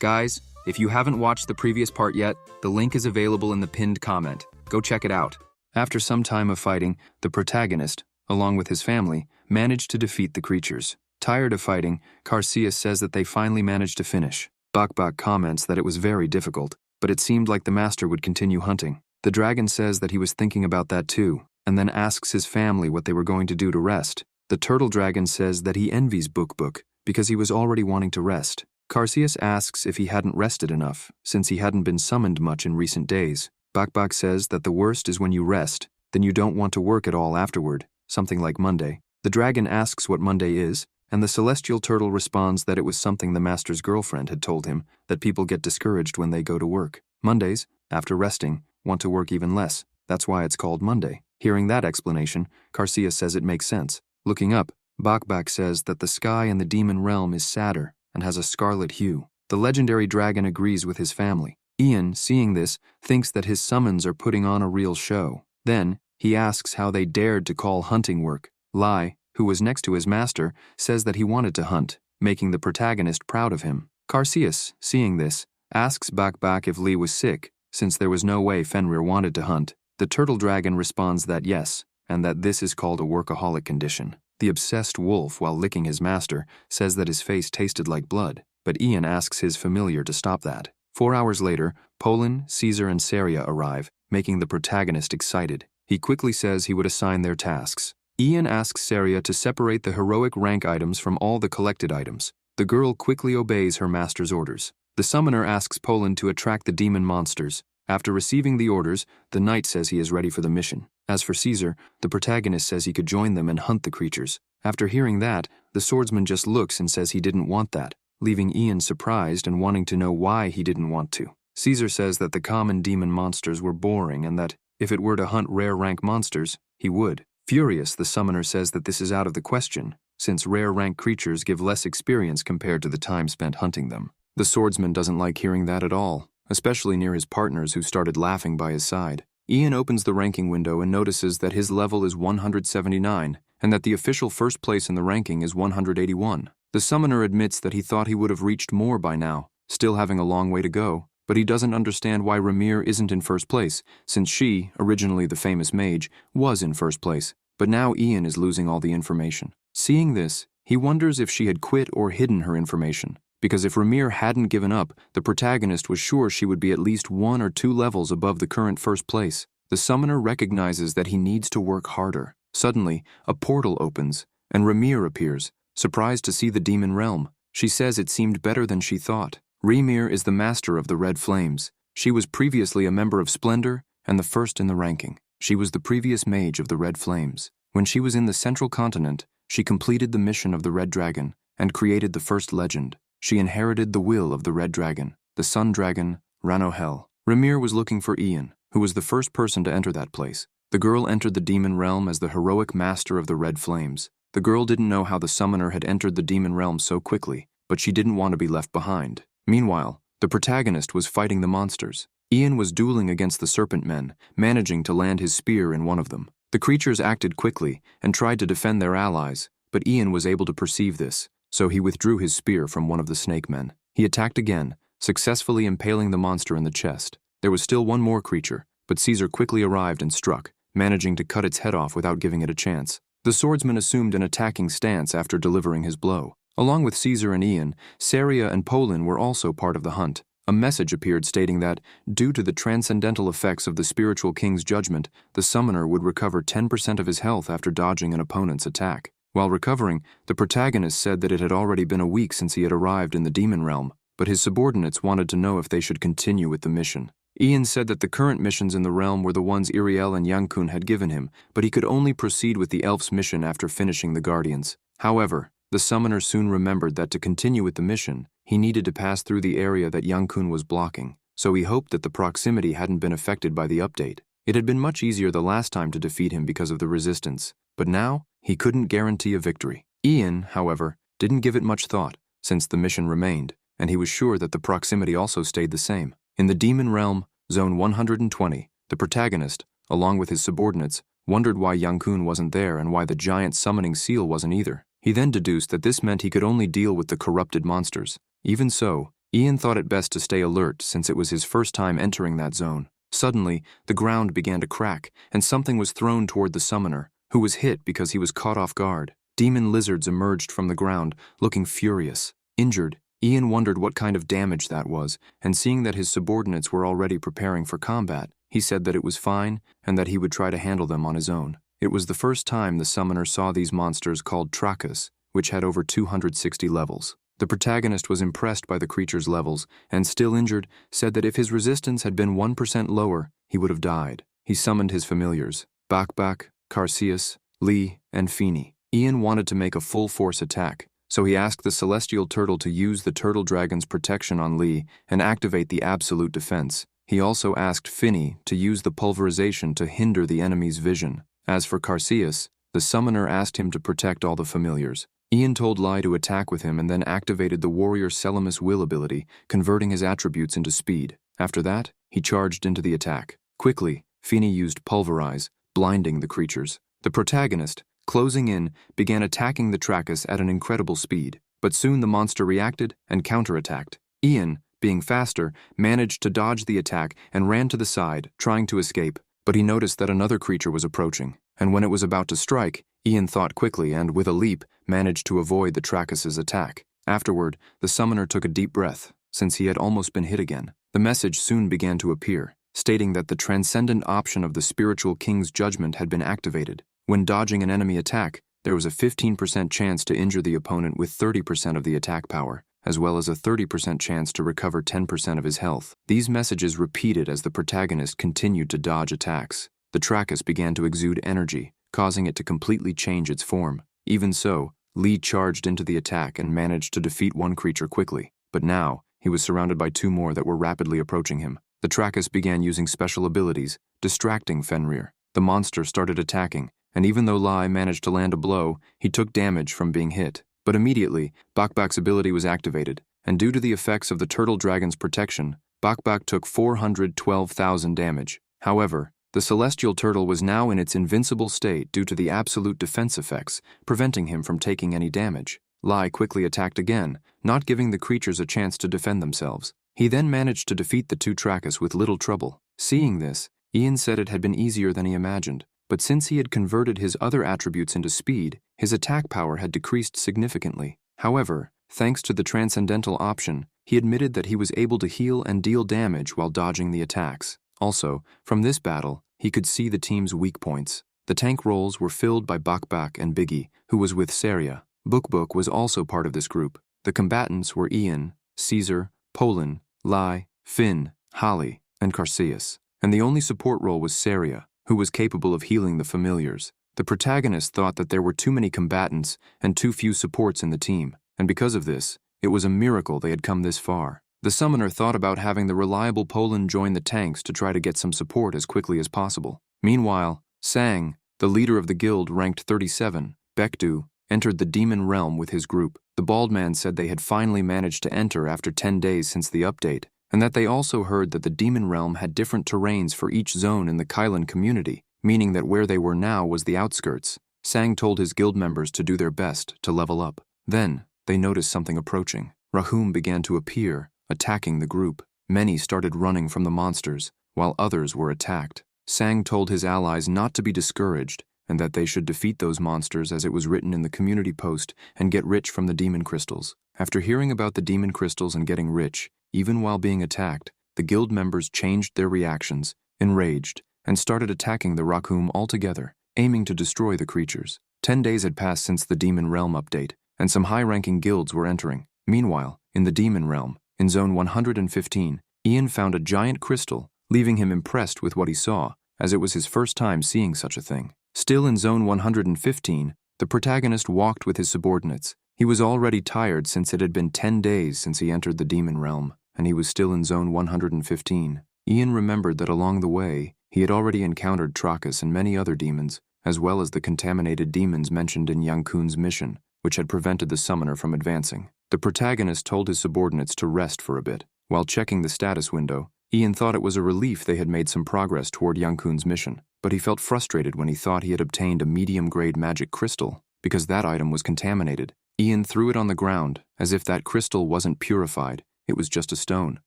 Guys, if you haven't watched the previous part yet, the link is available in the pinned comment. Go check it out. After some time of fighting, the protagonist, along with his family, managed to defeat the creatures. Tired of fighting, Carcias says that they finally managed to finish. Bak comments that it was very difficult, but it seemed like the master would continue hunting. The dragon says that he was thinking about that too, and then asks his family what they were going to do to rest. The turtle dragon says that he envies Book because he was already wanting to rest. Carcias asks if he hadn't rested enough, since he hadn't been summoned much in recent days. Bak says that the worst is when you rest, then you don't want to work at all afterward, something like Monday. The dragon asks what Monday is, and the celestial turtle responds that it was something the master's girlfriend had told him, that people get discouraged when they go to work. Mondays, after resting, want to work even less. That's why it's called Monday. Hearing that explanation, Carcias says it makes sense. Looking up, Bak says that the sky in the demon realm is sadder and has a scarlet hue. The legendary dragon agrees with his family. Ian, seeing this, thinks that his summons are putting on a real show. Then, he asks how they dared to call hunting work. Lai, who was next to his master, says that he wanted to hunt, making the protagonist proud of him. Carcias, seeing this, asks Bak if Li was sick, since there was no way Fenrir wanted to hunt. The turtle dragon responds that yes, and that this is called a workaholic condition. The obsessed wolf, while licking his master, says that his face tasted like blood, but Ian asks his familiar to stop that. 4 hours later, Poland, Caesar, and Saria arrive, making the protagonist excited. He quickly says he would assign their tasks. Ian asks Saria to separate the heroic rank items from all the collected items. The girl quickly obeys her master's orders. The summoner asks Poland to attract the demon monsters. After receiving the orders, the knight says he is ready for the mission. As for Caesar, the protagonist says he could join them and hunt the creatures. After hearing that, the swordsman just looks and says he didn't want that, leaving Ian surprised and wanting to know why he didn't want to. Caesar says that the common demon monsters were boring and that, if it were to hunt rare rank monsters, he would. Furious, the summoner says that this is out of the question, since rare rank creatures give less experience compared to the time spent hunting them. The swordsman doesn't like hearing that at all, especially near his partners who started laughing by his side. Ian opens the ranking window and notices that his level is 179, and that the official first place in the ranking is 181. The summoner admits that he thought he would have reached more by now, still having a long way to go, but he doesn't understand why Ramir isn't in first place, since she, originally the famous mage, was in first place, but now Ian is losing all the information. Seeing this, he wonders if she had quit or hidden her information, because if Ramir hadn't given up, the protagonist was sure she would be at least 1 or 2 levels above the current first place. The summoner recognizes that he needs to work harder. Suddenly, a portal opens, and Ramir appears, surprised to see the demon realm. She says it seemed better than she thought. Ramir is the master of the Red Flames. She was previously a member of Splendor and the first in the ranking. She was the previous mage of the Red Flames. When she was in the Central Continent, she completed the mission of the Red Dragon and created the first legend. She inherited the will of the Red Dragon, the Sun Dragon, Ranohel. Ramir was looking for Ian, who was the first person to enter that place. The girl entered the demon realm as the heroic master of the Red Flames. The girl didn't know how the summoner had entered the demon realm so quickly, but she didn't want to be left behind. Meanwhile, the protagonist was fighting the monsters. Ian was dueling against the serpent men, managing to land his spear in one of them. The creatures acted quickly and tried to defend their allies, but Ian was able to perceive this, so he withdrew his spear from one of the snake men. He attacked again, successfully impaling the monster in the chest. There was still one more creature, but Caesar quickly arrived and struck, managing to cut its head off without giving it a chance. The swordsman assumed an attacking stance after delivering his blow. Along with Caesar and Ian, Saria and Poland were also part of the hunt. A message appeared stating that, due to the transcendental effects of the spiritual king's judgment, the summoner would recover 10% of his health after dodging an opponent's attack. While recovering, the protagonist said that it had already been a week since he had arrived in the demon realm, but his subordinates wanted to know if they should continue with the mission. Ian said that the current missions in the realm were the ones Iriel and Yankun had given him, but he could only proceed with the elf's mission after finishing the Guardians. However, the summoner soon remembered that to continue with the mission, he needed to pass through the area that Yankun was blocking, so he hoped that the proximity hadn't been affected by the update. It had been much easier the last time to defeat him because of the resistance, but now he couldn't guarantee a victory. Ian, however, didn't give it much thought, since the mission remained, and he was sure that the proximity also stayed the same. In the demon realm, Zone 120, the protagonist, along with his subordinates, wondered why Yankun wasn't there and why the giant summoning seal wasn't either. He then deduced that this meant he could only deal with the corrupted monsters. Even so, Ian thought it best to stay alert since it was his first time entering that zone. Suddenly, the ground began to crack, and something was thrown toward the summoner, who was hit because he was caught off guard. Demon lizards emerged from the ground, looking furious. Injured, Ian wondered what kind of damage that was, and seeing that his subordinates were already preparing for combat, he said that it was fine and that he would try to handle them on his own. It was the first time the summoner saw these monsters called trakas, which had over 260 levels. The protagonist was impressed by the creature's levels, and still injured, said that if his resistance had been 1% lower, he would have died. He summoned his familiars, Bakbak, Carseus, Lee, and Fini. Ian wanted to make a full-force attack, so he asked the celestial turtle to use the turtle dragon's protection on Lee and activate the absolute defense. He also asked Fini to use the pulverization to hinder the enemy's vision. As for Carseus, the summoner asked him to protect all the familiars. Ian told Lai to attack with him and then activated the warrior Selamus will ability, converting his attributes into speed. After that, he charged into the attack. Quickly, Fini used pulverize, blinding the creatures. The protagonist, closing in, began attacking the Trakas at an incredible speed, but soon the monster reacted and counterattacked. Ian, being faster, managed to dodge the attack and ran to the side, trying to escape, but he noticed that another creature was approaching, and when it was about to strike, Ian thought quickly and, with a leap, managed to avoid the Trakas' attack. Afterward, the summoner took a deep breath, since he had almost been hit again. The message soon began to appear, stating that the transcendent option of the spiritual king's judgment had been activated. When dodging an enemy attack, there was a 15% chance to injure the opponent with 30% of the attack power, as well as a 30% chance to recover 10% of his health. These messages repeated as the protagonist continued to dodge attacks. The Trakas began to exude energy, causing it to completely change its form. Even so, Lee charged into the attack and managed to defeat one creature quickly, but now he was surrounded by two more that were rapidly approaching him. The Trakas began using special abilities, distracting Fenrir. The monster started attacking, and even though Lai managed to land a blow, he took damage from being hit. But immediately, Bakbak's ability was activated, and due to the effects of the turtle dragon's protection, Bakbak took 412,000 damage. However, the celestial turtle was now in its invincible state due to the absolute defense effects, preventing him from taking any damage. Lai quickly attacked again, not giving the creatures a chance to defend themselves. He then managed to defeat the two Trakas with little trouble. Seeing this, Ian said it had been easier than he imagined, but since he had converted his other attributes into speed, his attack power had decreased significantly. However, thanks to the transcendental option, he admitted that he was able to heal and deal damage while dodging the attacks. Also, from this battle, he could see the team's weak points. The tank roles were filled by Bakbak and Biggie, who was with Saria. Book was also part of this group. The combatants were Ian, Caesar, Polan, Lai, Finn, Holly, and Carseus. And the only support role was Saria, who was capable of healing the familiars. The protagonist thought that there were too many combatants and too few supports in the team, and because of this, it was a miracle they had come this far. The summoner thought about having the reliable Polan join the tanks to try to get some support as quickly as possible. Meanwhile, Sang, the leader of the guild ranked 37, Bekdu, entered the demon realm with his group. The bald man said they had finally managed to enter after 10 days since the update, and that they also heard that the demon realm had different terrains for each zone in the Kylan community, meaning that where they were now was the outskirts. Sang told his guild members to do their best to level up. Then, they noticed something approaching. Rahum began to appear, attacking the group. Many started running from the monsters, while others were attacked. Sang told his allies not to be discouraged, and that they should defeat those monsters as it was written in the community post and get rich from the demon crystals. After hearing about the demon crystals and getting rich, even while being attacked, the guild members changed their reactions, enraged, and started attacking the Rahum altogether, aiming to destroy the creatures. 10 days had passed since the demon realm update, and some high-ranking guilds were entering. Meanwhile, in the demon realm, in zone 115, Ian found a giant crystal, leaving him impressed with what he saw, as it was his first time seeing such a thing. Still in zone 115, the protagonist walked with his subordinates. He was already tired since it had been 10 days since he entered the demon realm, and he was still in zone 115. Ian remembered that along the way, he had already encountered Trakas and many other demons, as well as the contaminated demons mentioned in Yang Kun's mission, which had prevented the summoner from advancing. The protagonist told his subordinates to rest for a bit. While checking the status window, Ian thought it was a relief they had made some progress toward Yang Kun's mission, but he felt frustrated when he thought he had obtained a medium-grade magic crystal, because that item was contaminated. Ian threw it on the ground, as if that crystal wasn't purified. it was just a stone.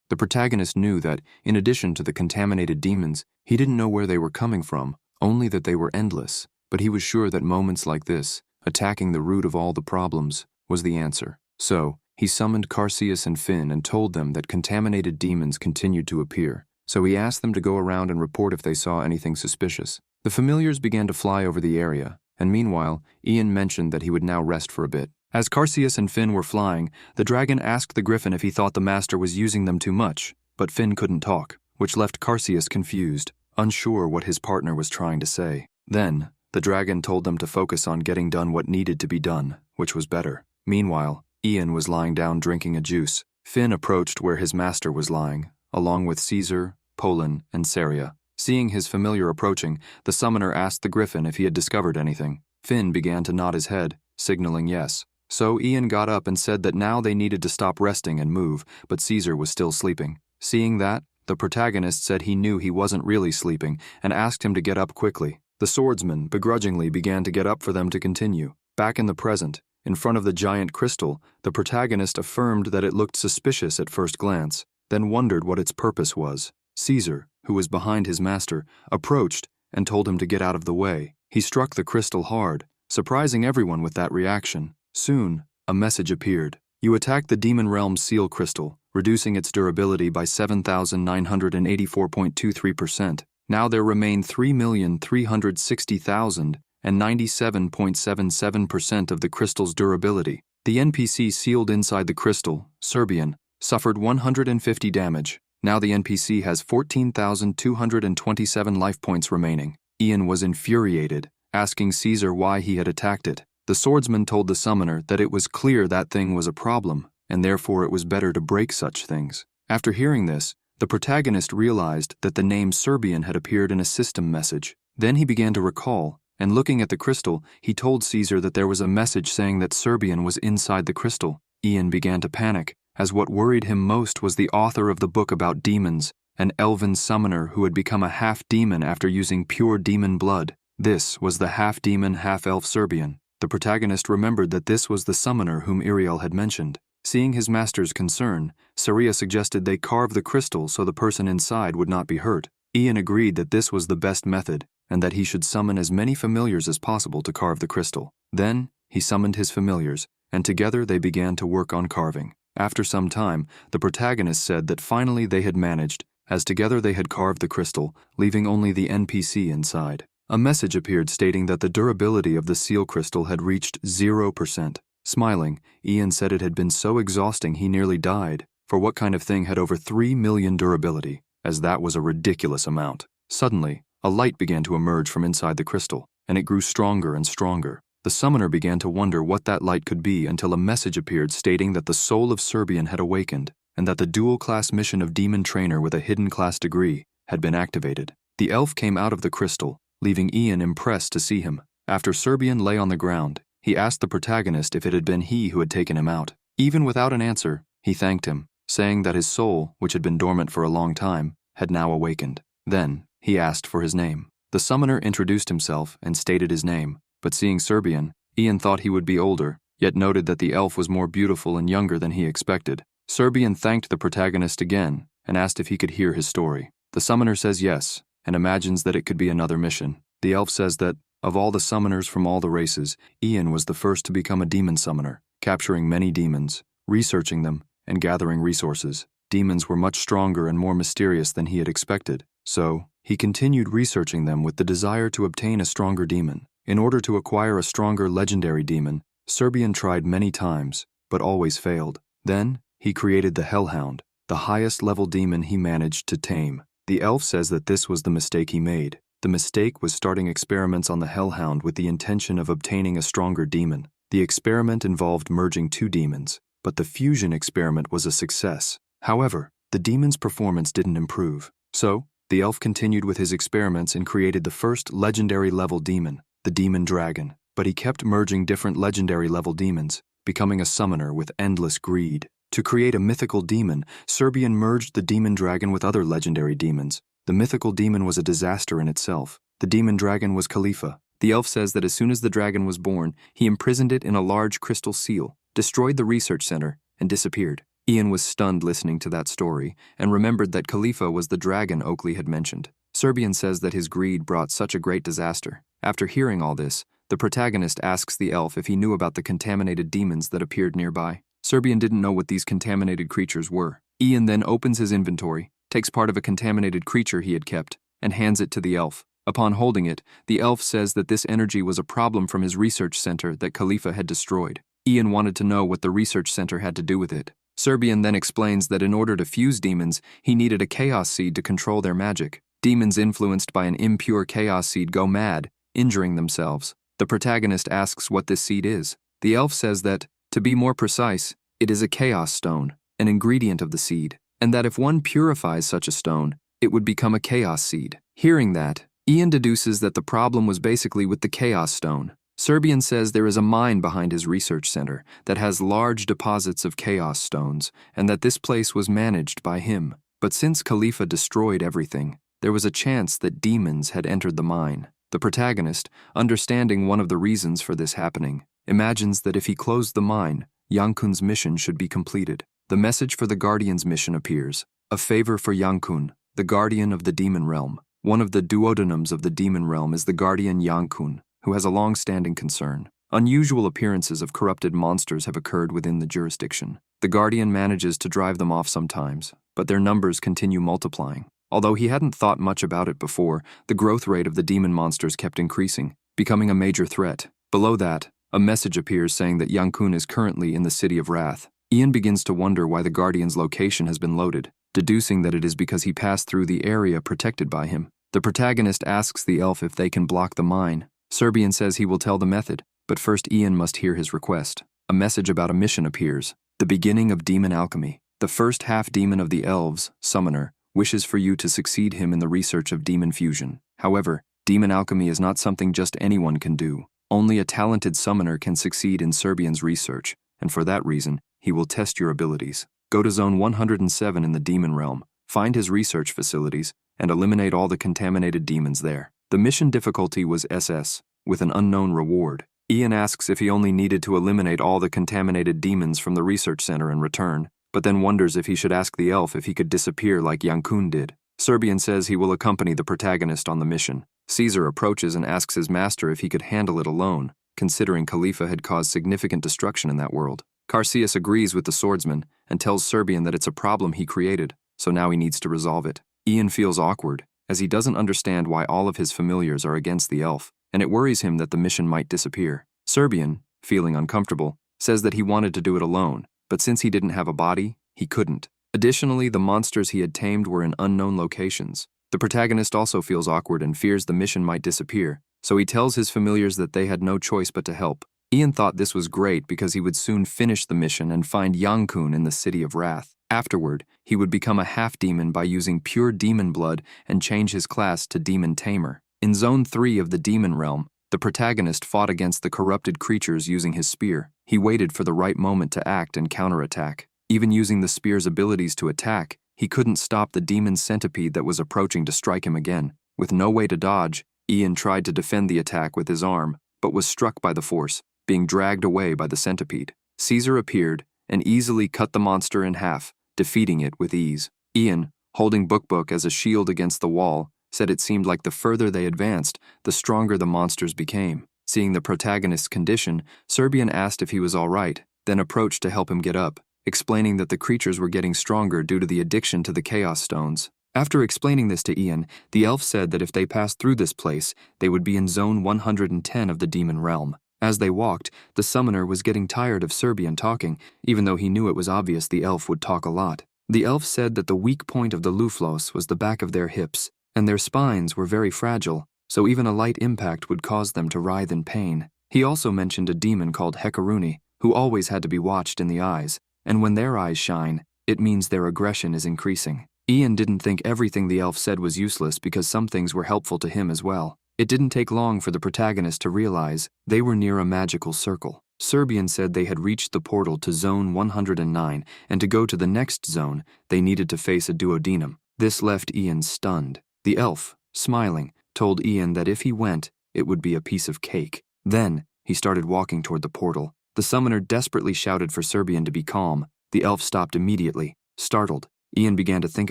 The protagonist knew that, in addition to the contaminated demons, he didn't know where they were coming from, only that they were endless. But he was sure that moments like this, attacking the root of all the problems, was the answer. So, he summoned Carseus and Finn and told them that contaminated demons continued to appear. So he asked them to go around and report if they saw anything suspicious. The familiars began to fly over the area, and meanwhile, Ian mentioned that he would now rest for a bit. As Carseus and Finn were flying, the dragon asked the griffin if he thought the master was using them too much, but Finn couldn't talk, which left Carseus confused, unsure what his partner was trying to say. Then, the dragon told them to focus on getting done what needed to be done, which was better. Meanwhile, Ian was lying down drinking a juice. Finn approached where his master was lying, along with Caesar, Polan, and Saria. Seeing his familiar approaching, the summoner asked the griffin if he had discovered anything. Finn began to nod his head, signaling yes. So Ian got up and said that now they needed to stop resting and move, but Caesar was still sleeping. Seeing that, the protagonist said he knew he wasn't really sleeping and asked him to get up quickly. The swordsman begrudgingly began to get up for them to continue. Back in the present, in front of the giant crystal, the protagonist affirmed that it looked suspicious at first glance, then wondered what its purpose was. Caesar, who was behind his master, approached and told him to get out of the way. He struck the crystal hard, surprising everyone with that reaction. Soon, a message appeared. You attacked the Demon Realm's seal crystal, reducing its durability by 7,984.23%. Now there remain 3,360,097.77% of the crystal's durability. The NPC sealed inside the crystal, Serbian, suffered 150 damage. Now the NPC has 14,227 life points remaining. Ian was infuriated, asking Caesar why he had attacked it. The swordsman told the summoner that it was clear that thing was a problem, and therefore it was better to break such things. After hearing this, the protagonist realized that the name Serbian had appeared in a system message. Then he began to recall, and looking at the crystal, he told Caesar that there was a message saying that Serbian was inside the crystal. Ian began to panic, as what worried him most was the author of the book about demons, an elven summoner who had become a half-demon after using pure demon blood. This was the half-demon, half-elf Serbian. The protagonist remembered that this was the summoner whom Iriel had mentioned. Seeing his master's concern, Saria suggested they carve the crystal so the person inside would not be hurt. Ian agreed that this was the best method, and that he should summon as many familiars as possible to carve the crystal. Then, he summoned his familiars, and together they began to work on carving. After some time, the protagonist said that finally they had managed, as together they had carved the crystal, leaving only the NPC inside. A message appeared stating that the durability of the seal crystal had reached 0%. Smiling, Ian said it had been so exhausting he nearly died, for what kind of thing had over 3 million durability, as that was a ridiculous amount. Suddenly, a light began to emerge from inside the crystal, and it grew stronger and stronger. The summoner began to wonder what that light could be until a message appeared stating that the soul of Serbian had awakened, and that the dual-class mission of Demon Trainer with a hidden class degree had been activated. The elf came out of the crystal, leaving Ian impressed to see him. After Serbian lay on the ground, he asked the protagonist if it had been he who had taken him out. Even without an answer, he thanked him, saying that his soul, which had been dormant for a long time, had now awakened. Then, he asked for his name. The summoner introduced himself and stated his name, but seeing Serbian, Ian thought he would be older, yet noted that the elf was more beautiful and younger than he expected. Serbian thanked the protagonist again and asked if he could hear his story. The summoner says yes, and imagines that it could be another mission. The elf says that, of all the summoners from all the races, Ian was the first to become a demon summoner, capturing many demons, researching them, and gathering resources. Demons were much stronger and more mysterious than he had expected, so he continued researching them with the desire to obtain a stronger demon. In order to acquire a stronger legendary demon, Serbian tried many times, but always failed. Then, he created the Hellhound, the highest level demon he managed to tame. The elf says that this was the mistake he made. The mistake was starting experiments on the Hellhound with the intention of obtaining a stronger demon. The experiment involved merging two demons, but the fusion experiment was a success. However, the demon's performance didn't improve. So, the elf continued with his experiments and created the first legendary level demon, the Demon Dragon. But he kept merging different legendary level demons, becoming a summoner with endless greed. To create a mythical demon, Serbian merged the Demon Dragon with other legendary demons. The mythical demon was a disaster in itself. The Demon Dragon was Khalifa. The elf says that as soon as the dragon was born, he imprisoned it in a large crystal seal, destroyed the research center, and disappeared. Ian was stunned listening to that story and remembered that Khalifa was the dragon Oakley had mentioned. Serbian says that his greed brought such a great disaster. After hearing all this, the protagonist asks the elf if he knew about the contaminated demons that appeared nearby. Serbian didn't know what these contaminated creatures were. Ian then opens his inventory, takes part of a contaminated creature he had kept, and hands it to the elf. Upon holding it, the elf says that this energy was a problem from his research center that Khalifa had destroyed. Ian wanted to know what the research center had to do with it. Serbian then explains that in order to fuse demons, he needed a chaos seed to control their magic. Demons influenced by an impure chaos seed go mad, injuring themselves. The protagonist asks what this seed is. The elf says that, to be more precise, it is a chaos stone, an ingredient of the seed, and that if one purifies such a stone, it would become a chaos seed. Hearing that, Ian deduces that the problem was basically with the chaos stone. Serbian says there is a mine behind his research center that has large deposits of chaos stones, and that this place was managed by him. But since Khalifa destroyed everything, there was a chance that demons had entered the mine. The protagonist, understanding one of the reasons for this happening, imagines that if he closed the mine, Yankun's mission should be completed. The message for the Guardian's mission appears: a favor for Yankun, the guardian of the demon realm. One of the duodenums of the demon realm is the guardian Yankun, who has a long-standing concern. Unusual appearances of corrupted monsters have occurred within the jurisdiction. The guardian manages to drive them off sometimes, but their numbers continue multiplying. Although he hadn't thought much about it before, the growth rate of the demon monsters kept increasing, becoming a major threat. Below that, a message appears saying that Yankun is currently in the City of Wrath. Ian begins to wonder why the Guardian's location has been loaded, deducing that it is because he passed through the area protected by him. The protagonist asks the elf if they can block the mine. Serbian says he will tell the method, but first Ian must hear his request. A message about a mission appears: the beginning of demon alchemy. The first half-demon of the elves, Summoner, wishes for you to succeed him in the research of demon fusion. However, demon alchemy is not something just anyone can do. Only a talented summoner can succeed in Serbian's research, and for that reason, he will test your abilities. Go to Zone 107 in the demon realm, find his research facilities, and eliminate all the contaminated demons there. The mission difficulty was SS, with an unknown reward. Ian asks if he only needed to eliminate all the contaminated demons from the research center and return, but then wonders if he should ask the elf if he could disappear like Yankun did. Serbian says he will accompany the protagonist on the mission. Caesar approaches and asks his master if he could handle it alone, considering Khalifa had caused significant destruction in that world. Carseus agrees with the swordsman and tells Serbian that it's a problem he created, so now he needs to resolve it. Ian feels awkward, as he doesn't understand why all of his familiars are against the elf, and it worries him that the mission might disappear. Serbian, feeling uncomfortable, says that he wanted to do it alone, but since he didn't have a body, he couldn't. Additionally, the monsters he had tamed were in unknown locations. The protagonist also feels awkward and fears the mission might disappear, so he tells his familiars that they had no choice but to help. Ian thought this was great because he would soon finish the mission and find Yankun in the City of Wrath. Afterward, he would become a half-demon by using pure demon blood and change his class to Demon Tamer. In Zone 3 of the demon realm, the protagonist fought against the corrupted creatures using his spear. He waited for the right moment to act and counterattack. Even using the spear's abilities to attack, he couldn't stop the demon centipede that was approaching to strike him again. With no way to dodge, Ian tried to defend the attack with his arm, but was struck by the force, being dragged away by the centipede. Caesar appeared and easily cut the monster in half, defeating it with ease. Ian, holding Book as a shield against the wall, said it seemed like the further they advanced, the stronger the monsters became. Seeing the protagonist's condition, Serbian asked if he was all right, then approached to help him get up, explaining that the creatures were getting stronger due to the addiction to the Chaos Stones. After explaining this to Ian, the elf said that if they passed through this place, they would be in Zone 110 of the Demon Realm. As they walked, the summoner was getting tired of Serbian talking, even though he knew it was obvious the elf would talk a lot. The elf said that the weak point of the Luflos was the back of their hips, and their spines were very fragile, so even a light impact would cause them to writhe in pain. He also mentioned a demon called Hekaruni, who always had to be watched in the eyes, and when their eyes shine, it means their aggression is increasing. Ian didn't think everything the elf said was useless because some things were helpful to him as well. It didn't take long for the protagonist to realize they were near a magical circle. Serbian said they had reached the portal to Zone 109, and to go to the next zone, they needed to face a duodenum. This left Ian stunned. The elf, smiling, told Ian that if he went, it would be a piece of cake. Then, he started walking toward the portal. The summoner desperately shouted for Serbian to be calm. The elf stopped immediately, startled. Ian began to think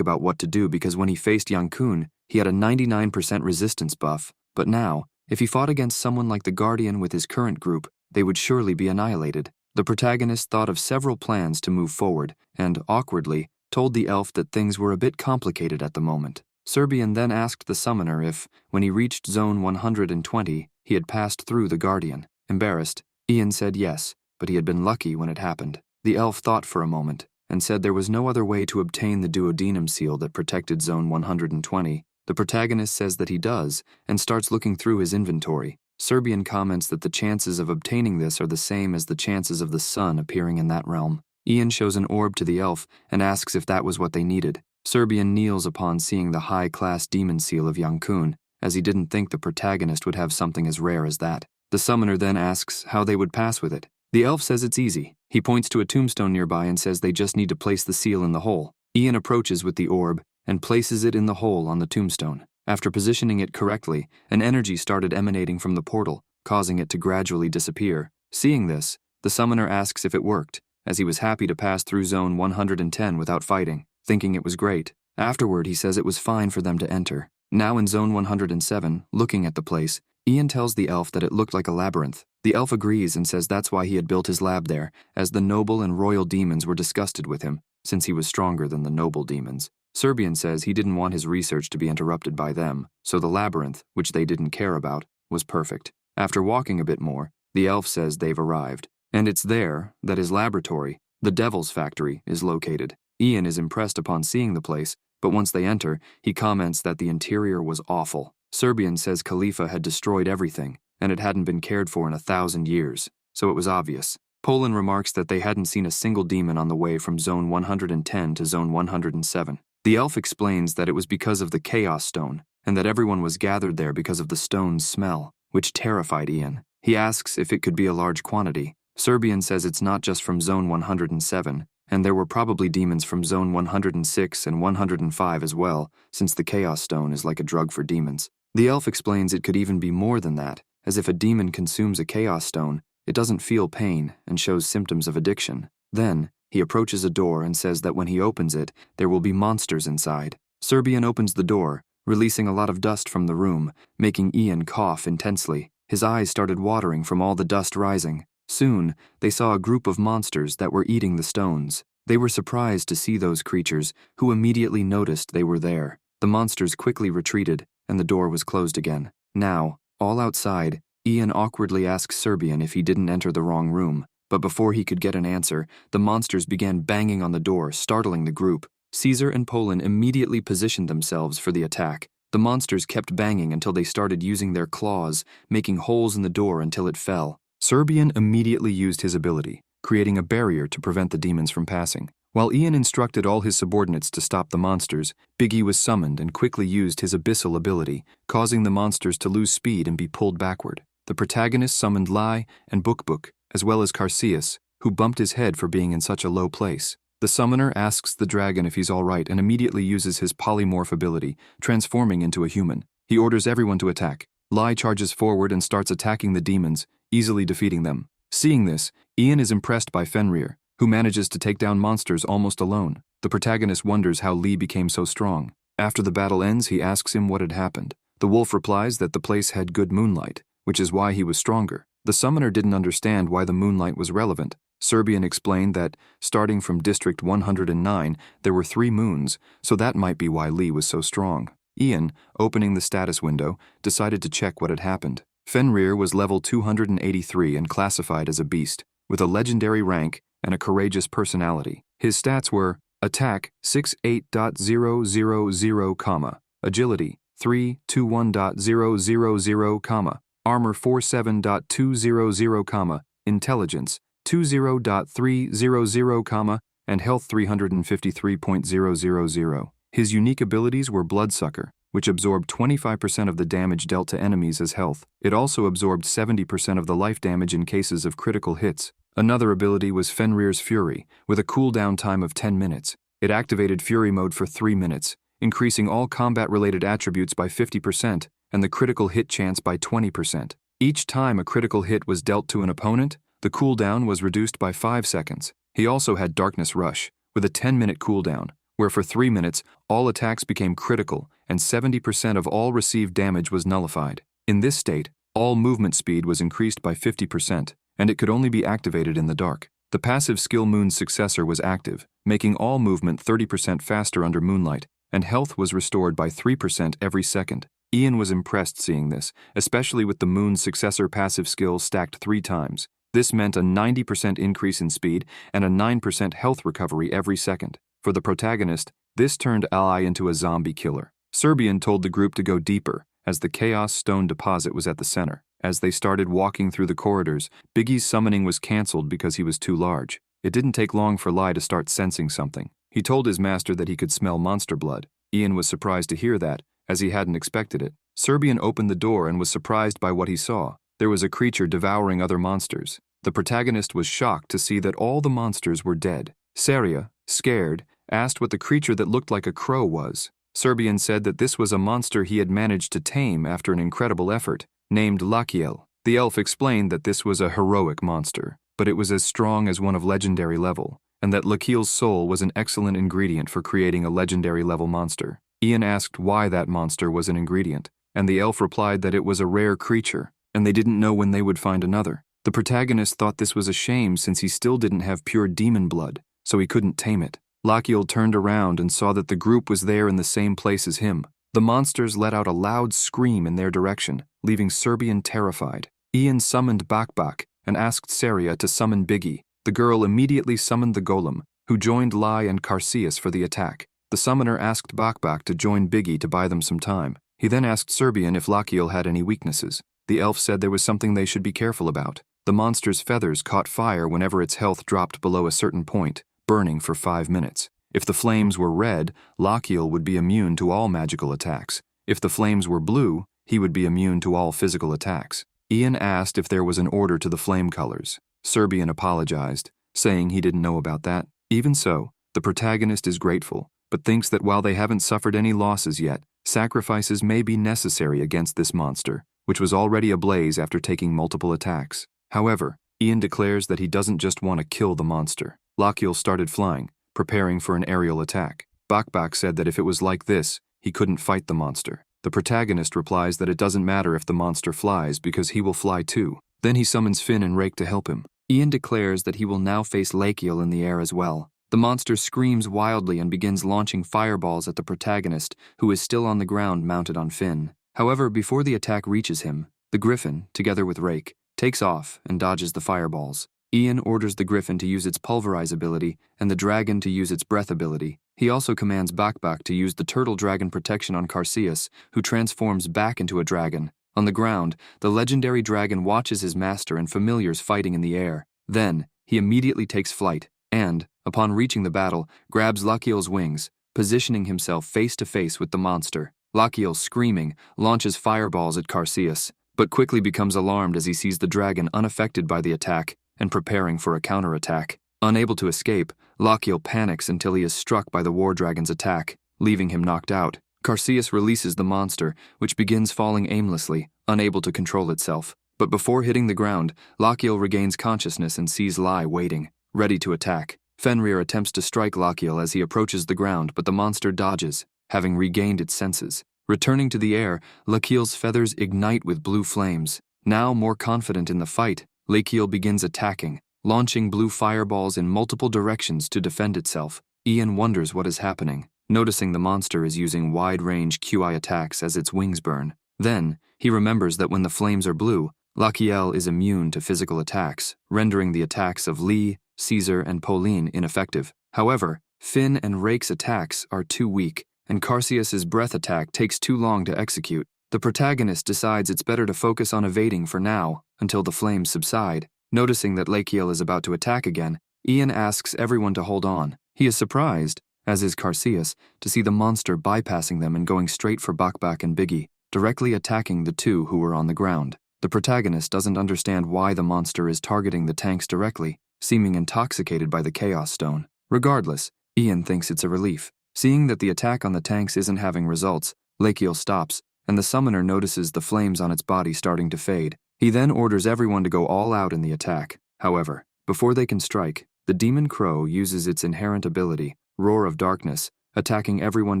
about what to do because when he faced Yang-kun, he had a 99% resistance buff, but now, if he fought against someone like the Guardian with his current group, they would surely be annihilated. The protagonist thought of several plans to move forward and, awkwardly, told the elf that things were a bit complicated at the moment. Serbian then asked the summoner if, when he reached Zone 120, he had passed through the Guardian. Embarrassed, Ian said yes, but he had been lucky when it happened. The elf thought for a moment and said there was no other way to obtain the duodenum seal that protected Zone 120. The protagonist says that he does and starts looking through his inventory. Serbian comments that the chances of obtaining this are the same as the chances of the sun appearing in that realm. Ian shows an orb to the elf and asks if that was what they needed. Serbian kneels upon seeing the high-class demon seal of Yang-kun, as he didn't think the protagonist would have something as rare as that. The summoner then asks how they would pass with it. The elf says it's easy. He points to a tombstone nearby and says they just need to place the seal in the hole. Ian approaches with the orb and places it in the hole on the tombstone. After positioning it correctly, an energy started emanating from the portal, causing it to gradually disappear. Seeing this, the summoner asks if it worked, as he was happy to pass through Zone 110 without fighting, thinking it was great. Afterward, he says it was fine for them to enter. Now in Zone 107, looking at the place, Ian tells the elf that it looked like a labyrinth. The elf agrees and says that's why he had built his lab there, as the noble and royal demons were disgusted with him, since he was stronger than the noble demons. Serbian says he didn't want his research to be interrupted by them, so the labyrinth, which they didn't care about, was perfect. After walking a bit more, the elf says they've arrived, and it's there that his laboratory, the Devil's Factory, is located. Ian is impressed upon seeing the place, but once they enter, he comments that the interior was awful. Serbian says Khalifa had destroyed everything, and it hadn't been cared for in 1,000 years, so it was obvious. Poland remarks that they hadn't seen a single demon on the way from Zone 110 to Zone 107. The elf explains that it was because of the Chaos Stone, and that everyone was gathered there because of the stone's smell, which terrified Ian. He asks if it could be a large quantity. Serbian says it's not just from Zone 107, and there were probably demons from Zone 106 and 105 as well, since the Chaos Stone is like a drug for demons. The elf explains it could even be more than that, as if a demon consumes a Chaos Stone, it doesn't feel pain and shows symptoms of addiction. Then, he approaches a door and says that when he opens it, there will be monsters inside. Serbian opens the door, releasing a lot of dust from the room, making Ian cough intensely. His eyes started watering from all the dust rising. Soon, they saw a group of monsters that were eating the stones. They were surprised to see those creatures, who immediately noticed they were there. The monsters quickly retreated, and the door was closed again. Now, all outside, Ian awkwardly asks Serbian if he didn't enter the wrong room. But before he could get an answer, the monsters began banging on the door, startling the group. Caesar and Poland immediately positioned themselves for the attack. The monsters kept banging until they started using their claws, making holes in the door until it fell. Serbian immediately used his ability, creating a barrier to prevent the demons from passing. While Ian instructed all his subordinates to stop the monsters, Biggie was summoned and quickly used his abyssal ability, causing the monsters to lose speed and be pulled backward. The protagonist summoned Lai and Book, as well as Carseus, who bumped his head for being in such a low place. The summoner asks the dragon if he's all right and immediately uses his polymorph ability, transforming into a human. He orders everyone to attack. Lai charges forward and starts attacking the demons, easily defeating them. Seeing this, Ian is impressed by Fenrir, who manages to take down monsters almost alone. The protagonist wonders how Lee became so strong. After the battle ends, he asks him what had happened. The wolf replies that the place had good moonlight, which is why he was stronger. The summoner didn't understand why the moonlight was relevant. Serbian explained that, starting from District 109, there were 3 moons, so that might be why Lee was so strong. Ian, opening the status window, decided to check what had happened. Fenrir was level 283 and classified as a beast, with a legendary rank and a courageous personality. His stats were Attack 68.000, Agility 321.000, Armor 47.200, Intelligence 20.300, and Health 353.000. His unique abilities were Bloodsucker, which absorbed 25% of the damage dealt to enemies as health. It also absorbed 70% of the life damage in cases of critical hits. Another ability was Fenrir's Fury, with a cooldown time of 10 minutes. It activated Fury mode for 3 minutes, increasing all combat-related attributes by 50% and the critical hit chance by 20%. Each time a critical hit was dealt to an opponent, the cooldown was reduced by 5 seconds. He also had Darkness Rush, with a 10-minute cooldown, where for 3 minutes, all attacks became critical and 70% of all received damage was nullified. In this state, all movement speed was increased by 50%, and it could only be activated in the dark. The passive skill Moon's successor was active, making all movement 30% faster under moonlight, and health was restored by 3% every second. Ian was impressed seeing this, especially with the Moon's successor passive skill stacked 3 times. This meant a 90% increase in speed and a 9% health recovery every second. For the protagonist, this turned Ally into a zombie killer. Serbian told the group to go deeper, as the Chaos Stone deposit was at the center. As they started walking through the corridors, Biggie's summoning was cancelled because he was too large. It didn't take long for Lai to start sensing something. He told his master that he could smell monster blood. Ian was surprised to hear that, as he hadn't expected it. Serbian opened the door and was surprised by what he saw. There was a creature devouring other monsters. The protagonist was shocked to see that all the monsters were dead. Saria, scared, asked what the creature that looked like a crow was. Serbian said that this was a monster he had managed to tame after an incredible effort, named Lakiel. The elf explained that this was a heroic monster, but it was as strong as one of legendary level, and that Lakiel's soul was an excellent ingredient for creating a legendary level monster. Ian asked why that monster was an ingredient, and the elf replied that it was a rare creature, and they didn't know when they would find another. The protagonist thought this was a shame since he still didn't have pure demon blood, so he couldn't tame it. Lakiel turned around and saw that the group was there in the same place as him. The monsters let out a loud scream in their direction, leaving Serbian terrified. Ian summoned Bakbak and asked Saria to summon Biggie. The girl immediately summoned the golem, who joined Lai and Carseus for the attack. The summoner asked Bakbak to join Biggie to buy them some time. He then asked Serbian if Lakiel had any weaknesses. The elf said there was something they should be careful about. The monster's feathers caught fire whenever its health dropped below a certain point, burning for 5 minutes. If the flames were red, Lakiel would be immune to all magical attacks. If the flames were blue, he would be immune to all physical attacks. Ian asked if there was an order to the flame colors. Serbian apologized, saying he didn't know about that. Even so, the protagonist is grateful, but thinks that while they haven't suffered any losses yet, sacrifices may be necessary against this monster, which was already ablaze after taking multiple attacks. However, Ian declares that he doesn't just want to kill the monster. Lakiel started flying, preparing for an aerial attack. Bakbak said that if it was like this, he couldn't fight the monster. The protagonist replies that it doesn't matter if the monster flies because he will fly too. Then he summons Finn and Rake to help him. Ian declares that he will now face Lakiel in the air as well. The monster screams wildly and begins launching fireballs at the protagonist, who is still on the ground mounted on Finn. However, before the attack reaches him, the griffin, together with Rake, takes off and dodges the fireballs. Ian orders the griffin to use its pulverize ability and the dragon to use its breath ability. He also commands Bakbak to use the turtle dragon protection on Carseus, who transforms back into a dragon. On the ground, the legendary dragon watches his master and familiars fighting in the air. Then, he immediately takes flight and, upon reaching the battle, grabs Lakiel's wings, positioning himself face to face with the monster. Lakiel, screaming, launches fireballs at Carseus, but quickly becomes alarmed as he sees the dragon unaffected by the attack and preparing for a counterattack. Unable to escape, Lakiel panics until he is struck by the war dragon's attack, leaving him knocked out. Carseus releases the monster, which begins falling aimlessly, unable to control itself. But before hitting the ground, Lakiel regains consciousness and sees Lai waiting, ready to attack. Fenrir attempts to strike Lakiel as he approaches the ground, but the monster dodges, having regained its senses. Returning to the air, Lakiel's feathers ignite with blue flames. Now more confident in the fight, Lakiel begins attacking, launching blue fireballs in multiple directions to defend itself. Ian wonders what is happening, noticing the monster is using wide-range QI attacks as its wings burn. Then, he remembers that when the flames are blue, Lakiel is immune to physical attacks, rendering the attacks of Lee, Caesar, and Pauline ineffective. However, Finn and Rake's attacks are too weak, and Carseus's breath attack takes too long to execute. The protagonist decides it's better to focus on evading for now, until the flames subside. Noticing that Lakiel is about to attack again, Ian asks everyone to hold on. He is surprised, as is Carseus, to see the monster bypassing them and going straight for Bakbak and Biggie, directly attacking the two who were on the ground. The protagonist doesn't understand why the monster is targeting the tanks directly, seeming intoxicated by the Chaos Stone. Regardless, Ian thinks it's a relief. Seeing that the attack on the tanks isn't having results, Lakiel stops, and the summoner notices the flames on its body starting to fade. He then orders everyone to go all out in the attack. However, before they can strike, The demon crow uses its inherent ability, Roar of Darkness, attacking everyone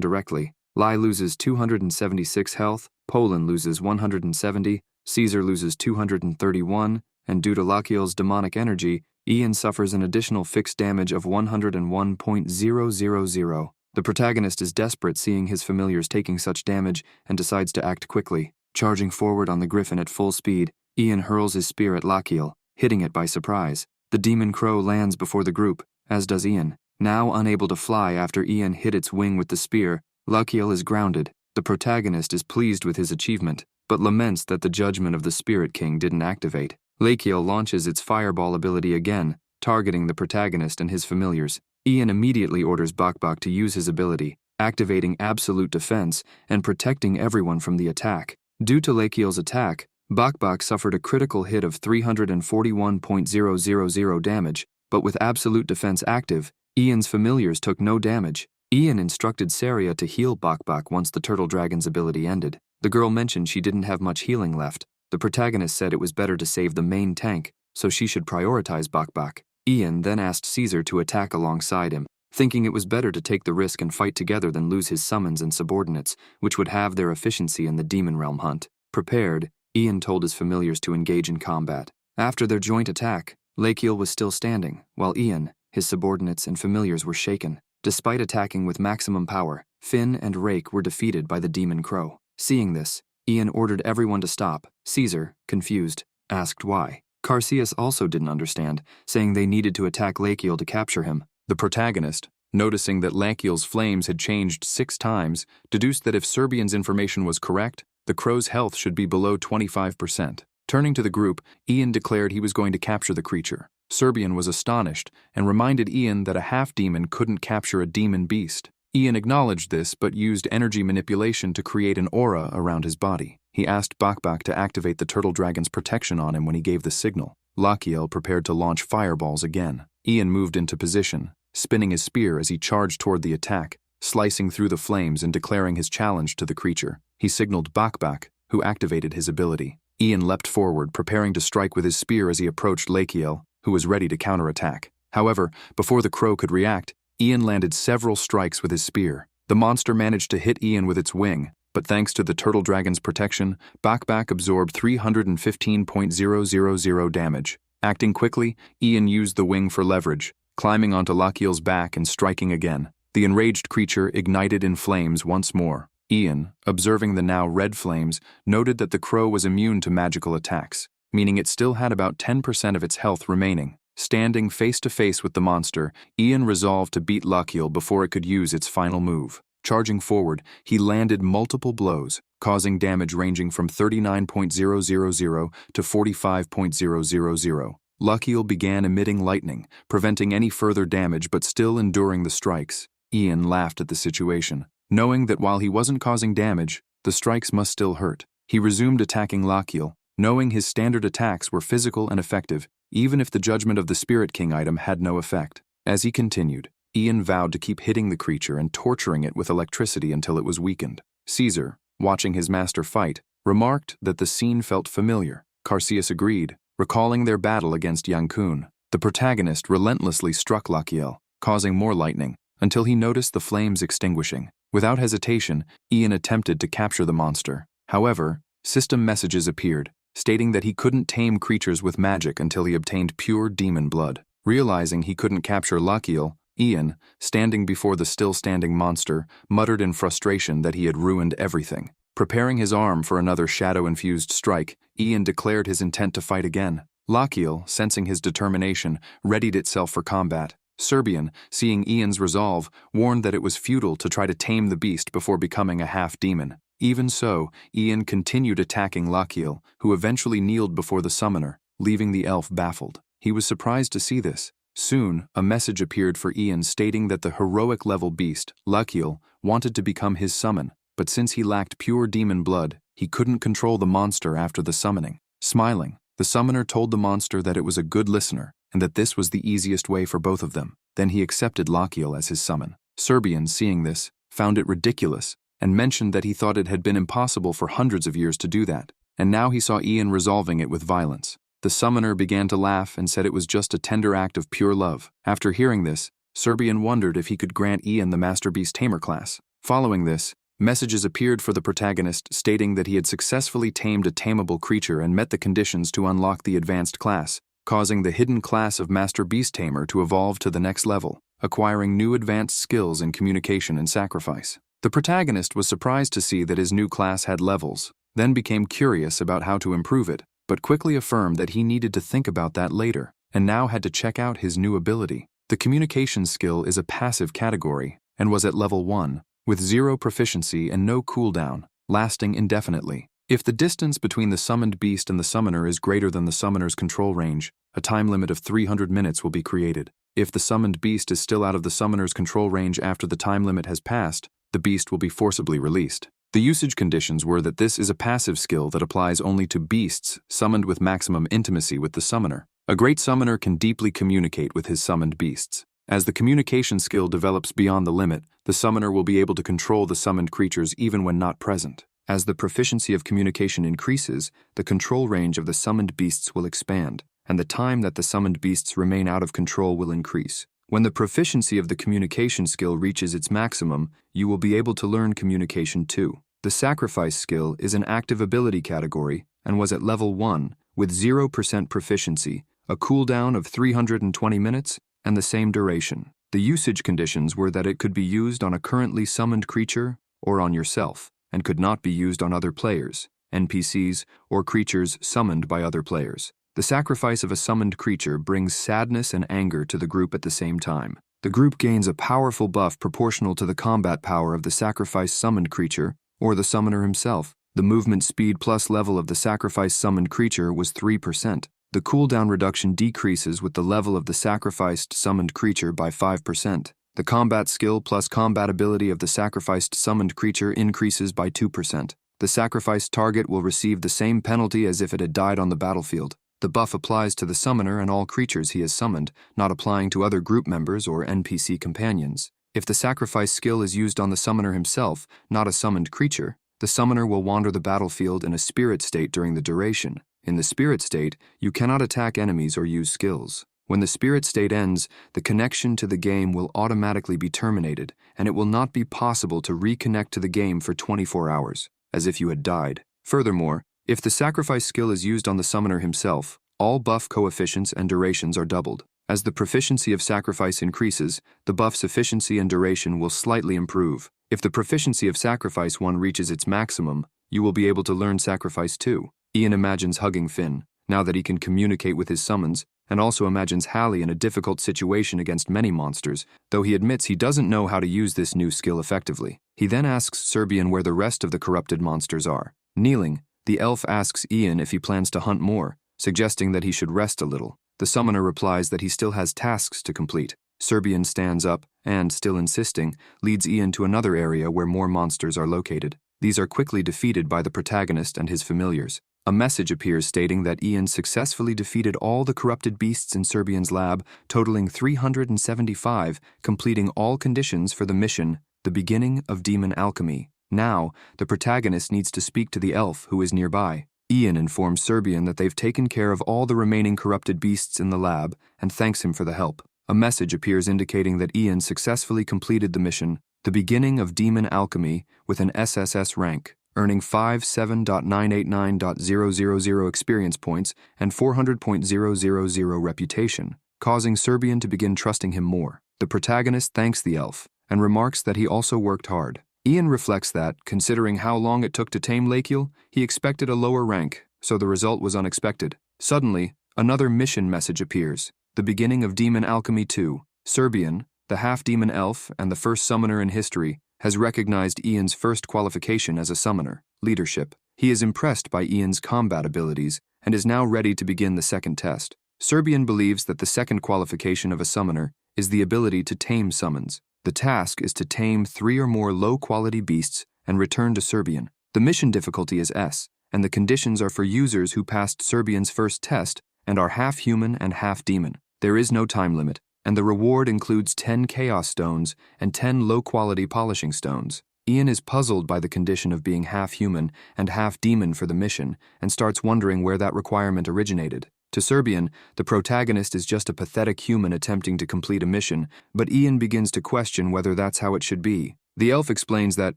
directly. Lai loses 276 health, Poland loses 170, Caesar loses 231, and due to Lachiel's demonic energy, Ian suffers an additional fixed damage of 101.000. The protagonist is desperate seeing his familiars taking such damage and decides to act quickly. Charging forward on the griffin at full speed, Ian hurls his spear at Lachiel, hitting it by surprise. The demon crow lands before the group, as does Ian. Now unable to fly after Ian hit its wing with the spear, Lachiel is grounded. The protagonist is pleased with his achievement, but laments that the judgment of the Spirit King didn't activate. Lachiel launches its fireball ability again, targeting the protagonist and his familiars. Ian immediately orders Bakbak to use his ability, activating absolute defense and protecting everyone from the attack. Due to Lachiel's attack, Bakbak suffered a critical hit of 341.000 damage, but with absolute defense active, Ian's familiars took no damage. Ian instructed Saria to heal Bakbak once the Turtle Dragon's ability ended. The girl mentioned she didn't have much healing left. The protagonist said it was better to save the main tank, so she should prioritize Bakbak. Ian then asked Caesar to attack alongside him, thinking it was better to take the risk and fight together than lose his summons and subordinates, which would have their efficiency in the Demon Realm hunt. Prepared, Ian told his familiars to engage in combat. After their joint attack, Lachiel was still standing, while Ian, his subordinates, and familiars were shaken. Despite attacking with maximum power, Finn and Rake were defeated by the Demon Crow. Seeing this, Ian ordered everyone to stop. Caesar, confused, asked why. Carcius also didn't understand, saying they needed to attack Lachiel to capture him. The protagonist, noticing that Lachiel's flames had changed 6 times, deduced that if Serbian's information was correct, the crow's health should be below 25%. Turning to the group, Ian declared he was going to capture the creature. Serbian was astonished and reminded Ian that a half-demon couldn't capture a demon beast. Ian acknowledged this but used energy manipulation to create an aura around his body. He asked Bakbak to activate the Turtle Dragon's protection on him when he gave the signal. Lachiel prepared to launch fireballs again. Ian moved into position, spinning his spear as he charged toward the attack, slicing through the flames and declaring his challenge to the creature. He signaled Bakbak, who activated his ability. Ian leapt forward, preparing to strike with his spear as he approached Lachiel, who was ready to counterattack. However, before the crow could react, Ian landed several strikes with his spear. The monster managed to hit Ian with its wing, but thanks to the Turtle Dragon's protection, Bakbak absorbed 315.000 damage. Acting quickly, Ian used the wing for leverage, climbing onto Lachiel's back and striking again. The enraged creature ignited in flames once more. Ian, observing the now red flames, noted that the crow was immune to magical attacks, meaning it still had about 10% of its health remaining. Standing face to face with the monster, Ian resolved to beat Lachiel before it could use its final move. Charging forward, he landed multiple blows, causing damage ranging from 39.000 to 45.000. Lachiel began emitting lightning, preventing any further damage but still enduring the strikes. Ian laughed at the situation, knowing that while he wasn't causing damage, the strikes must still hurt. He resumed attacking Lachiel, knowing his standard attacks were physical and effective, even if the judgment of the Spirit King item had no effect. As he continued, Ian vowed to keep hitting the creature and torturing it with electricity until it was weakened. Caesar, watching his master fight, remarked that the scene felt familiar. Carcius agreed, recalling their battle against Yankun. The protagonist relentlessly struck Lachiel, causing more lightning, until he noticed the flames extinguishing. Without hesitation, Ian attempted to capture the monster. However, system messages appeared, stating that he couldn't tame creatures with magic until he obtained pure demon blood. Realizing he couldn't capture Lachiel, Ian, standing before the still-standing monster, muttered in frustration that he had ruined everything. Preparing his arm for another shadow-infused strike, Ian declared his intent to fight again. Lachiel, sensing his determination, readied itself for combat. Serbian, seeing Ian's resolve, warned that it was futile to try to tame the beast before becoming a half-demon. Even so, Ian continued attacking Lachiel, who eventually kneeled before the summoner, leaving the elf baffled. He was surprised to see this. Soon, a message appeared for Ian stating that the heroic-level beast, Lachiel, wanted to become his summon, but since he lacked pure demon blood, he couldn't control the monster after the summoning. Smiling, the summoner told the monster that it was a good listener, and that this was the easiest way for both of them. Then he accepted Lachiel as his summon. Serbian, seeing this, found it ridiculous, and mentioned that he thought it had been impossible for hundreds of years to do that, and now he saw Ian resolving it with violence. The summoner began to laugh and said it was just a tender act of pure love. After hearing this, Serbian wondered if he could grant Ian the Master Beast Tamer class. Following this, messages appeared for the protagonist stating that he had successfully tamed a tameable creature and met the conditions to unlock the advanced class, causing the hidden class of Master Beast Tamer to evolve to the next level, acquiring new advanced skills in communication and sacrifice. The protagonist was surprised to see that his new class had levels, then became curious about how to improve it, but quickly affirmed that he needed to think about that later, and now had to check out his new ability. The communication skill is a passive category, and was at level 1, with 0 proficiency and no cooldown, lasting indefinitely. If the distance between the summoned beast and the summoner is greater than the summoner's control range, a time limit of 300 minutes will be created. If the summoned beast is still out of the summoner's control range after the time limit has passed, the beast will be forcibly released. The usage conditions were that this is a passive skill that applies only to beasts summoned with maximum intimacy with the summoner. A great summoner can deeply communicate with his summoned beasts. As the communication skill develops beyond the limit, the summoner will be able to control the summoned creatures even when not present. As the proficiency of communication increases, the control range of the summoned beasts will expand, and the time that the summoned beasts remain out of control will increase. When the proficiency of the communication skill reaches its maximum, you will be able to learn communication too. The sacrifice skill is an active ability category and was at level 1 with 0% proficiency, a cooldown of 320 minutes, and the same duration. The usage conditions were that it could be used on a currently summoned creature or on yourself, and could not be used on other players, NPCs, or creatures summoned by other players. The sacrifice of a summoned creature brings sadness and anger to the group at the same time. The group gains a powerful buff proportional to the combat power of the sacrificed summoned creature, or the summoner himself. The movement speed plus level of the sacrificed summoned creature was 3%. The cooldown reduction decreases with the level of the sacrificed summoned creature by 5%. The combat skill plus combat ability of the sacrificed summoned creature increases by 2%. The sacrificed target will receive the same penalty as if it had died on the battlefield. The buff applies to the summoner and all creatures he has summoned, not applying to other group members or NPC companions. If the sacrifice skill is used on the summoner himself, not a summoned creature, the summoner will wander the battlefield in a spirit state during the duration. In the spirit state, you cannot attack enemies or use skills. When the spirit state ends, the connection to the game will automatically be terminated, and it will not be possible to reconnect to the game for 24 hours, as if you had died. Furthermore, if the sacrifice skill is used on the summoner himself, all buff coefficients and durations are doubled. As the proficiency of sacrifice increases, the buff's efficiency and duration will slightly improve. If the proficiency of Sacrifice 1 reaches its maximum, you will be able to learn Sacrifice 2. Ian imagines hugging Finn, now that he can communicate with his summons, and also imagines Hallie in a difficult situation against many monsters, though he admits he doesn't know how to use this new skill effectively. He then asks Serbian where the rest of the corrupted monsters are. Kneeling, the elf asks Ian if he plans to hunt more, suggesting that he should rest a little. The summoner replies that he still has tasks to complete. Serbian stands up and, still insisting, leads Ian to another area where more monsters are located. These are quickly defeated by the protagonist and his familiars. A message appears stating that Ian successfully defeated all the corrupted beasts in Serbian's lab, totaling 375, completing all conditions for the mission, the beginning of demon alchemy. Now, the protagonist needs to speak to the elf who is nearby. Ian informs Serbian that they've taken care of all the remaining corrupted beasts in the lab and thanks him for the help. A message appears indicating that Ian successfully completed the mission, the beginning of demon alchemy, with an SSS rank, earning 57.989.000 experience points and 400.000 reputation, causing Serbian to begin trusting him more. The protagonist thanks the elf and remarks that he also worked hard. Ian reflects that, considering how long it took to tame Lakiel, he expected a lower rank, so the result was unexpected. Suddenly, another mission message appears, the beginning of Demon Alchemy 2. Serbian, the half-demon elf and the first summoner in history, has recognized Ian's first qualification as a summoner, leadership. He is impressed by Ian's combat abilities and is now ready to begin the second test. Serbian believes that the second qualification of a summoner is the ability to tame summons. The task is to tame 3 or more low-quality beasts and return to Serbian. The mission difficulty is S, and the conditions are for users who passed Serbian's first test and are half-human and half-demon. There is no time limit, and the reward includes 10 Chaos Stones and 10 low-quality polishing stones. Ian is puzzled by the condition of being half-human and half-demon for the mission and starts wondering where that requirement originated. To Serbian, the protagonist is just a pathetic human attempting to complete a mission, but Ian begins to question whether that's how it should be. The elf explains that,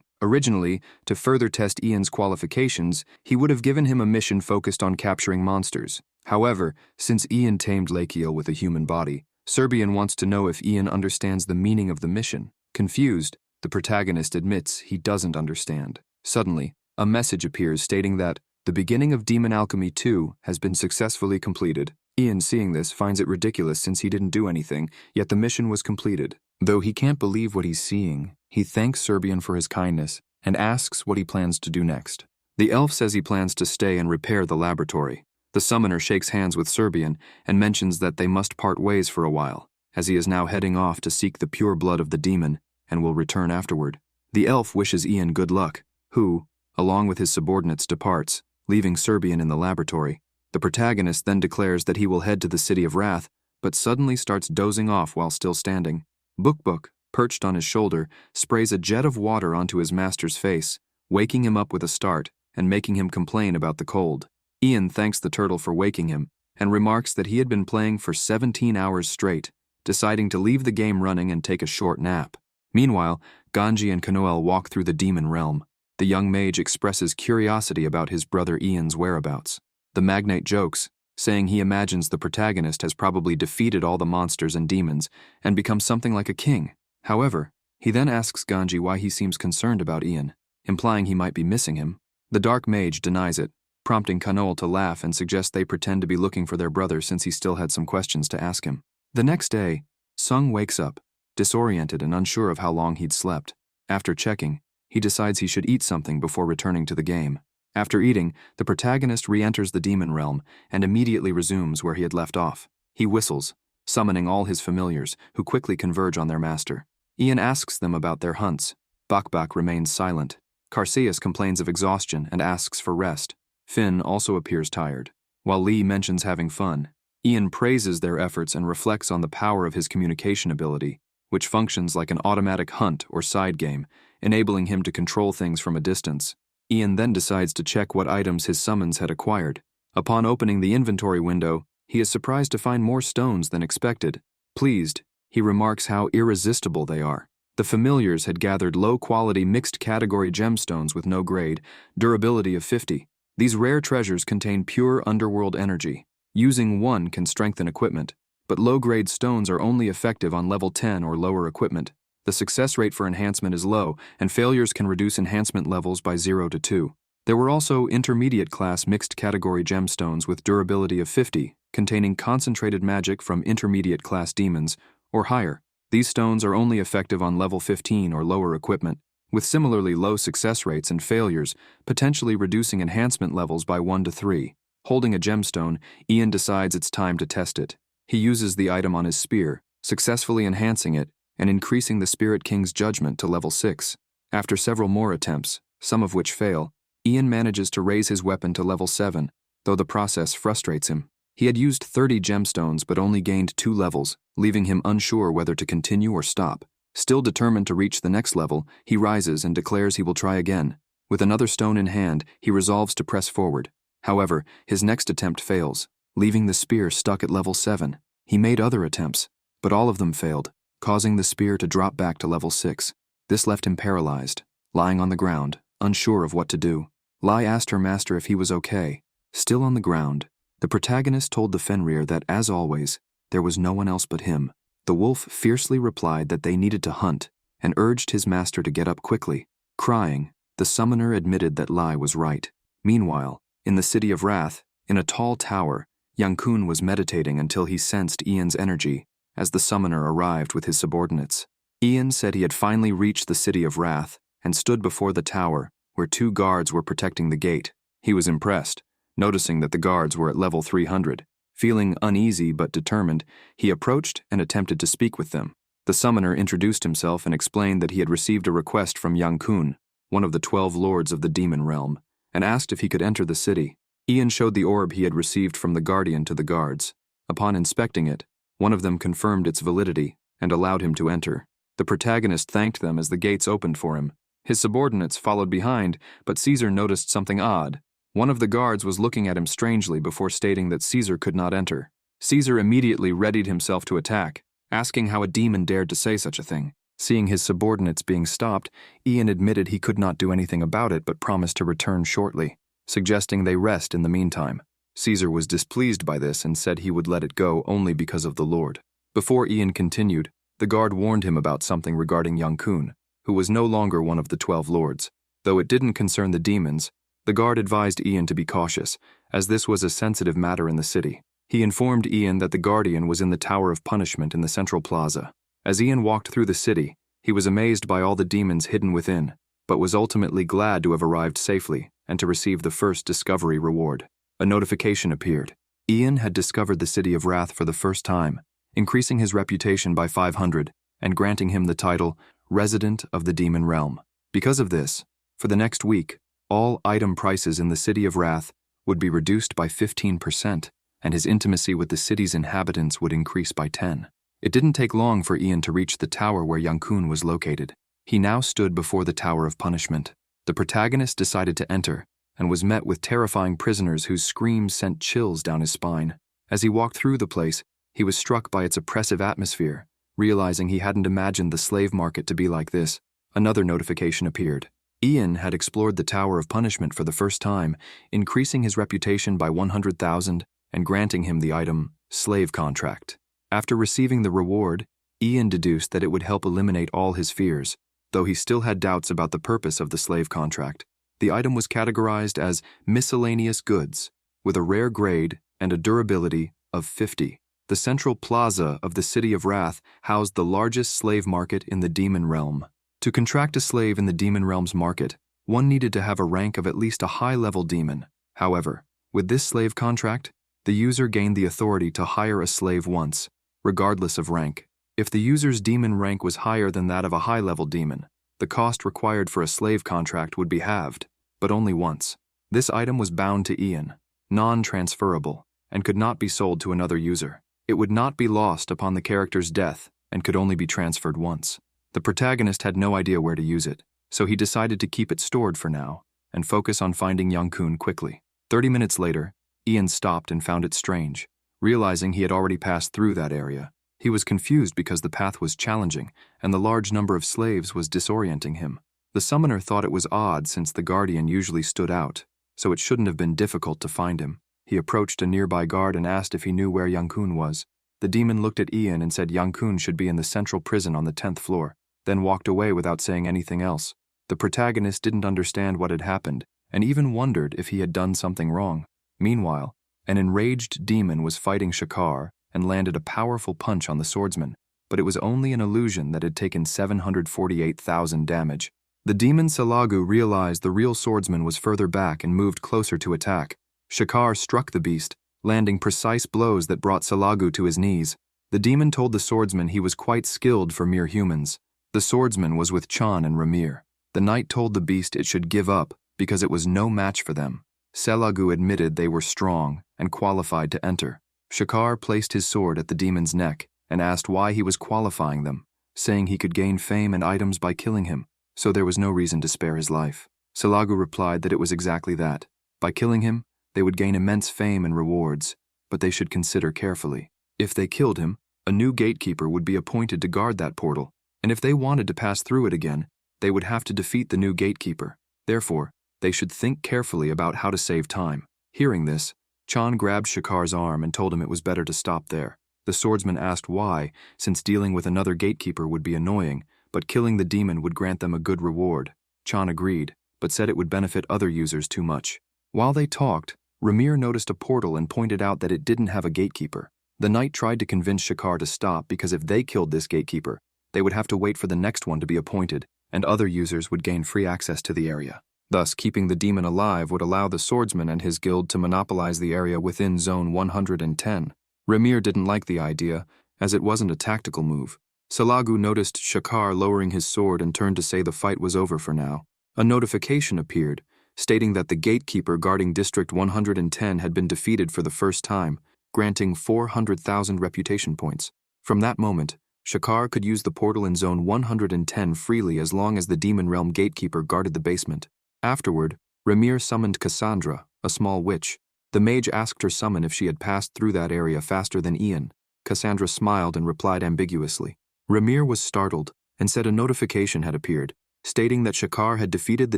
originally, to further test Ian's qualifications, he would have given him a mission focused on capturing monsters. However, since Ian tamed Lakiel with a human body, Serbian wants to know if Ian understands the meaning of the mission. Confused, the protagonist admits he doesn't understand. Suddenly, a message appears stating that the beginning of Demon Alchemy 2 has been successfully completed. Ian, seeing this, finds it ridiculous since he didn't do anything, yet the mission was completed. Though he can't believe what he's seeing, he thanks Serbian for his kindness and asks what he plans to do next. The elf says he plans to stay and repair the laboratory. The summoner shakes hands with Serbian and mentions that they must part ways for a while, as he is now heading off to seek the pure blood of the demon and will return afterward. The elf wishes Ian good luck, who, along with his subordinates, departs, leaving Serbian in the laboratory. The protagonist then declares that he will head to the City of Wrath, but suddenly starts dozing off while still standing. Book, perched on his shoulder, sprays a jet of water onto his master's face, waking him up with a start and making him complain about the cold. Ian thanks the turtle for waking him and remarks that he had been playing for 17 hours straight, deciding to leave the game running and take a short nap. Meanwhile, Ganji and Kanoel walk through the demon realm. The young mage expresses curiosity about his brother Ian's whereabouts. The magnate jokes, saying he imagines the protagonist has probably defeated all the monsters and demons and become something like a king. However, he then asks Ganji why he seems concerned about Ian, implying he might be missing him. The dark mage denies it, prompting Kanoel to laugh and suggest they pretend to be looking for their brother since he still had some questions to ask him. The next day, Sung wakes up, disoriented and unsure of how long he'd slept. After checking, he decides he should eat something before returning to the game. After eating, the protagonist re-enters the demon realm and immediately resumes where he had left off. He whistles, summoning all his familiars, who quickly converge on their master. Ian asks them about their hunts. Bakbak remains silent. Carseus complains of exhaustion and asks for rest. Finn also appears tired. While Lee mentions having fun, Ian praises their efforts and reflects on the power of his communication ability, which functions like an automatic hunt or side game, enabling him to control things from a distance. Ian then decides to check what items his summons had acquired. Upon opening the inventory window, he is surprised to find more stones than expected. Pleased, he remarks how irresistible they are. The familiars had gathered low-quality mixed-category gemstones with no grade, durability of 50. These rare treasures contain pure underworld energy. Using one can strengthen equipment, but low-grade stones are only effective on level 10 or lower equipment. The success rate for enhancement is low, and failures can reduce enhancement levels by 0 to 2. There were also intermediate-class mixed-category gemstones with durability of 50, containing concentrated magic from intermediate-class demons, or higher. These stones are only effective on level 15 or lower equipment, with similarly low success rates and failures, potentially reducing enhancement levels by 1 to 3. Holding a gemstone, Ian decides it's time to test it. He uses the item on his spear, successfully enhancing it, and increasing the Spirit King's judgment to level 6. After several more attempts, some of which fail, Ian manages to raise his weapon to level 7, though the process frustrates him. He had used 30 gemstones but only gained 2 levels, leaving him unsure whether to continue or stop. Still determined to reach the next level, he rises and declares he will try again. With another stone in hand, he resolves to press forward. However, his next attempt fails, leaving the spear stuck at level 7. He made other attempts, but all of them failed, causing the spear to drop back to level 6. This left him paralyzed, lying on the ground, unsure of what to do. Lai asked her master if he was okay. Still on the ground, the protagonist told the Fenrir that, as always, there was no one else but him. The wolf fiercely replied that they needed to hunt and urged his master to get up quickly. Crying, the summoner admitted that Lai was right. Meanwhile, in the City of Wrath, in a tall tower, Yankun was meditating until he sensed Ian's energy as the summoner arrived with his subordinates. Ian said he had finally reached the City of Wrath and stood before the tower, where 2 guards were protecting the gate. He was impressed, noticing that the guards were at level 300. Feeling uneasy but determined, he approached and attempted to speak with them. The summoner introduced himself and explained that he had received a request from Yankun, one of the 12 lords of the demon realm, and asked if he could enter the city. Ian showed the orb he had received from the guardian to the guards. Upon inspecting it, one of them confirmed its validity and allowed him to enter. The protagonist thanked them as the gates opened for him. His subordinates followed behind, but Caesar noticed something odd. One of the guards was looking at him strangely before stating that Caesar could not enter. Caesar immediately readied himself to attack, asking how a demon dared to say such a thing. Seeing his subordinates being stopped, Ian admitted he could not do anything about it but promised to return shortly, suggesting they rest in the meantime. Caesar was displeased by this and said he would let it go only because of the Lord. Before Ian continued, the guard warned him about something regarding young Kun, who was no longer one of the 12 lords. Though it didn't concern the demons, the guard advised Ian to be cautious, as this was a sensitive matter in the city. He informed Ian that the Guardian was in the Tower of Punishment in the Central Plaza. As Ian walked through the city, he was amazed by all the demons hidden within, but was ultimately glad to have arrived safely and to receive the first discovery reward. A notification appeared. Ian had discovered the City of Wrath for the first time, increasing his reputation by 500 and granting him the title Resident of the Demon Realm. Because of this, for the next week, all item prices in the City of Wrath would be reduced by 15%, and his intimacy with the city's inhabitants would increase by 10. It didn't take long for Ian to reach the tower where young Kun was located. He now stood before the Tower of Punishment. The protagonist decided to enter, and was met with terrifying prisoners whose screams sent chills down his spine. As he walked through the place, he was struck by its oppressive atmosphere, realizing he hadn't imagined the slave market to be like this. Another notification appeared. Ian had explored the Tower of Punishment for the first time, increasing his reputation by 100,000 and granting him the item Slave Contract. After receiving the reward, Ian deduced that it would help eliminate all his fears, though he still had doubts about the purpose of the slave contract. The item was categorized as miscellaneous goods, with a rare grade and a durability of 50. The central plaza of the City of Wrath housed the largest slave market in the demon realm. To contract a slave in the demon realm's market, one needed to have a rank of at least a high-level demon. However, with this slave contract, the user gained the authority to hire a slave once, regardless of rank. If the user's demon rank was higher than that of a high-level demon, the cost required for a slave contract would be halved, but only once. This item was bound to Ian, non-transferable, and could not be sold to another user. It would not be lost upon the character's death and could only be transferred once. The protagonist had no idea where to use it, so he decided to keep it stored for now and focus on finding young Kun quickly. 30 minutes later, Ian stopped and found it strange, realizing he had already passed through that area. He was confused because the path was challenging and the large number of slaves was disorienting him. The summoner thought it was odd since the Guardian usually stood out, so it shouldn't have been difficult to find him. He approached a nearby guard and asked if he knew where young Kun was. The demon looked at Ian and said young Kun should be in the central prison on the 10th floor, then walked away without saying anything else. The protagonist didn't understand what had happened and even wondered if he had done something wrong. Meanwhile, an enraged demon was fighting Shakar and landed a powerful punch on the swordsman, but it was only an illusion that had taken 748,000 damage. The demon Salagu realized the real swordsman was further back and moved closer to attack. Shakar struck the beast, landing precise blows that brought Salagu to his knees. The demon told the swordsman he was quite skilled for mere humans. The swordsman was with Chan and Ramir. The knight told the beast it should give up because it was no match for them. Salagu admitted they were strong and qualified to enter. Shakar placed his sword at the demon's neck and asked why he was qualifying them, saying he could gain fame and items by killing him, so there was no reason to spare his life. Salagu replied that it was exactly that. By killing him, they would gain immense fame and rewards, but they should consider carefully. If they killed him, a new gatekeeper would be appointed to guard that portal, and if they wanted to pass through it again, they would have to defeat the new gatekeeper. Therefore, they should think carefully about how to save time. Hearing this, Chan grabbed Shakar's arm and told him it was better to stop there. The swordsman asked why, since dealing with another gatekeeper would be annoying, but killing the demon would grant them a good reward. Chan agreed, but said it would benefit other users too much. While they talked, Ramir noticed a portal and pointed out that it didn't have a gatekeeper. The knight tried to convince Shakar to stop because if they killed this gatekeeper, they would have to wait for the next one to be appointed, and other users would gain free access to the area. Thus, keeping the demon alive would allow the swordsman and his guild to monopolize the area within Zone 110. Ramir didn't like the idea, as it wasn't a tactical move. Salagu noticed Shakar lowering his sword and turned to say the fight was over for now. A notification appeared, stating that the gatekeeper guarding District 110 had been defeated for the first time, granting 400,000 reputation points. From that moment, Shakar could use the portal in Zone 110 freely as long as the Demon Realm gatekeeper guarded the basement. Afterward, Ramir summoned Cassandra, a small witch. The mage asked her summon if she had passed through that area faster than Ian. Cassandra smiled and replied ambiguously. Ramir was startled and said a notification had appeared, stating that Shakar had defeated the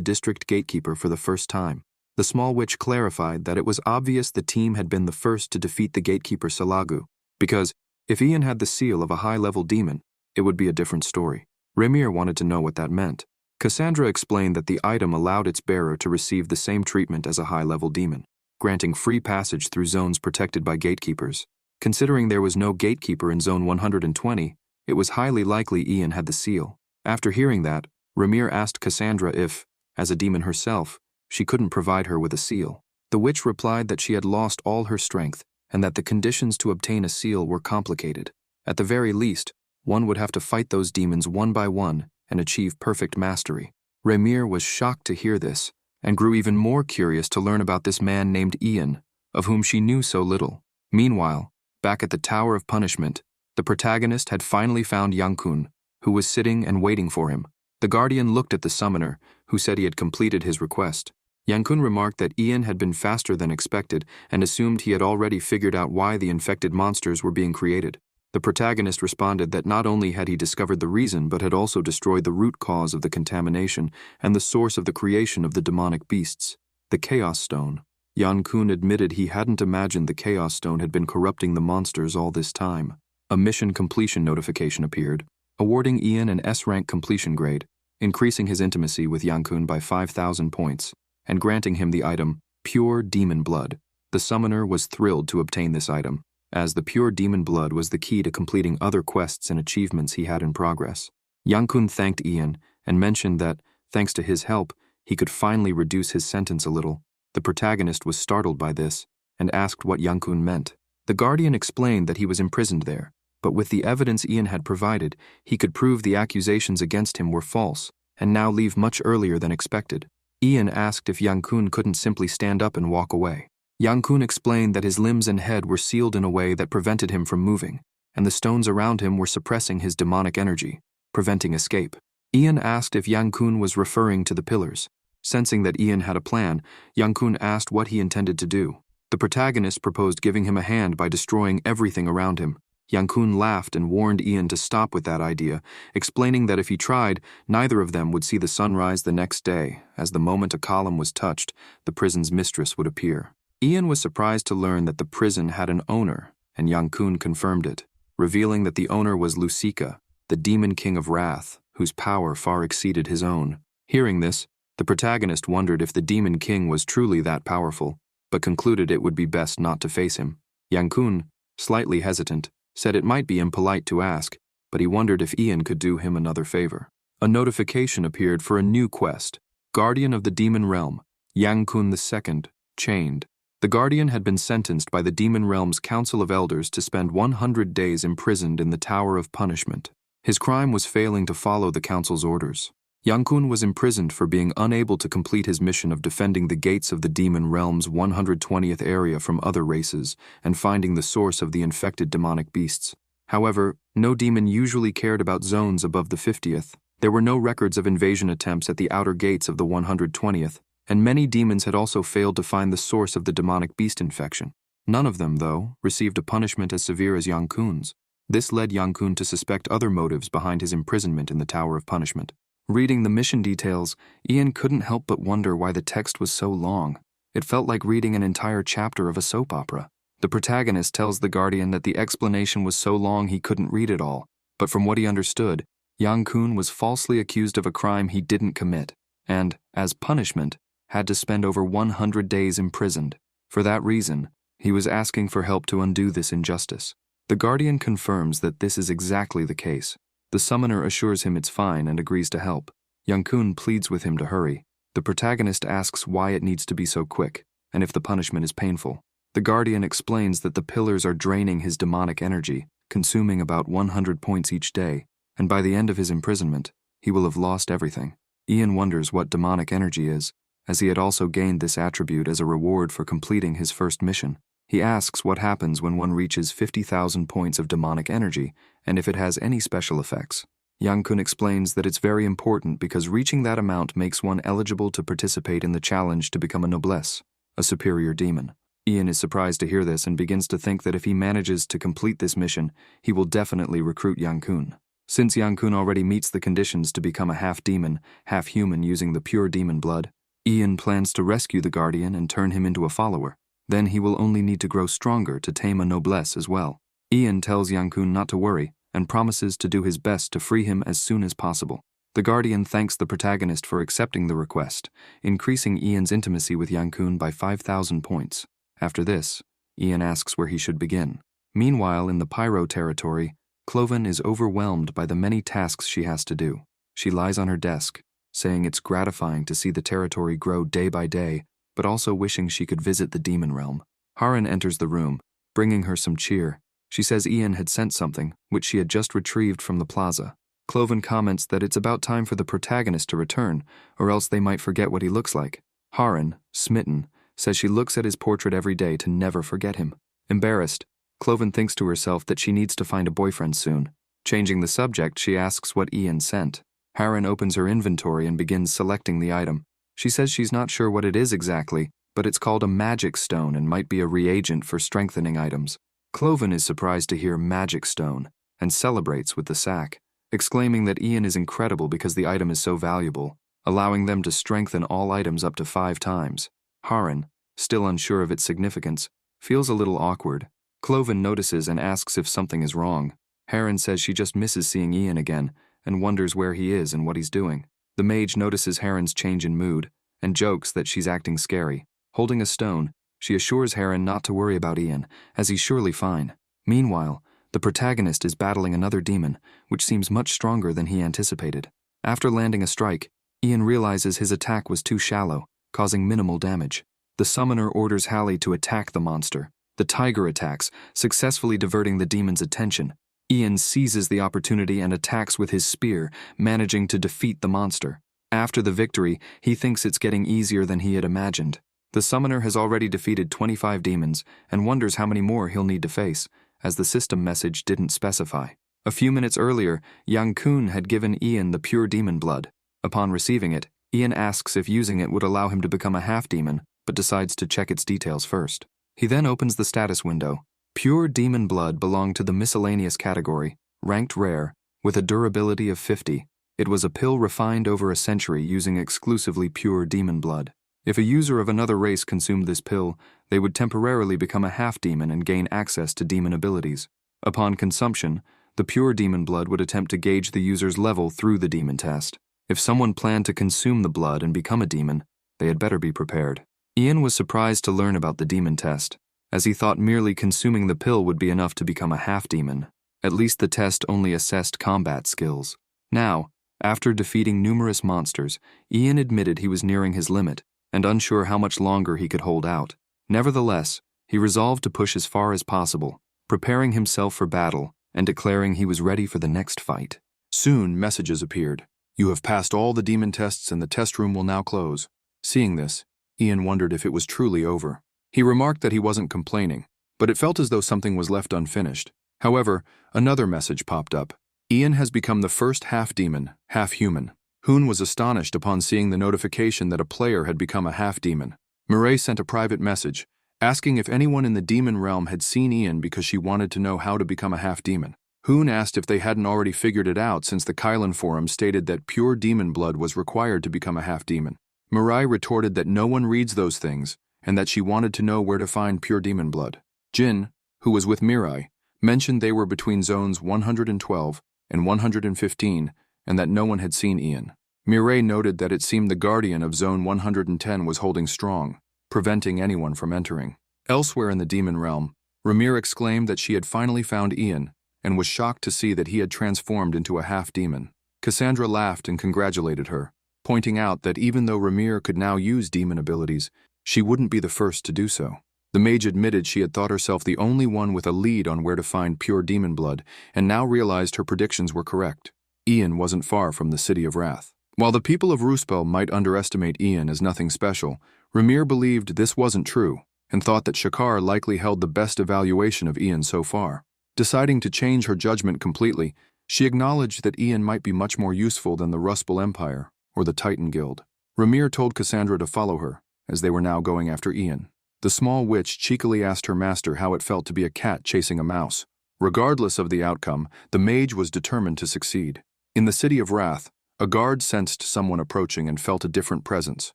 district gatekeeper for the first time. The small witch clarified that it was obvious the team had been the first to defeat the gatekeeper Salagu, because if Ian had the seal of a high-level demon, it would be a different story. Ramir wanted to know what that meant. Cassandra explained that the item allowed its bearer to receive the same treatment as a high-level demon, granting free passage through zones protected by gatekeepers. Considering there was no gatekeeper in Zone 120, it was highly likely Ian had the seal. After hearing that, Ramir asked Cassandra if, as a demon herself, she couldn't provide her with a seal. The witch replied that she had lost all her strength and that the conditions to obtain a seal were complicated. At the very least, one would have to fight those demons one by one and achieve perfect mastery. Ramir was shocked to hear this and grew even more curious to learn about this man named Ian, of whom she knew so little. Meanwhile, back at the Tower of Punishment, the protagonist had finally found Yankun, who was sitting and waiting for him. The Guardian looked at the summoner, who said he had completed his request. Yankun remarked that Ian had been faster than expected and assumed he had already figured out why the infected monsters were being created. The protagonist responded that not only had he discovered the reason but had also destroyed the root cause of the contamination and the source of the creation of the demonic beasts, the Chaos Stone. Yankun admitted he hadn't imagined the Chaos Stone had been corrupting the monsters all this time. A mission completion notification appeared, awarding Ian an S-rank completion grade, increasing his intimacy with Yankun by 5,000 points, and granting him the item, Pure Demon Blood. The summoner was thrilled to obtain this item, as the pure demon blood was the key to completing other quests and achievements he had in progress. Yankun thanked Ian and mentioned that, thanks to his help, he could finally reduce his sentence a little. The protagonist was startled by this and asked what Yankun meant. The Guardian explained that he was imprisoned there, but with the evidence Ian had provided, he could prove the accusations against him were false and now leave much earlier than expected. Ian asked if Yankun couldn't simply stand up and walk away. Yankun explained that his limbs and head were sealed in a way that prevented him from moving, and the stones around him were suppressing his demonic energy, preventing escape. Ian asked if Yankun was referring to the pillars. Sensing that Ian had a plan, Yankun asked what he intended to do. The protagonist proposed giving him a hand by destroying everything around him. Yankun laughed and warned Ian to stop with that idea, explaining that if he tried, neither of them would see the sunrise the next day, as the moment a column was touched, the prison's mistress would appear. Ian was surprised to learn that the prison had an owner, and Yankun confirmed it, revealing that the owner was Lusika, the demon king of wrath, whose power far exceeded his own. Hearing this, the protagonist wondered if the demon king was truly that powerful, but concluded it would be best not to face him. Yankun, slightly hesitant, said it might be impolite to ask, but he wondered if Ian could do him another favor. A notification appeared for a new quest, Guardian of the Demon Realm, Yankun II, chained. The Guardian had been sentenced by the Demon Realm's Council of Elders to spend 100 days imprisoned in the Tower of Punishment. His crime was failing to follow the Council's orders. Yankun was imprisoned for being unable to complete his mission of defending the gates of the Demon Realm's 120th area from other races and finding the source of the infected demonic beasts. However, no demon usually cared about zones above the 50th. There were no records of invasion attempts at the outer gates of the 120th, and many demons had also failed to find the source of the demonic beast infection. None of them, though, received a punishment as severe as Yankun's. This led Yankun to suspect other motives behind his imprisonment in the Tower of Punishment. Reading the mission details, Ian couldn't help but wonder why the text was so long. It felt like reading an entire chapter of a soap opera. The protagonist tells the Guardian that the explanation was so long he couldn't read it all, but from what he understood, Yankun was falsely accused of a crime he didn't commit, and, as punishment, had to spend over 100 days imprisoned. For that reason, he was asking for help to undo this injustice. The Guardian confirms that this is exactly the case. The summoner assures him it's fine and agrees to help. Yankun pleads with him to hurry. The protagonist asks why it needs to be so quick, and if the punishment is painful. The Guardian explains that the pillars are draining his demonic energy, consuming about 100 points each day, and by the end of his imprisonment, he will have lost everything. Ian wonders what demonic energy is, as he had also gained this attribute as a reward for completing his first mission. He asks what happens when one reaches 50,000 points of demonic energy, and if it has any special effects. Yankun explains that it's very important because reaching that amount makes one eligible to participate in the challenge to become a noblesse. a superior demon. Ian is surprised to hear this and begins to think that if he manages to complete this mission, he will definitely recruit Yang-kun. Since Yang-kun already meets the conditions to become a half-demon, half-human using the pure demon blood, Ian plans to rescue the guardian and turn him into a follower. Then he will only need to grow stronger to tame a noblesse as well. Ian tells Yang-kun not to worry and promises to do his best to free him as soon as possible. The guardian thanks the protagonist for accepting the request, increasing Ian's intimacy with Yang-kun by 5,000 points. After this, Ian asks where he should begin. Meanwhile, in the Pyro territory, Cloven is overwhelmed by the many tasks she has to do. She lies on her desk, saying it's gratifying to see the territory grow day by day, but also wishing she could visit the demon realm. Haran enters the room, bringing her some cheer. She says Ian had sent something, which she had just retrieved from the plaza. Cloven comments that it's about time for the protagonist to return, or else they might forget what he looks like. Haran, smitten, says she looks at his portrait every day to never forget him. Embarrassed, Cloven thinks to herself that she needs to find a boyfriend soon. Changing the subject, she asks what Ian sent. Haran opens her inventory and begins selecting the item. She says she's not sure what it is exactly, but it's called a magic stone and might be a reagent for strengthening items. Cloven is surprised to hear magic stone and celebrates with the sack, exclaiming that Ian is incredible because the item is so valuable, allowing them to strengthen all items up to 5 times. Haran, still unsure of its significance, feels a little awkward. Cloven notices and asks if something is wrong. Haran says she just misses seeing Ian again and wonders where he is and what he's doing. The mage notices Haran's change in mood and jokes that she's acting scary. Holding a stone, she assures Haran not to worry about Ian, as he's surely fine. Meanwhile, the protagonist is battling another demon, which seems much stronger than he anticipated. After landing a strike, Ian realizes his attack was too shallow, causing minimal damage. The summoner orders Hallie to attack the monster. The tiger attacks, successfully diverting the demon's attention. Ian seizes the opportunity and attacks with his spear, managing to defeat the monster. After the victory, he thinks it's getting easier than he had imagined. The summoner has already defeated 25 demons and wonders how many more he'll need to face, as the system message didn't specify. A few minutes earlier, Yang-kun had given Ian the pure demon blood. Upon receiving it, Ian asks if using it would allow him to become a half-demon, but decides to check its details first. He then opens the status window. Pure demon blood belonged to the miscellaneous category, ranked rare, with a durability of 50. It was a pill refined over a century using exclusively pure demon blood. If a user of another race consumed this pill, they would temporarily become a half-demon and gain access to demon abilities. Upon consumption, the pure demon blood would attempt to gauge the user's level through the demon test. If someone planned to consume the blood and become a demon, they had better be prepared. Ian was surprised to learn about the demon test, as he thought merely consuming the pill would be enough to become a half-demon. At least the test only assessed combat skills. Now, after defeating numerous monsters, Ian admitted he was nearing his limit, and unsure how much longer he could hold out. Nevertheless, he resolved to push as far as possible, preparing himself for battle and declaring he was ready for the next fight. Soon, messages appeared. You have passed all the demon tests and the test room will now close. Seeing this, Ian wondered if it was truly over. He remarked that he wasn't complaining, but it felt as though something was left unfinished. However, another message popped up. Ian has become the first half-demon, half-human. Hoon was astonished upon seeing the notification that a player had become a half-demon. Mireille sent a private message, asking if anyone in the demon realm had seen Ian because she wanted to know how to become a half-demon. Hoon asked if they hadn't already figured it out since the Kylan forum stated that pure demon blood was required to become a half-demon. Mireille retorted that no one reads those things, and that she wanted to know where to find pure demon blood. Jin, who was with Mireille, mentioned they were between zones 112 and 115, and that no one had seen Ian. Mireille noted that it seemed the guardian of zone 110 was holding strong, preventing anyone from entering. Elsewhere in the demon realm, Ramir exclaimed that she had finally found Ian, and was shocked to see that he had transformed into a half-demon. Cassandra laughed and congratulated her, pointing out that even though Ramir could now use demon abilities, she wouldn't be the first to do so. The mage admitted she had thought herself the only one with a lead on where to find pure demon blood, and now realized her predictions were correct. Ian wasn't far from the City of Wrath. While the people of Ruspel might underestimate Ian as nothing special, Ramir believed this wasn't true, and thought that Shakar likely held the best evaluation of Ian so far. Deciding to change her judgment completely, she acknowledged that Ian might be much more useful than the Ruspel Empire or the Titan Guild. Ramir told Cassandra to follow her, as they were now going after Ian. The small witch cheekily asked her master how it felt to be a cat chasing a mouse. Regardless of the outcome, the mage was determined to succeed. In the City of Wrath, a guard sensed someone approaching and felt a different presence.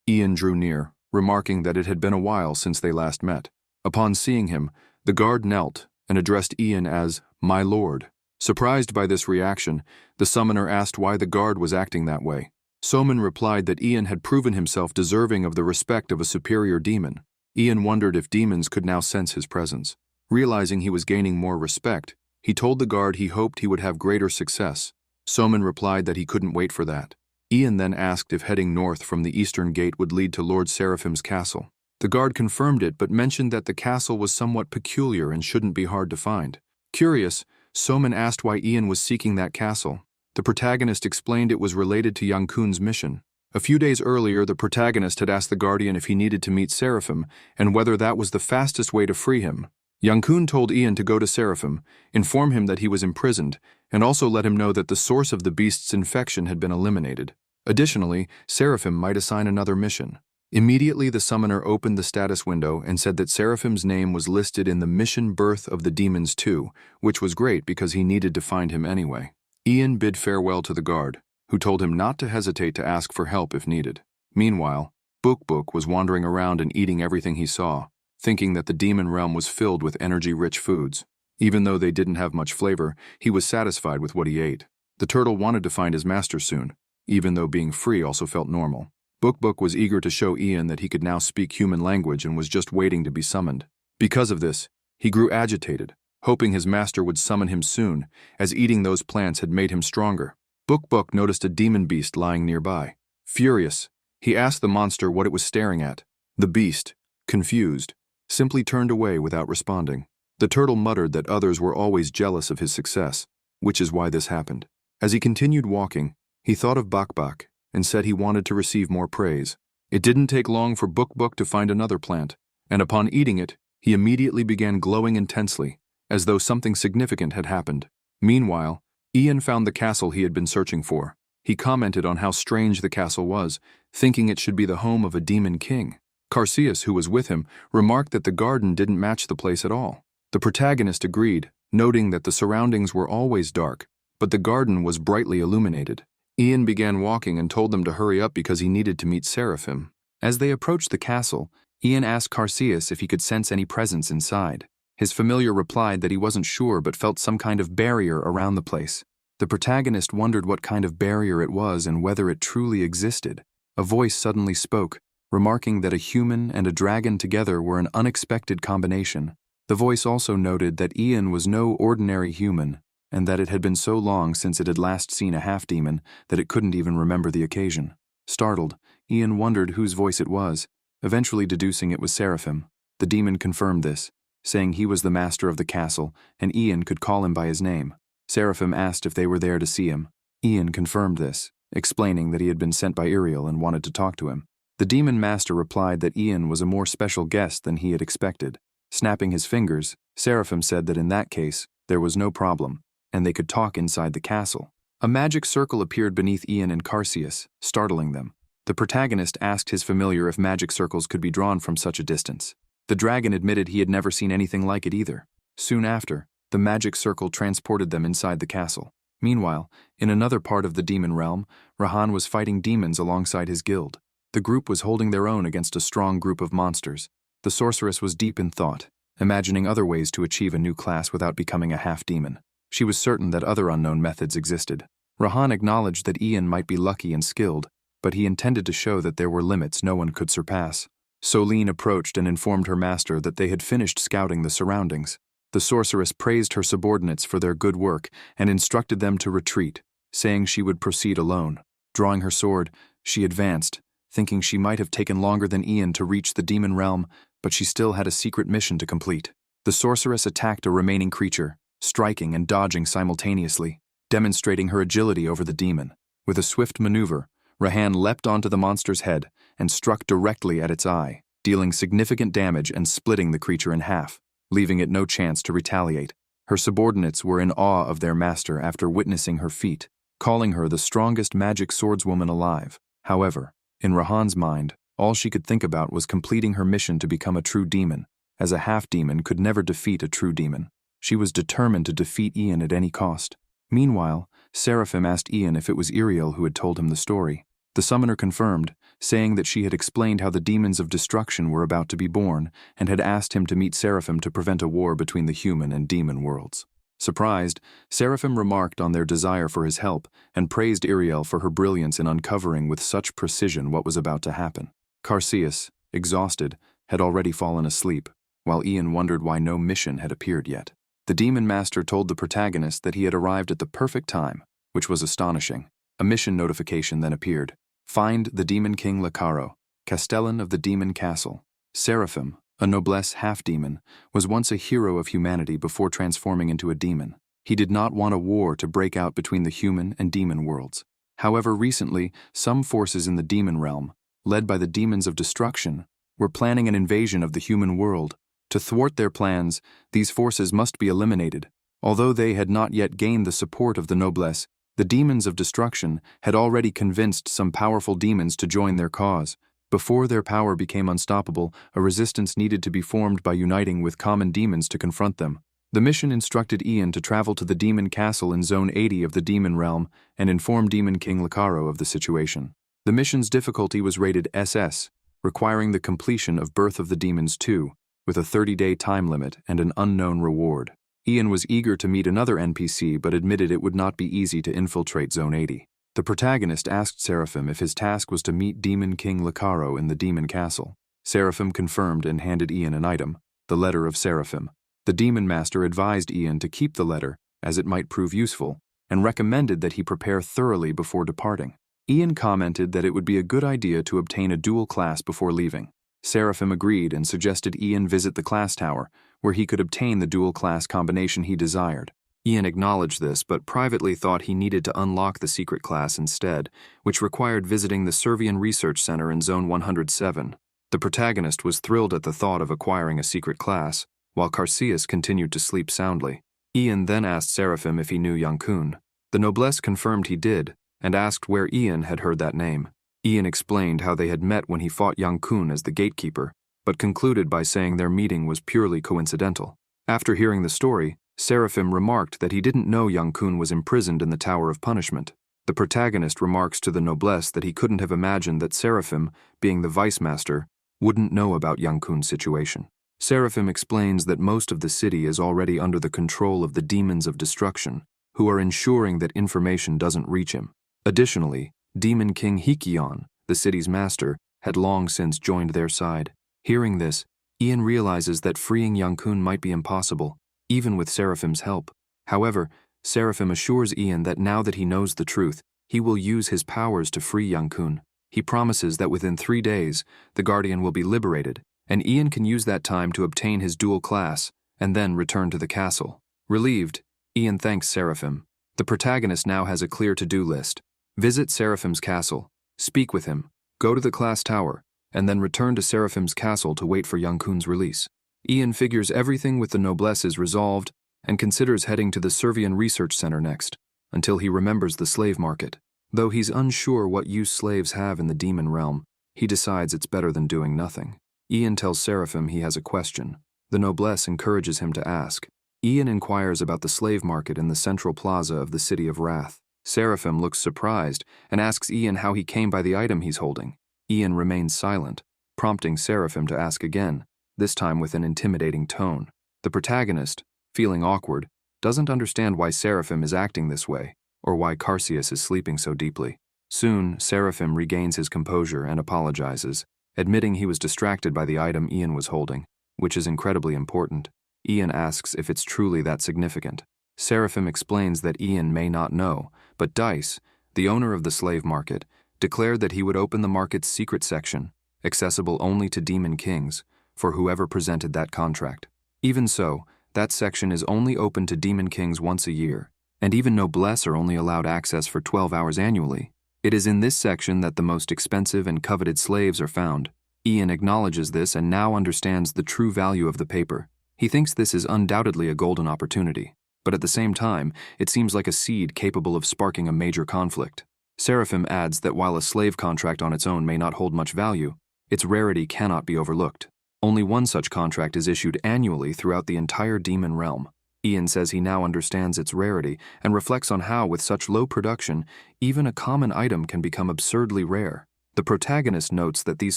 Ian drew near, remarking that it had been a while since they last met. Upon seeing him, the guard knelt and addressed Ian as "My lord." Surprised by this reaction, the summoner asked why the guard was acting that way. Soman replied that Ian had proven himself deserving of the respect of a superior demon. Ian wondered if demons could now sense his presence. Realizing he was gaining more respect, he told the guard he hoped he would have greater success. Soman replied that he couldn't wait for that. Ian then asked if heading north from the eastern gate would lead to Lord Seraphim's castle. The guard confirmed it but mentioned that the castle was somewhat peculiar and shouldn't be hard to find. Curious, Soman asked why Ian was seeking that castle. The protagonist explained it was related to Yang Kun's mission. A few days earlier, the protagonist had asked the guardian if he needed to meet Seraphim and whether that was the fastest way to free him. Yang Kun told Ian to go to Seraphim, inform him that he was imprisoned, and also let him know that the source of the beast's infection had been eliminated. Additionally, Seraphim might assign another mission. Immediately, the summoner opened the status window and said that Seraphim's name was listed in the mission Birth of the Demons 2, which was great because he needed to find him anyway. Ian bid farewell to the guard, who told him not to hesitate to ask for help if needed. Meanwhile, Book was wandering around and eating everything he saw, thinking that the demon realm was filled with energy-rich foods. Even though they didn't have much flavor, he was satisfied with what he ate. The turtle wanted to find his master soon, even though being free also felt normal. Book was eager to show Ian that he could now speak human language and was just waiting to be summoned. Because of this, he grew agitated, hoping his master would summon him soon, as eating those plants had made him stronger. Book noticed a demon beast lying nearby. Furious, he asked the monster what it was staring at. The beast, confused, simply turned away without responding. The turtle muttered that others were always jealous of his success, which is why this happened. As he continued walking, he thought of Bak and said he wanted to receive more praise. It didn't take long for Book to find another plant, and upon eating it, he immediately began glowing intensely, as though something significant had happened. Meanwhile, Ian found the castle he had been searching for. He commented on how strange the castle was, thinking it should be the home of a demon king. Carseus, who was with him, remarked that the garden didn't match the place at all. The protagonist agreed, noting that the surroundings were always dark, but the garden was brightly illuminated. Ian began walking and told them to hurry up because he needed to meet Seraphim. As they approached the castle, Ian asked Carseus if he could sense any presence inside. His familiar replied that he wasn't sure but felt some kind of barrier around the place. The protagonist wondered what kind of barrier it was and whether it truly existed. A voice suddenly spoke, remarking that a human and a dragon together were an unexpected combination. The voice also noted that Ian was no ordinary human, and that it had been so long since it had last seen a half-demon that it couldn't even remember the occasion. Startled, Ian wondered whose voice it was, eventually deducing it was Seraphim. The demon confirmed this, saying he was the master of the castle and Ian could call him by his name. Seraphim asked if they were there to see him. Ian confirmed this, explaining that he had been sent by Iriel and wanted to talk to him. The demon master replied that Ian was a more special guest than he had expected. Snapping his fingers, Seraphim said that in that case, there was no problem, and they could talk inside the castle. A magic circle appeared beneath Ian and Carseus, startling them. The protagonist asked his familiar if magic circles could be drawn from such a distance. The dragon admitted he had never seen anything like it either. Soon after, the magic circle transported them inside the castle. Meanwhile, in another part of the demon realm, Rahan was fighting demons alongside his guild. The group was holding their own against a strong group of monsters. The sorceress was deep in thought, imagining other ways to achieve a new class without becoming a half-demon. She was certain that other unknown methods existed. Rahan acknowledged that Ian might be lucky and skilled, but he intended to show that there were limits no one could surpass. Solene approached and informed her master that they had finished scouting the surroundings. The sorceress praised her subordinates for their good work and instructed them to retreat, saying she would proceed alone. Drawing her sword, she advanced, thinking she might have taken longer than Ian to reach the demon realm, but she still had a secret mission to complete. The sorceress attacked a remaining creature, striking and dodging simultaneously, demonstrating her agility over the demon. With a swift maneuver, Rahan leapt onto the monster's head and struck directly at its eye, dealing significant damage and splitting the creature in half, leaving it no chance to retaliate. Her subordinates were in awe of their master after witnessing her feat, calling her the strongest magic swordswoman alive. However, in Rahan's mind, All she could think about was completing her mission to become a true demon, as a half-demon could never defeat a true demon. She was determined to defeat Ian at any cost. Meanwhile, Seraphim asked Ian if it was Iriel who had told him the story. The summoner confirmed, saying that she had explained how the demons of destruction were about to be born and had asked him to meet Seraphim to prevent a war between the human and demon worlds. Surprised, Seraphim remarked on their desire for his help and praised Iriel for her brilliance in uncovering with such precision what was about to happen. Carseus, exhausted, had already fallen asleep, while Ian wondered why no mission had appeared yet. The demon master told the protagonist that he had arrived at the perfect time, which was astonishing. A mission notification then appeared. Find the Demon King Lacaro, Castellan of the Demon Castle. Seraphim, a noblesse half-demon, was once a hero of humanity before transforming into a demon. He did not want a war to break out between the human and demon worlds. However, recently, some forces in the demon realm, led by the demons of destruction, were planning an invasion of the human world. To thwart their plans, these forces must be eliminated. Although they had not yet gained the support of the noblesse, the demons of destruction had already convinced some powerful demons to join their cause. Before their power became unstoppable, a resistance needed to be formed by uniting with common demons to confront them. The mission instructed Ian to travel to the demon castle in Zone 80 of the demon realm and inform Demon King Lacaro of the situation. The mission's difficulty was rated SS, requiring the completion of Birth of the Demons 2, with a 30-day time limit and an unknown reward. Ian was eager to meet another NPC but admitted it would not be easy to infiltrate Zone 80. The protagonist asked Seraphim if his task was to meet Demon King Lacaro in the demon castle. Seraphim confirmed and handed Ian an item, the letter of Seraphim. The demon master advised Ian to keep the letter, as it might prove useful, and recommended that he prepare thoroughly before departing. Ian commented that it would be a good idea to obtain a dual class before leaving. Seraphim agreed and suggested Ian visit the class tower, where he could obtain the dual class combination he desired. Ian acknowledged this, but privately thought he needed to unlock the secret class instead, which required visiting the Servian Research Center in Zone 107. The protagonist was thrilled at the thought of acquiring a secret class, while Carseus continued to sleep soundly. Ian then asked Seraphim if he knew Yankun. The noblesse confirmed he did, and asked where Ian had heard that name. Ian explained how they had met when he fought Yankun as the gatekeeper, but concluded by saying their meeting was purely coincidental. After hearing the story, Seraphim remarked that he didn't know Yankun was imprisoned in the Tower of Punishment. The protagonist remarks to the noblesse that he couldn't have imagined that Seraphim, being the vice master, wouldn't know about Yankun's situation. Seraphim explains that most of the city is already under the control of the demons of destruction, who are ensuring that information doesn't reach him. Additionally, Demon King Hikion, the city's master, had long since joined their side. Hearing this, Ian realizes that freeing Yankun might be impossible, even with Seraphim's help. However, Seraphim assures Ian that now that he knows the truth, he will use his powers to free Yankun. He promises that within 3 days, the Guardian will be liberated, and Ian can use that time to obtain his dual class, and then return to the castle. Relieved, Ian thanks Seraphim. The protagonist now has a clear to-do list. Visit Seraphim's castle, speak with him, go to the class tower, and then return to Seraphim's castle to wait for Yankun's release. Ian figures everything with the noblesse is resolved and considers heading to the Servian Research Center next, until he remembers the slave market. Though he's unsure what use slaves have in the demon realm, he decides it's better than doing nothing. Ian tells Seraphim he has a question. The noblesse encourages him to ask. Ian inquires about the slave market in the central plaza of the City of Wrath. Seraphim looks surprised and asks Ian how he came by the item he's holding. Ian remains silent, prompting Seraphim to ask again, this time with an intimidating tone. The protagonist, feeling awkward, doesn't understand why Seraphim is acting this way, or why Carseus is sleeping so deeply. Soon, Seraphim regains his composure and apologizes, admitting he was distracted by the item Ian was holding, which is incredibly important. Ian asks if it's truly that significant. Seraphim explains that Ian may not know, but Dice, the owner of the slave market, declared that he would open the market's secret section, accessible only to demon kings, for whoever presented that contract. Even so, that section is only open to demon kings once a year, and even noblesse are only allowed access for 12 hours annually. It is in this section that the most expensive and coveted slaves are found. Ian acknowledges this and now understands the true value of the paper. He thinks this is undoubtedly a golden opportunity, but at the same time, it seems like a seed capable of sparking a major conflict. Seraphim adds that while a slave contract on its own may not hold much value, Its rarity cannot be overlooked. Only one such contract is issued annually throughout the entire demon realm. Ian says he now understands its rarity and reflects on how, with such low production, even a common item can become absurdly rare. The protagonist notes that these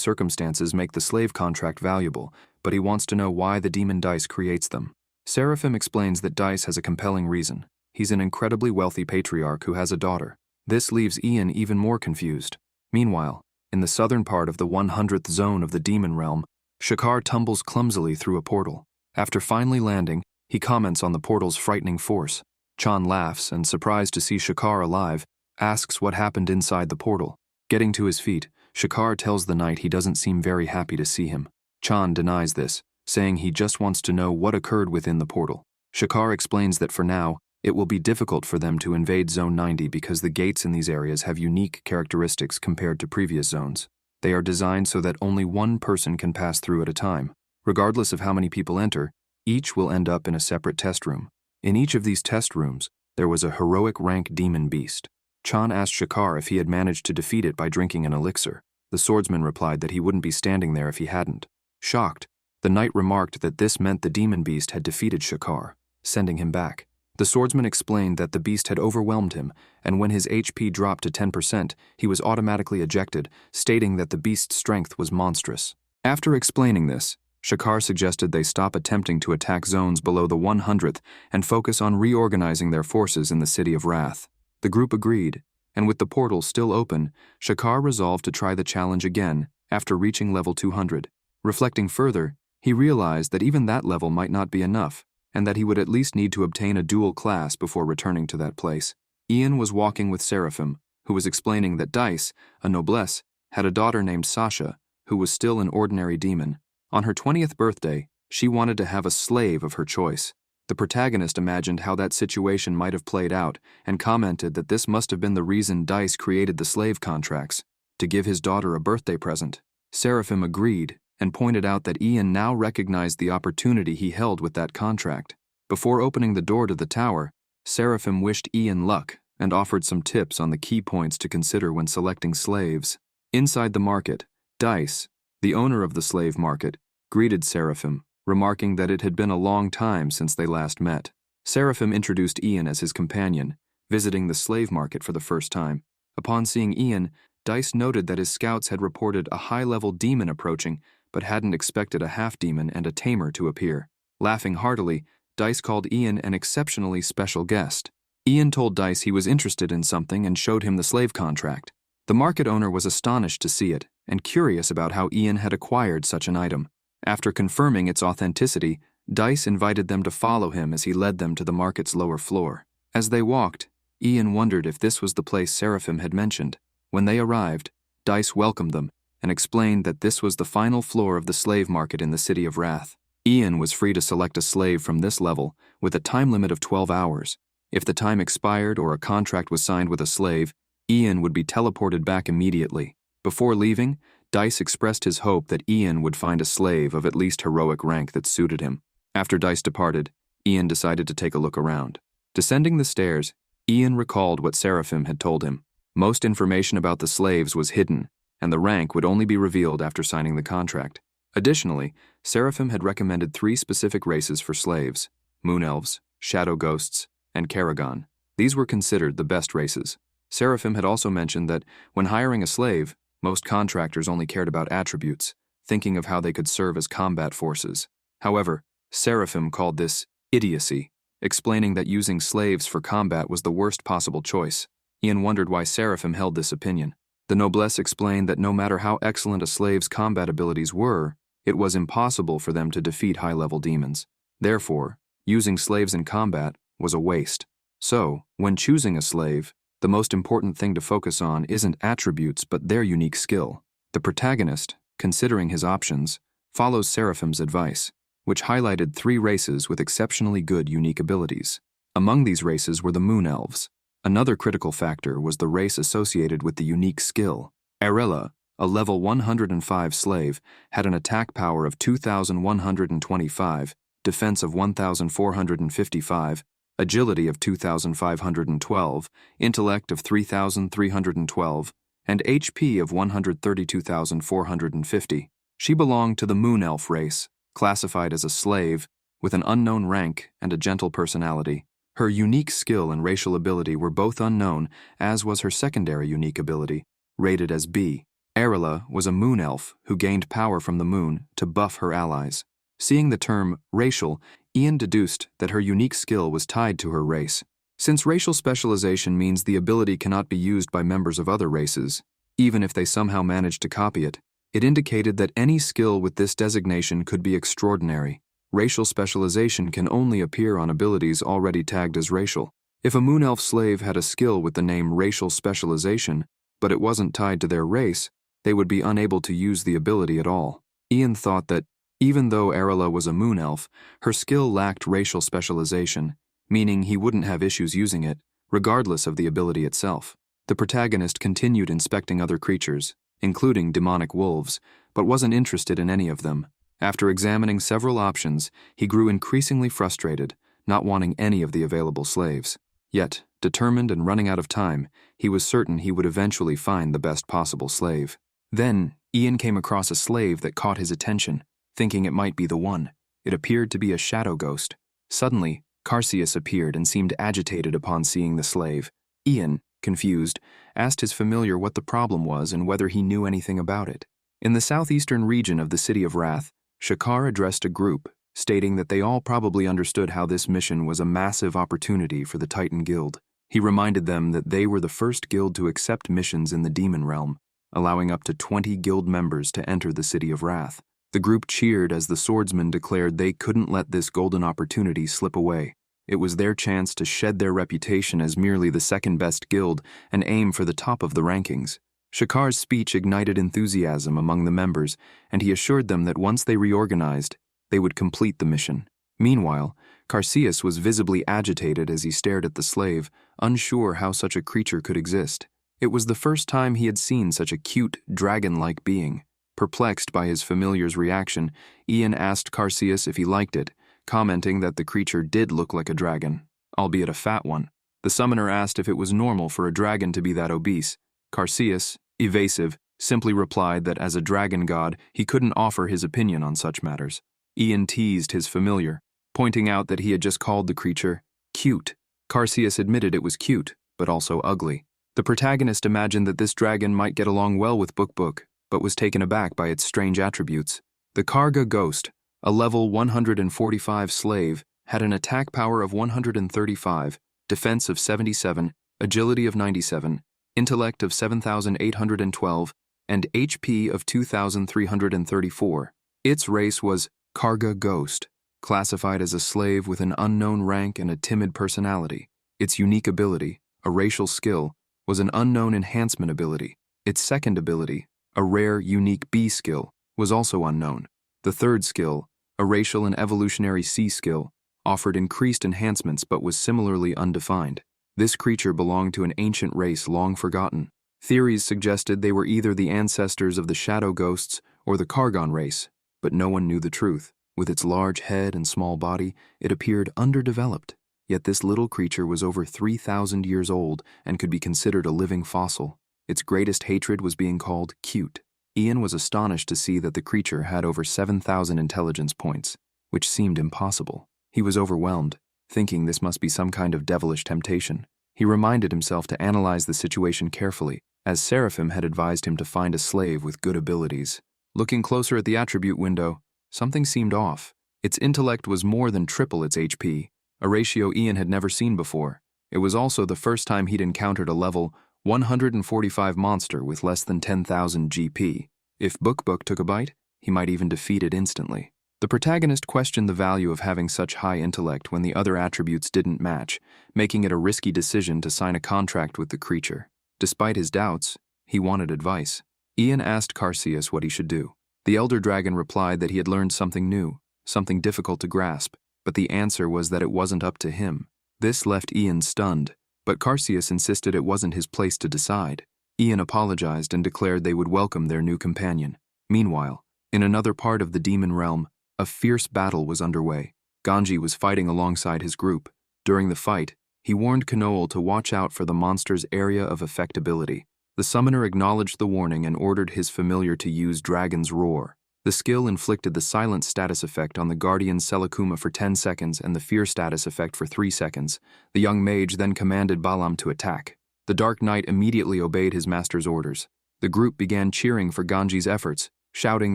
circumstances make the slave contract valuable, but he wants to know why the demon dice creates them. Seraphim explains that Dice has a compelling reason. He's an incredibly wealthy patriarch who has a daughter. This leaves Ian even more confused. Meanwhile, in the southern part of the 100th zone of the demon realm, Shakar tumbles clumsily through a portal. After finally landing, he comments on the portal's frightening force. Chan laughs and, surprised to see Shakar alive, asks what happened inside the portal. Getting to his feet, Shakar tells the knight he doesn't seem very happy to see him. Chan denies this, saying he just wants to know what occurred within the portal. Shakar explains that for now, it will be difficult for them to invade Zone 90 because the gates in these areas have unique characteristics compared to previous zones. They are designed so that only one person can pass through at a time. Regardless of how many people enter, each will end up in a separate test room. In each of these test rooms, there was a heroic rank demon beast. Chan asked Shakar if he had managed to defeat it by drinking an elixir. The swordsman replied that he wouldn't be standing there if he hadn't. Shocked, the knight remarked that this meant the demon beast had defeated Shakar, sending him back. The swordsman explained that the beast had overwhelmed him, and when his HP dropped to 10%, he was automatically ejected, stating that the beast's strength was monstrous. After explaining this, Shakar suggested they stop attempting to attack zones below the 100th and focus on reorganizing their forces in the City of Wrath. The group agreed, and with the portal still open, Shakar resolved to try the challenge again after reaching level 200. Reflecting further, he realized that even that level might not be enough, and that he would at least need to obtain a dual class before returning to that place. Ian was walking with Seraphim, who was explaining that Dice, a noblesse, had a daughter named Sasha, who was still an ordinary demon. On her 20th birthday, she wanted to have a slave of her choice. The protagonist imagined how that situation might have played out and commented that this must have been the reason Dice created the slave contracts, to give his daughter a birthday present. Seraphim agreed and pointed out that Ian now recognized the opportunity he held with that contract. Before opening the door to the tower, Seraphim wished Ian luck and offered some tips on the key points to consider when selecting slaves. Inside the market, Dice, the owner of the slave market, greeted Seraphim, remarking that it had been a long time since they last met. Seraphim introduced Ian as his companion, visiting the slave market for the first time. Upon seeing Ian, Dice noted that his scouts had reported a high-level demon approaching, but hadn't expected a half-demon and a tamer to appear. Laughing heartily, Dice called Ian an exceptionally special guest. Ian told Dice he was interested in something and showed him the slave contract. The market owner was astonished to see it and curious about how Ian had acquired such an item. After confirming its authenticity, Dice invited them to follow him as he led them to the market's lower floor. As they walked, Ian wondered if this was the place Seraphim had mentioned. When they arrived, Dice welcomed them and explained that this was the final floor of the slave market in the City of Wrath. Ian was free to select a slave from this level with a time limit of 12 hours. If the time expired or a contract was signed with a slave, Ian would be teleported back immediately. Before leaving, Dice expressed his hope that Ian would find a slave of at least heroic rank that suited him. After Dice departed, Ian decided to take a look around. Descending the stairs, Ian recalled what Seraphim had told him. Most information about the slaves was hidden, and the rank would only be revealed after signing the contract. Additionally, Seraphim had recommended 3 specific races for slaves: moon elves, shadow ghosts, and Karagon. These were considered the best races. Seraphim had also mentioned that, when hiring a slave, most contractors only cared about attributes, thinking of how they could serve as combat forces. However, Seraphim called this idiocy, explaining that using slaves for combat was the worst possible choice. Ian wondered why Seraphim held this opinion. The noblesse explained that no matter how excellent a slave's combat abilities were, it was impossible for them to defeat high-level demons. Therefore, using slaves in combat was a waste. So, when choosing a slave, the most important thing to focus on isn't attributes but their unique skill. The protagonist, considering his options, follows Seraphim's advice, which highlighted 3 races with exceptionally good unique abilities. Among these races were the Moon Elves. Another critical factor was the race associated with the unique skill. Arella, a level 105 slave, had an attack power of 2,125, defense of 1,455, agility of 2,512, intellect of 3,312, and HP of 132,450. She belonged to the Moon Elf race, classified as a slave, with an unknown rank and a gentle personality. Her unique skill and racial ability were both unknown, as was her secondary unique ability, rated as B. Arela was a moon elf who gained power from the moon to buff her allies. Seeing the term racial, Ian deduced that her unique skill was tied to her race. Since racial specialization means the ability cannot be used by members of other races, even if they somehow manage to copy it, it indicated that any skill with this designation could be extraordinary. Racial specialization can only appear on abilities already tagged as racial. If a moon elf slave had a skill with the name racial specialization, but it wasn't tied to their race, they would be unable to use the ability at all. Ian thought that, even though Arela was a moon elf, her skill lacked racial specialization, meaning he wouldn't have issues using it, regardless of the ability itself. The protagonist continued inspecting other creatures, including demonic wolves, but wasn't interested in any of them. After examining several options, he grew increasingly frustrated, not wanting any of the available slaves. Yet, determined and running out of time, he was certain he would eventually find the best possible slave. Then, Ian came across a slave that caught his attention, thinking it might be the one. It appeared to be a shadow ghost. Suddenly, Carseus appeared and seemed agitated upon seeing the slave. Ian, confused, asked his familiar what the problem was and whether he knew anything about it. In the southeastern region of the City of Wrath, Shakar addressed a group, stating that they all probably understood how this mission was a massive opportunity for the Titan Guild. He reminded them that they were the first guild to accept missions in the demon realm, allowing up to 20 guild members to enter the City of Wrath. The group cheered as the swordsmen declared they couldn't let this golden opportunity slip away. It was their chance to shed their reputation as merely the second-best guild and aim for the top of the rankings. Shakar's speech ignited enthusiasm among the members, and he assured them that once they reorganized, they would complete the mission. Meanwhile, Carseus was visibly agitated as he stared at the slave, unsure how such a creature could exist. It was the first time he had seen such a cute, dragon-like being. Perplexed by his familiar's reaction, Ian asked Carseus if he liked it, commenting that the creature did look like a dragon, albeit a fat one. The summoner asked if it was normal for a dragon to be that obese. Carseus, evasive, simply replied that as a dragon god, he couldn't offer his opinion on such matters. Ian teased his familiar, pointing out that he had just called the creature cute. Carseus admitted it was cute, but also ugly. The protagonist imagined that this dragon might get along well with Book, but was taken aback by its strange attributes. The Karga Ghost, a level 145 slave, had an attack power of 135, defense of 77, agility of 97, intellect of 7,812, and HP of 2,334. Its race was Karga Ghost, classified as a slave with an unknown rank and a timid personality. Its unique ability, a racial skill, was an unknown enhancement ability. Its second ability, a rare, unique B skill, was also unknown. The third skill, a racial and evolutionary C skill, offered increased enhancements but was similarly undefined. This creature belonged to an ancient race long forgotten. Theories suggested they were either the ancestors of the shadow ghosts or the Kargon race, but no one knew the truth. With its large head and small body, it appeared underdeveloped. Yet this little creature was over 3,000 years old and could be considered a living fossil. Its greatest hatred was being called cute. Ian was astonished to see that the creature had over 7,000 intelligence points, which seemed impossible. He was overwhelmed, thinking this must be some kind of devilish temptation. He reminded himself to analyze the situation carefully, as Seraphim had advised him to find a slave with good abilities. Looking closer at the attribute window, something seemed off. Its intellect was more than triple its HP, a ratio Ian had never seen before. It was also the first time he'd encountered a level 145 monster with less than 10,000 GP. If Book took a bite, he might even defeat it instantly. The protagonist questioned the value of having such high intellect when the other attributes didn't match, making it a risky decision to sign a contract with the creature. Despite his doubts, he wanted advice. Ian asked Carseus what he should do. The elder dragon replied that he had learned something new, something difficult to grasp, but the answer was that it wasn't up to him. This left Ian stunned, but Carseus insisted it wasn't his place to decide. Ian apologized and declared they would welcome their new companion. Meanwhile, in another part of the demon realm, a fierce battle was underway. Ganji was fighting alongside his group. During the fight, he warned Knoll to watch out for the monster's area of effectability. The summoner acknowledged the warning and ordered his familiar to use Dragon's Roar. The skill inflicted the silent status effect on the Guardian Selakuma for 10 seconds and the fear status effect for 3 seconds. The young mage then commanded Balam to attack. The Dark Knight immediately obeyed his master's orders. The group began cheering for Ganji's efforts, shouting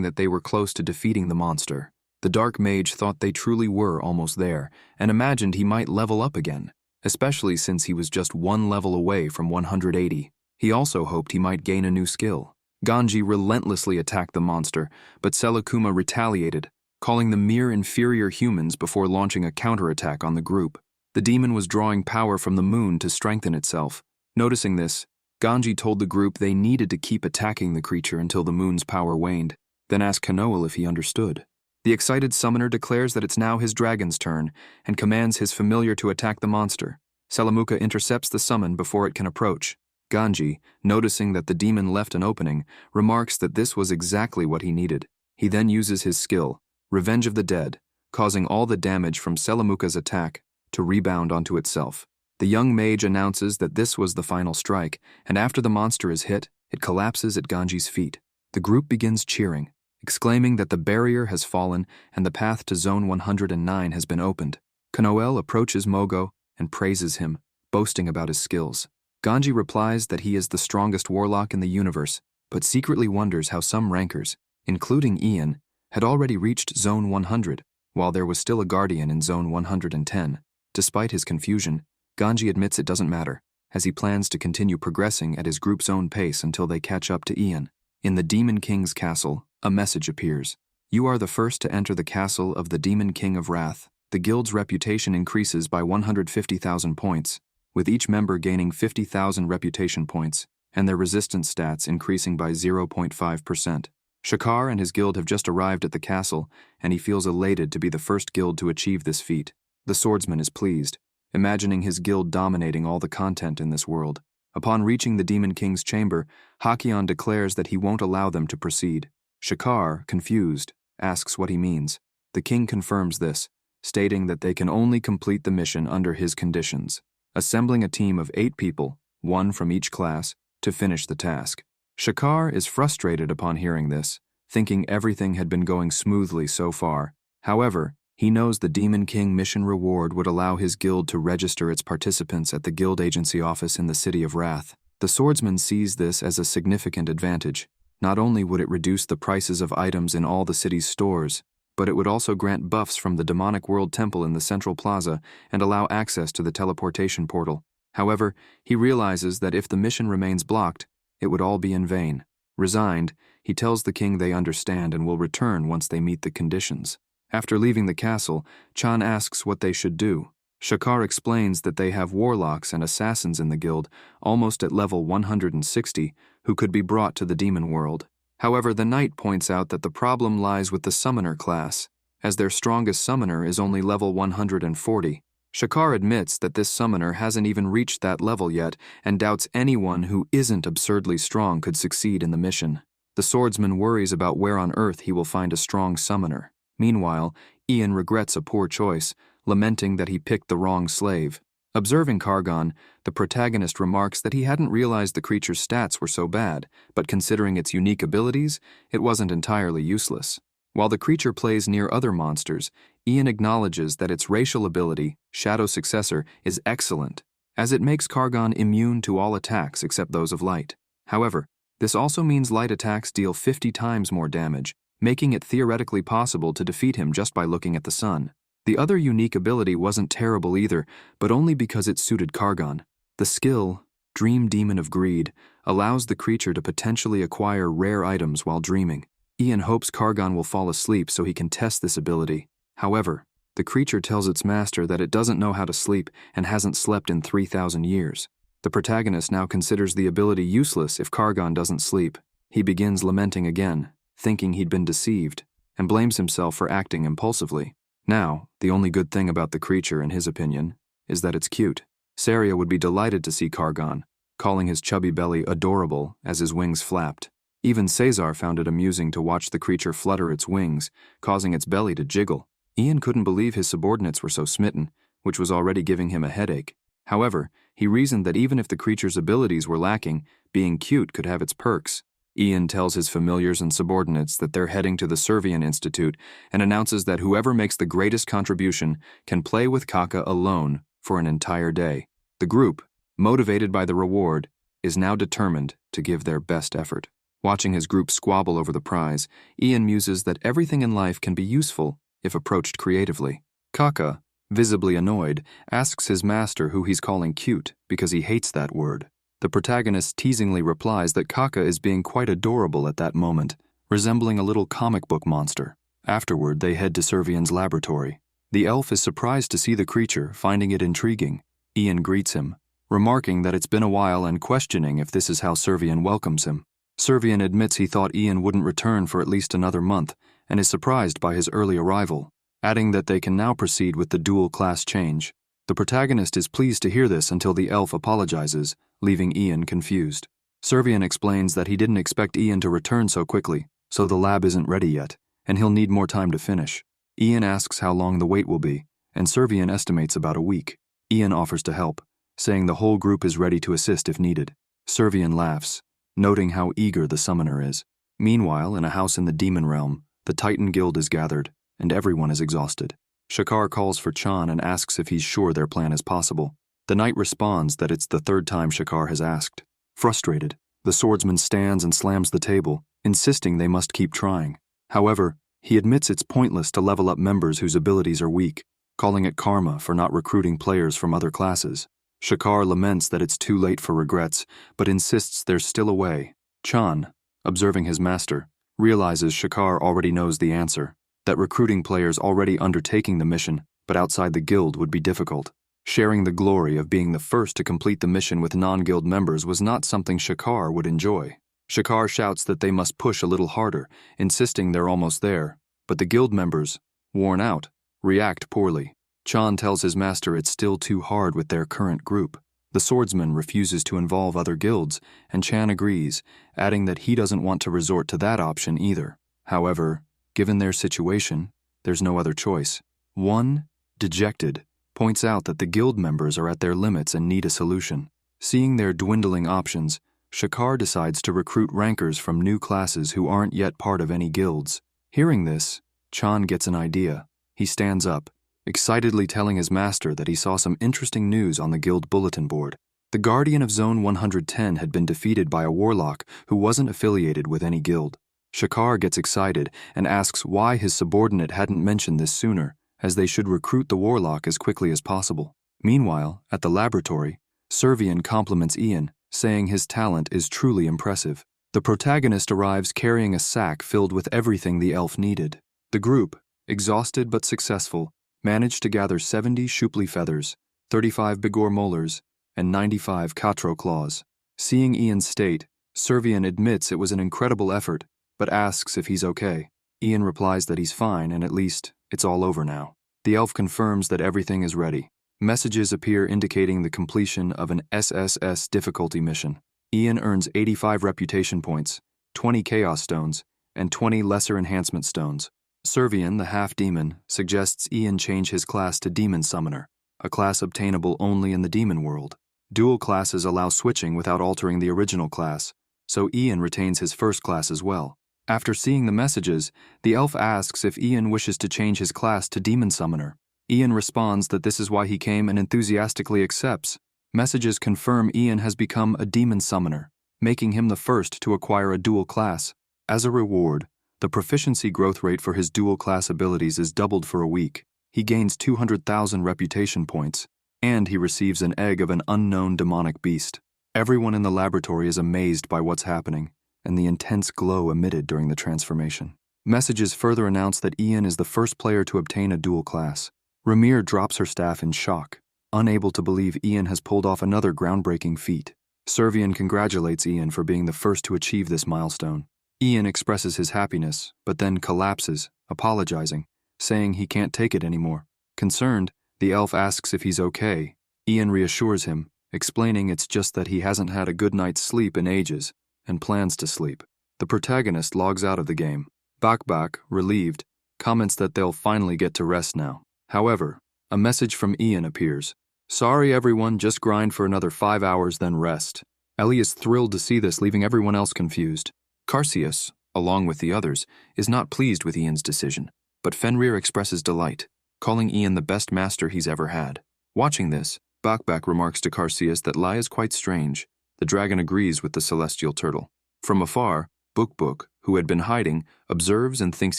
that they were close to defeating the monster. The Dark Mage thought they truly were almost there, and imagined he might level up again, especially since he was just 1 level away from 180. He also hoped he might gain a new skill. Ganji relentlessly attacked the monster, but Selakuma retaliated, calling them mere inferior humans before launching a counterattack on the group. The demon was drawing power from the moon to strengthen itself. Noticing this, Ganji told the group they needed to keep attacking the creature until the moon's power waned, then asked Kanoel if he understood. The excited summoner declares that it's now his dragon's turn and commands his familiar to attack the monster. Selamuka intercepts the summon before it can approach. Ganji, noticing that the demon left an opening, remarks that this was exactly what he needed. He then uses his skill, Revenge of the Dead, causing all the damage from Selamuka's attack to rebound onto itself. The young mage announces that this was the final strike, and after the monster is hit, it collapses at Ganji's feet. The group begins cheering, exclaiming that the barrier has fallen and the path to Zone 109 has been opened. Kanoel approaches Mogo and praises him, boasting about his skills. Ganji replies that he is the strongest warlock in the universe, but secretly wonders how some rankers, including Ian, had already reached Zone 100, while there was still a guardian in Zone 110. Despite his confusion, Ganji admits it doesn't matter, as he plans to continue progressing at his group's own pace until they catch up to Ian. In the Demon King's castle, a message appears. You are the first to enter the castle of the Demon King of Wrath. The guild's reputation increases by 150,000 points, with each member gaining 50,000 reputation points, and their resistance stats increasing by 0.5%. Shakar and his guild have just arrived at the castle, and he feels elated to be the first guild to achieve this feat. The swordsman is pleased, imagining his guild dominating all the content in this world. Upon reaching the Demon King's chamber, Hakion declares that he won't allow them to proceed. Shakar, confused, asks what he means. The king confirms this, stating that they can only complete the mission under his conditions, assembling a team of 8 people, 1 from each class, to finish the task. Shakar is frustrated upon hearing this, thinking everything had been going smoothly so far. However, he knows the Demon King mission reward would allow his guild to register its participants at the guild agency office in the City of Wrath. The swordsman sees this as a significant advantage. Not only would it reduce the prices of items in all the city's stores, but it would also grant buffs from the Demonic World Temple in the Central Plaza and allow access to the teleportation portal. However, he realizes that if the mission remains blocked, it would all be in vain. Resigned, he tells the king they understand and will return once they meet the conditions. After leaving the castle, Chan asks what they should do. Shakar explains that they have warlocks and assassins in the guild, almost at level 160, who could be brought to the demon world. However, the knight points out that the problem lies with the summoner class, as their strongest summoner is only level 140. Shakar admits that this summoner hasn't even reached that level yet and doubts anyone who isn't absurdly strong could succeed in the mission. The swordsman worries about where on earth he will find a strong summoner. Meanwhile, Ian regrets a poor choice, lamenting that he picked the wrong slave. Observing Kargon, the protagonist remarks that he hadn't realized the creature's stats were so bad, but considering its unique abilities, it wasn't entirely useless. While the creature plays near other monsters, Ian acknowledges that its racial ability, Shadow Successor, is excellent, as it makes Kargon immune to all attacks except those of light. However, this also means light attacks deal 50 times more damage, making it theoretically possible to defeat him just by looking at the sun. The other unique ability wasn't terrible either, but only because it suited Kargon. The skill, Dream Demon of Greed, allows the creature to potentially acquire rare items while dreaming. Ian hopes Kargon will fall asleep so he can test this ability. However, the creature tells its master that it doesn't know how to sleep and hasn't slept in 3,000 years. The protagonist now considers the ability useless if Kargon doesn't sleep. He begins lamenting again, thinking he'd been deceived, and blames himself for acting impulsively. Now, the only good thing about the creature, in his opinion, is that it's cute. Saria would be delighted to see Kargon, calling his chubby belly adorable as his wings flapped. Even Cesar found it amusing to watch the creature flutter its wings, causing its belly to jiggle. Ian couldn't believe his subordinates were so smitten, which was already giving him a headache. However, he reasoned that even if the creature's abilities were lacking, being cute could have its perks. Ian tells his familiars and subordinates that they're heading to the Servian Institute and announces that whoever makes the greatest contribution can play with Kaka alone for an entire day. The group, motivated by the reward, is now determined to give their best effort. Watching his group squabble over the prize, Ian muses that everything in life can be useful if approached creatively. Kaka, visibly annoyed, asks his master who he's calling cute because he hates that word. The protagonist teasingly replies that Kaka is being quite adorable at that moment, resembling a little comic book monster. Afterward, they head to Servian's laboratory. The elf is surprised to see the creature, finding it intriguing. Ian greets him, remarking that it's been a while and questioning if this is how Servian welcomes him. Servian admits he thought Ian wouldn't return for at least another month and is surprised by his early arrival, adding that they can now proceed with the dual class change. The protagonist is pleased to hear this until the elf apologizes, leaving Ian confused. Servian explains that he didn't expect Ian to return so quickly, so the lab isn't ready yet, and he'll need more time to finish. Ian asks how long the wait will be, and Servian estimates about a week. Ian offers to help, saying the whole group is ready to assist if needed. Servian laughs, noting how eager the summoner is. Meanwhile, in a house in the demon realm, the Titan Guild is gathered, and everyone is exhausted. Shakar calls for Chan and asks if he's sure their plan is possible. The knight responds that it's the third time Shakar has asked. Frustrated, the swordsman stands and slams the table, insisting they must keep trying. However, he admits it's pointless to level up members whose abilities are weak, calling it karma for not recruiting players from other classes. Shakar laments that it's too late for regrets, but insists there's still a way. Chan, observing his master, realizes Shakar already knows the answer, that recruiting players already undertaking the mission, but outside the guild would be difficult. Sharing the glory of being the first to complete the mission with non-guild members was not something Shakar would enjoy. Shakar shouts that they must push a little harder, insisting they're almost there, but the guild members, worn out, react poorly. Chan tells his master it's still too hard with their current group. The swordsman refuses to involve other guilds, and Chan agrees, adding that he doesn't want to resort to that option either. However, given their situation, there's no other choice. One, dejected, points out that the guild members are at their limits and need a solution. Seeing their dwindling options, Shakar decides to recruit rankers from new classes who aren't yet part of any guilds. Hearing this, Chan gets an idea. He stands up, excitedly telling his master that he saw some interesting news on the guild bulletin board. The guardian of Zone 110 had been defeated by a warlock who wasn't affiliated with any guild. Shakar gets excited and asks why his subordinate hadn't mentioned this sooner, as they should recruit the warlock as quickly as possible. Meanwhile, at the laboratory, Servian compliments Ian, saying his talent is truly impressive. The protagonist arrives carrying a sack filled with everything the elf needed. The group, exhausted but successful, managed to gather 70 Shupli feathers, 35 Bigor molars, and 95 Katro claws. Seeing Ian's state, Servian admits it was an incredible effort, but asks if he's okay. Ian replies that he's fine and at least it's all over now. The elf confirms that everything is ready. Messages appear indicating the completion of an SSS difficulty mission. Ian earns 85 reputation points, 20 chaos stones, and 20 lesser enhancement stones. Servian, the half-demon, suggests Ian change his class to Demon Summoner, a class obtainable only in the demon world. Dual classes allow switching without altering the original class, so Ian retains his first class as well. After seeing the messages, the elf asks if Ian wishes to change his class to Demon Summoner. Ian responds that this is why he came and enthusiastically accepts. Messages confirm Ian has become a Demon Summoner, making him the first to acquire a dual class. As a reward, the proficiency growth rate for his dual class abilities is doubled for a week. He gains 200,000 reputation points, and he receives an egg of an unknown demonic beast. Everyone in the laboratory is amazed by what's happening, and the intense glow emitted during the transformation. Messages further announce that Ian is the first player to obtain a dual class. Ramir drops her staff in shock, unable to believe Ian has pulled off another groundbreaking feat. Servian congratulates Ian for being the first to achieve this milestone. Ian expresses his happiness, but then collapses, apologizing, saying he can't take it anymore. Concerned, the elf asks if he's okay. Ian reassures him, explaining it's just that he hasn't had a good night's sleep in ages, and plans to sleep. The protagonist logs out of the game. Bakbak, relieved, comments that they'll finally get to rest now. However, a message from Ian appears. Sorry everyone, just grind for another 5 hours then rest. Ellie is thrilled to see this, leaving everyone else confused. Carseus, along with the others, is not pleased with Ian's decision, but Fenrir expresses delight, calling Ian the best master he's ever had. Watching this, Bakbak remarks to Carseus that Lai is quite strange. The dragon agrees with the celestial turtle. From afar, Buk, who had been hiding, observes and thinks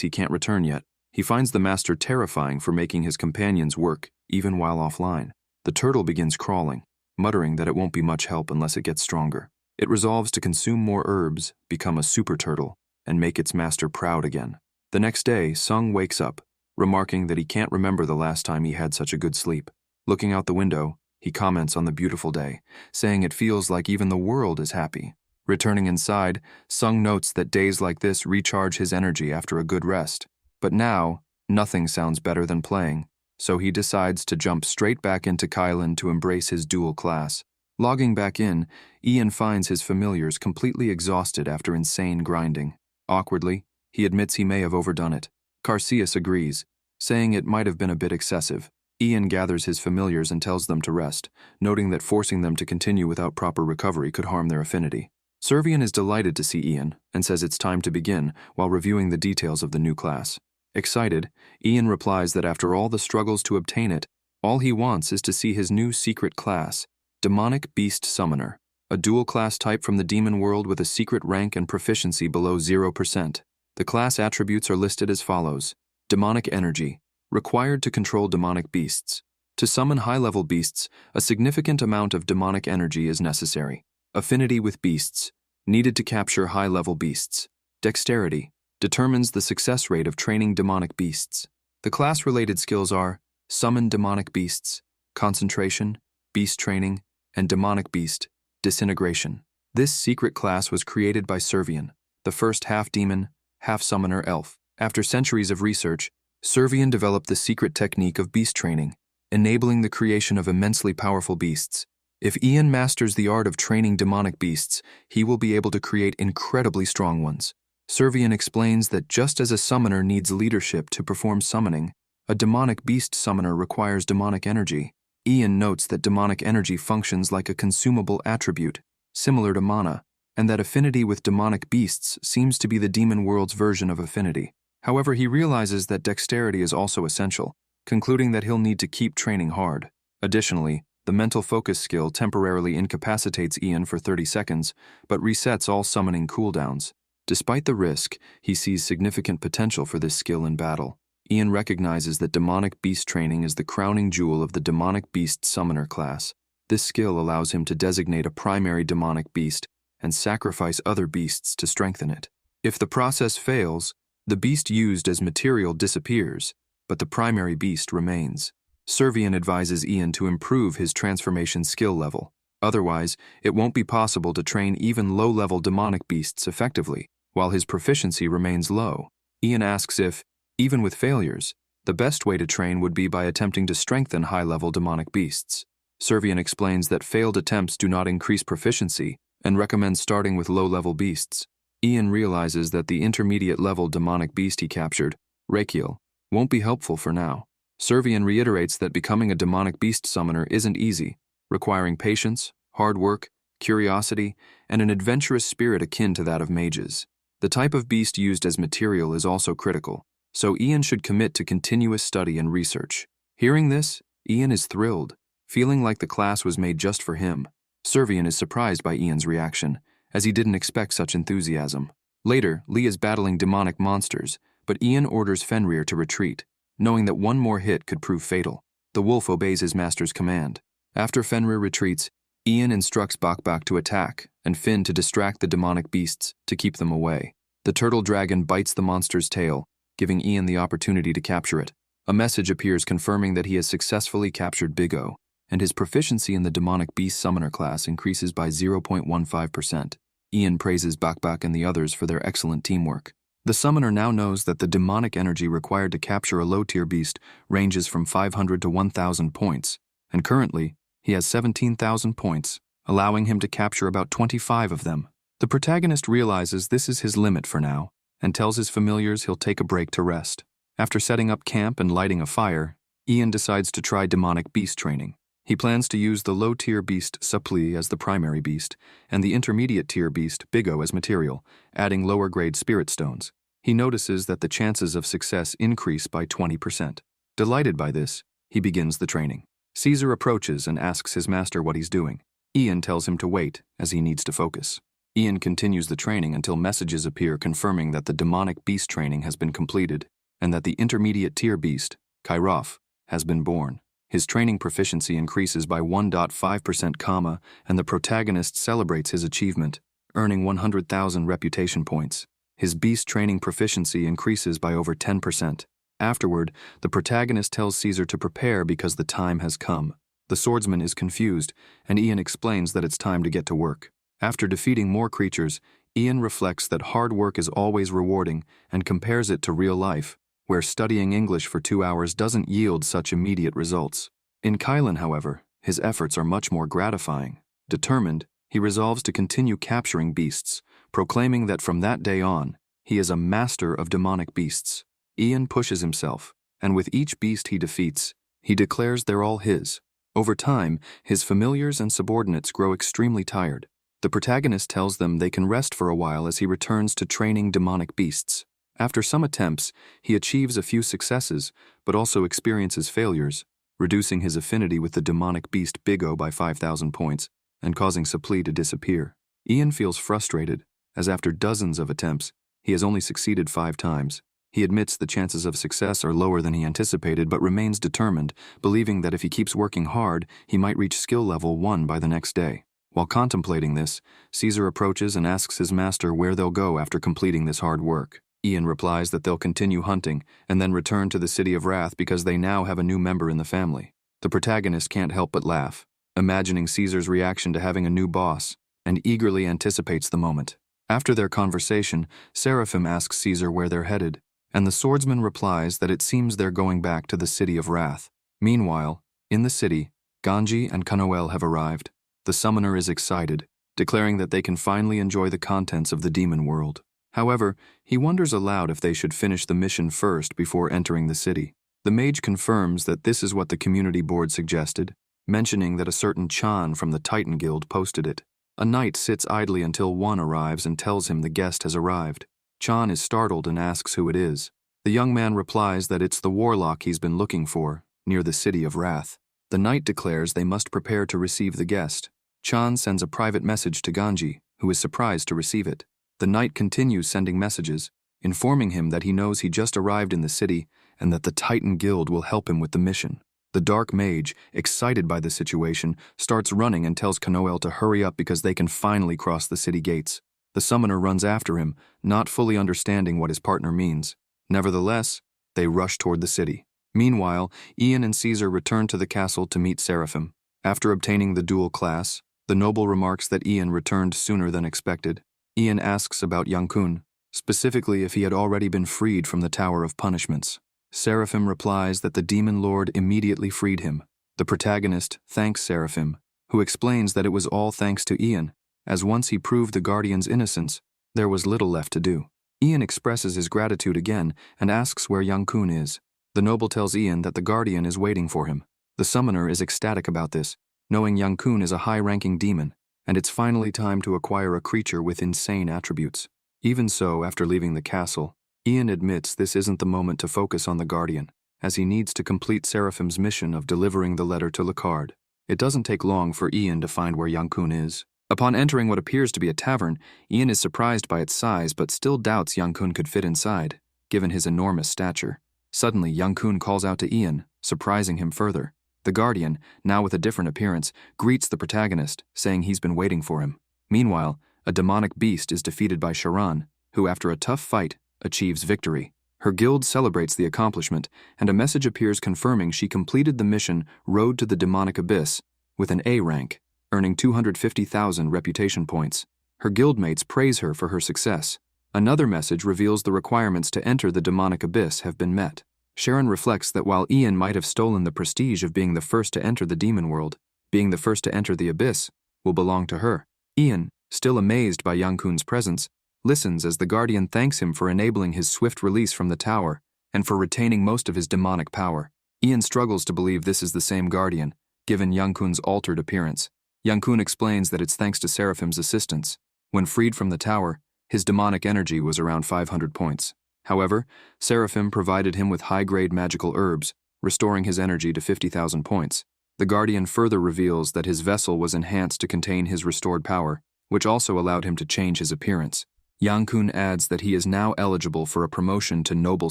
he can't return yet. He finds the master terrifying for making his companions work, even while offline. The turtle begins crawling, muttering that it won't be much help unless it gets stronger. It resolves to consume more herbs, become a super turtle, and make its master proud again. The next day, Sung wakes up, remarking that he can't remember the last time he had such a good sleep. Looking out the window, he comments on the beautiful day, saying it feels like even the world is happy. Returning inside, Sung notes that days like this recharge his energy after a good rest. But now, nothing sounds better than playing, so he decides to jump straight back into Kylan to embrace his dual class. Logging back in, Ian finds his familiars completely exhausted after insane grinding. Awkwardly, he admits he may have overdone it. Carseus agrees, saying it might have been a bit excessive. Ian gathers his familiars and tells them to rest, noting that forcing them to continue without proper recovery could harm their affinity. Servian is delighted to see Ian and says it's time to begin while reviewing the details of the new class. Excited, Ian replies that after all the struggles to obtain it, all he wants is to see his new secret class, Demonic Beast Summoner, a dual class type from the demon world with a secret rank and proficiency below 0%. The class attributes are listed as follows: Demonic Energy, required to control demonic beasts. To summon high-level beasts, a significant amount of demonic energy is necessary. Affinity with beasts, needed to capture high-level beasts. Dexterity, determines the success rate of training demonic beasts. The class-related skills are Summon Demonic Beasts, Concentration, Beast Training, and Demonic Beast, Disintegration. This secret class was created by Servian, the first half-demon, half-summoner elf. After centuries of research, Servian developed the secret technique of beast training, enabling the creation of immensely powerful beasts. If Ian masters the art of training demonic beasts, he will be able to create incredibly strong ones. Servian explains that just as a summoner needs leadership to perform summoning, a demonic beast summoner requires demonic energy. Ian notes that demonic energy functions like a consumable attribute, similar to mana, and that affinity with demonic beasts seems to be the demon world's version of affinity. However, he realizes that dexterity is also essential, concluding that he'll need to keep training hard. Additionally, the mental focus skill temporarily incapacitates Ian for 30 seconds, but resets all summoning cooldowns. Despite the risk, he sees significant potential for this skill in battle. Ian recognizes that demonic beast training is the crowning jewel of the demonic beast summoner class. This skill allows him to designate a primary demonic beast and sacrifice other beasts to strengthen it. If the process fails, the beast used as material disappears, but the primary beast remains. Servian advises Ian to improve his transformation skill level. Otherwise, it won't be possible to train even low-level demonic beasts effectively, while his proficiency remains low. Ian asks if, even with failures, the best way to train would be by attempting to strengthen high-level demonic beasts. Servian explains that failed attempts do not increase proficiency and recommends starting with low-level beasts. Ian realizes that the intermediate-level demonic beast he captured, Rakiel, won't be helpful for now. Servian reiterates that becoming a demonic beast summoner isn't easy, requiring patience, hard work, curiosity, and an adventurous spirit akin to that of mages. The type of beast used as material is also critical, so Ian should commit to continuous study and research. Hearing this, Ian is thrilled, feeling like the class was made just for him. Servian is surprised by Ian's reaction, as he didn't expect such enthusiasm. Later, Lee is battling demonic monsters, but Ian orders Fenrir to retreat, knowing that one more hit could prove fatal. The wolf obeys his master's command. After Fenrir retreats, Ian instructs Bakbak to attack, and Finn to distract the demonic beasts to keep them away. The turtle dragon bites the monster's tail, giving Ian the opportunity to capture it. A message appears confirming that he has successfully captured Big O, and his proficiency in the demonic beast summoner class increases by 0.15%. Ian praises Bakbak and the others for their excellent teamwork. The summoner now knows that the demonic energy required to capture a low-tier beast ranges from 500 to 1,000 points, and currently, he has 17,000 points, allowing him to capture about 25 of them. The protagonist realizes this is his limit for now, and tells his familiars he'll take a break to rest. After setting up camp and lighting a fire, Ian decides to try demonic beast training. He plans to use the low-tier beast Suppli as the primary beast, and the intermediate-tier beast Bigo as material, adding lower-grade spirit stones. He notices that the chances of success increase by 20%. Delighted by this, he begins the training. Caesar approaches and asks his master what he's doing. Ian tells him to wait, as he needs to focus. Ian continues the training until messages appear confirming that the demonic beast training has been completed, and that the intermediate-tier beast, Kairof, has been born. His training proficiency increases by 1.5%, and the protagonist celebrates his achievement, earning 100,000 reputation points. His beast training proficiency increases by over 10%. Afterward, the protagonist tells Caesar to prepare because the time has come. The swordsman is confused, and Ian explains that it's time to get to work. After defeating more creatures, Ian reflects that hard work is always rewarding and compares it to real life, where studying English for 2 hours doesn't yield such immediate results. In Kylan, however, his efforts are much more gratifying. Determined, he resolves to continue capturing beasts, proclaiming that from that day on, he is a master of demonic beasts. Ian pushes himself, and with each beast he defeats, he declares they're all his. Over time, his familiars and subordinates grow extremely tired. The protagonist tells them they can rest for a while as he returns to training demonic beasts. After some attempts, he achieves a few successes, but also experiences failures, reducing his affinity with the demonic beast Bigo by 5,000 points, and causing Suppli to disappear. Ian feels frustrated, as after dozens of attempts, he has only succeeded 5 times. He admits the chances of success are lower than he anticipated, but remains determined, believing that if he keeps working hard, he might reach skill level 1 by the next day. While contemplating this, Caesar approaches and asks his master where they'll go after completing this hard work. Ian replies that they'll continue hunting and then return to the City of Wrath because they now have a new member in the family. The protagonist can't help but laugh, imagining Caesar's reaction to having a new boss, and eagerly anticipates the moment. After their conversation, Seraphim asks Caesar where they're headed, and the swordsman replies that it seems they're going back to the City of Wrath. Meanwhile, in the city, Ganji and Kanoel have arrived. The summoner is excited, declaring that they can finally enjoy the contents of the demon world. However, he wonders aloud if they should finish the mission first before entering the city. The mage confirms that this is what the community board suggested, mentioning that a certain Chan from the Titan Guild posted it. A knight sits idly until one arrives and tells him the guest has arrived. Chan is startled and asks who it is. The young man replies that it's the warlock he's been looking for, near the City of Wrath. The knight declares they must prepare to receive the guest. Chan sends a private message to Ganji, who is surprised to receive it. The knight continues sending messages, informing him that he knows he just arrived in the city and that the Titan Guild will help him with the mission. The dark mage, excited by the situation, starts running and tells Kanoel to hurry up because they can finally cross the city gates. The summoner runs after him, not fully understanding what his partner means. Nevertheless, they rush toward the city. Meanwhile, Ian and Caesar return to the castle to meet Seraphim. After obtaining the dual class, the noble remarks that Ian returned sooner than expected. Ian asks about Yankun, specifically if he had already been freed from the Tower of Punishments. Seraphim replies that the demon lord immediately freed him. The protagonist thanks Seraphim, who explains that it was all thanks to Ian, as once he proved the guardian's innocence, there was little left to do. Ian expresses his gratitude again and asks where Yankun is. The noble tells Ian that the guardian is waiting for him. The summoner is ecstatic about this, knowing Yankun is a high-ranking demon, and it's finally time to acquire a creature with insane attributes. Even so, after leaving the castle, Ian admits this isn't the moment to focus on the guardian, as he needs to complete Seraphim's mission of delivering the letter to Lacard. It doesn't take long for Ian to find where Yankun is. Upon entering what appears to be a tavern, Ian is surprised by its size but still doubts Yankun could fit inside, given his enormous stature. Suddenly, Yankun calls out to Ian, surprising him further. The guardian, now with a different appearance, greets the protagonist, saying he's been waiting for him. Meanwhile, a demonic beast is defeated by Sharan, who after a tough fight, achieves victory. Her guild celebrates the accomplishment, and a message appears confirming she completed the mission Road to the Demonic Abyss with an A rank, earning 250,000 reputation points. Her guildmates praise her for her success. Another message reveals the requirements to enter the demonic abyss have been met. Sharon reflects that while Ian might have stolen the prestige of being the first to enter the demon world, being the first to enter the abyss will belong to her. Ian, still amazed by Yankun's presence, listens as the guardian thanks him for enabling his swift release from the tower and for retaining most of his demonic power. Ian struggles to believe this is the same guardian, given Young-kun's altered appearance. Young-kun explains that it's thanks to Seraphim's assistance. When freed from the tower, his demonic energy was around 500 points. However, Seraphim provided him with high-grade magical herbs, restoring his energy to 50,000 points. The Guardian further reveals that his vessel was enhanced to contain his restored power, which also allowed him to change his appearance. Young-kun adds that he is now eligible for a promotion to noble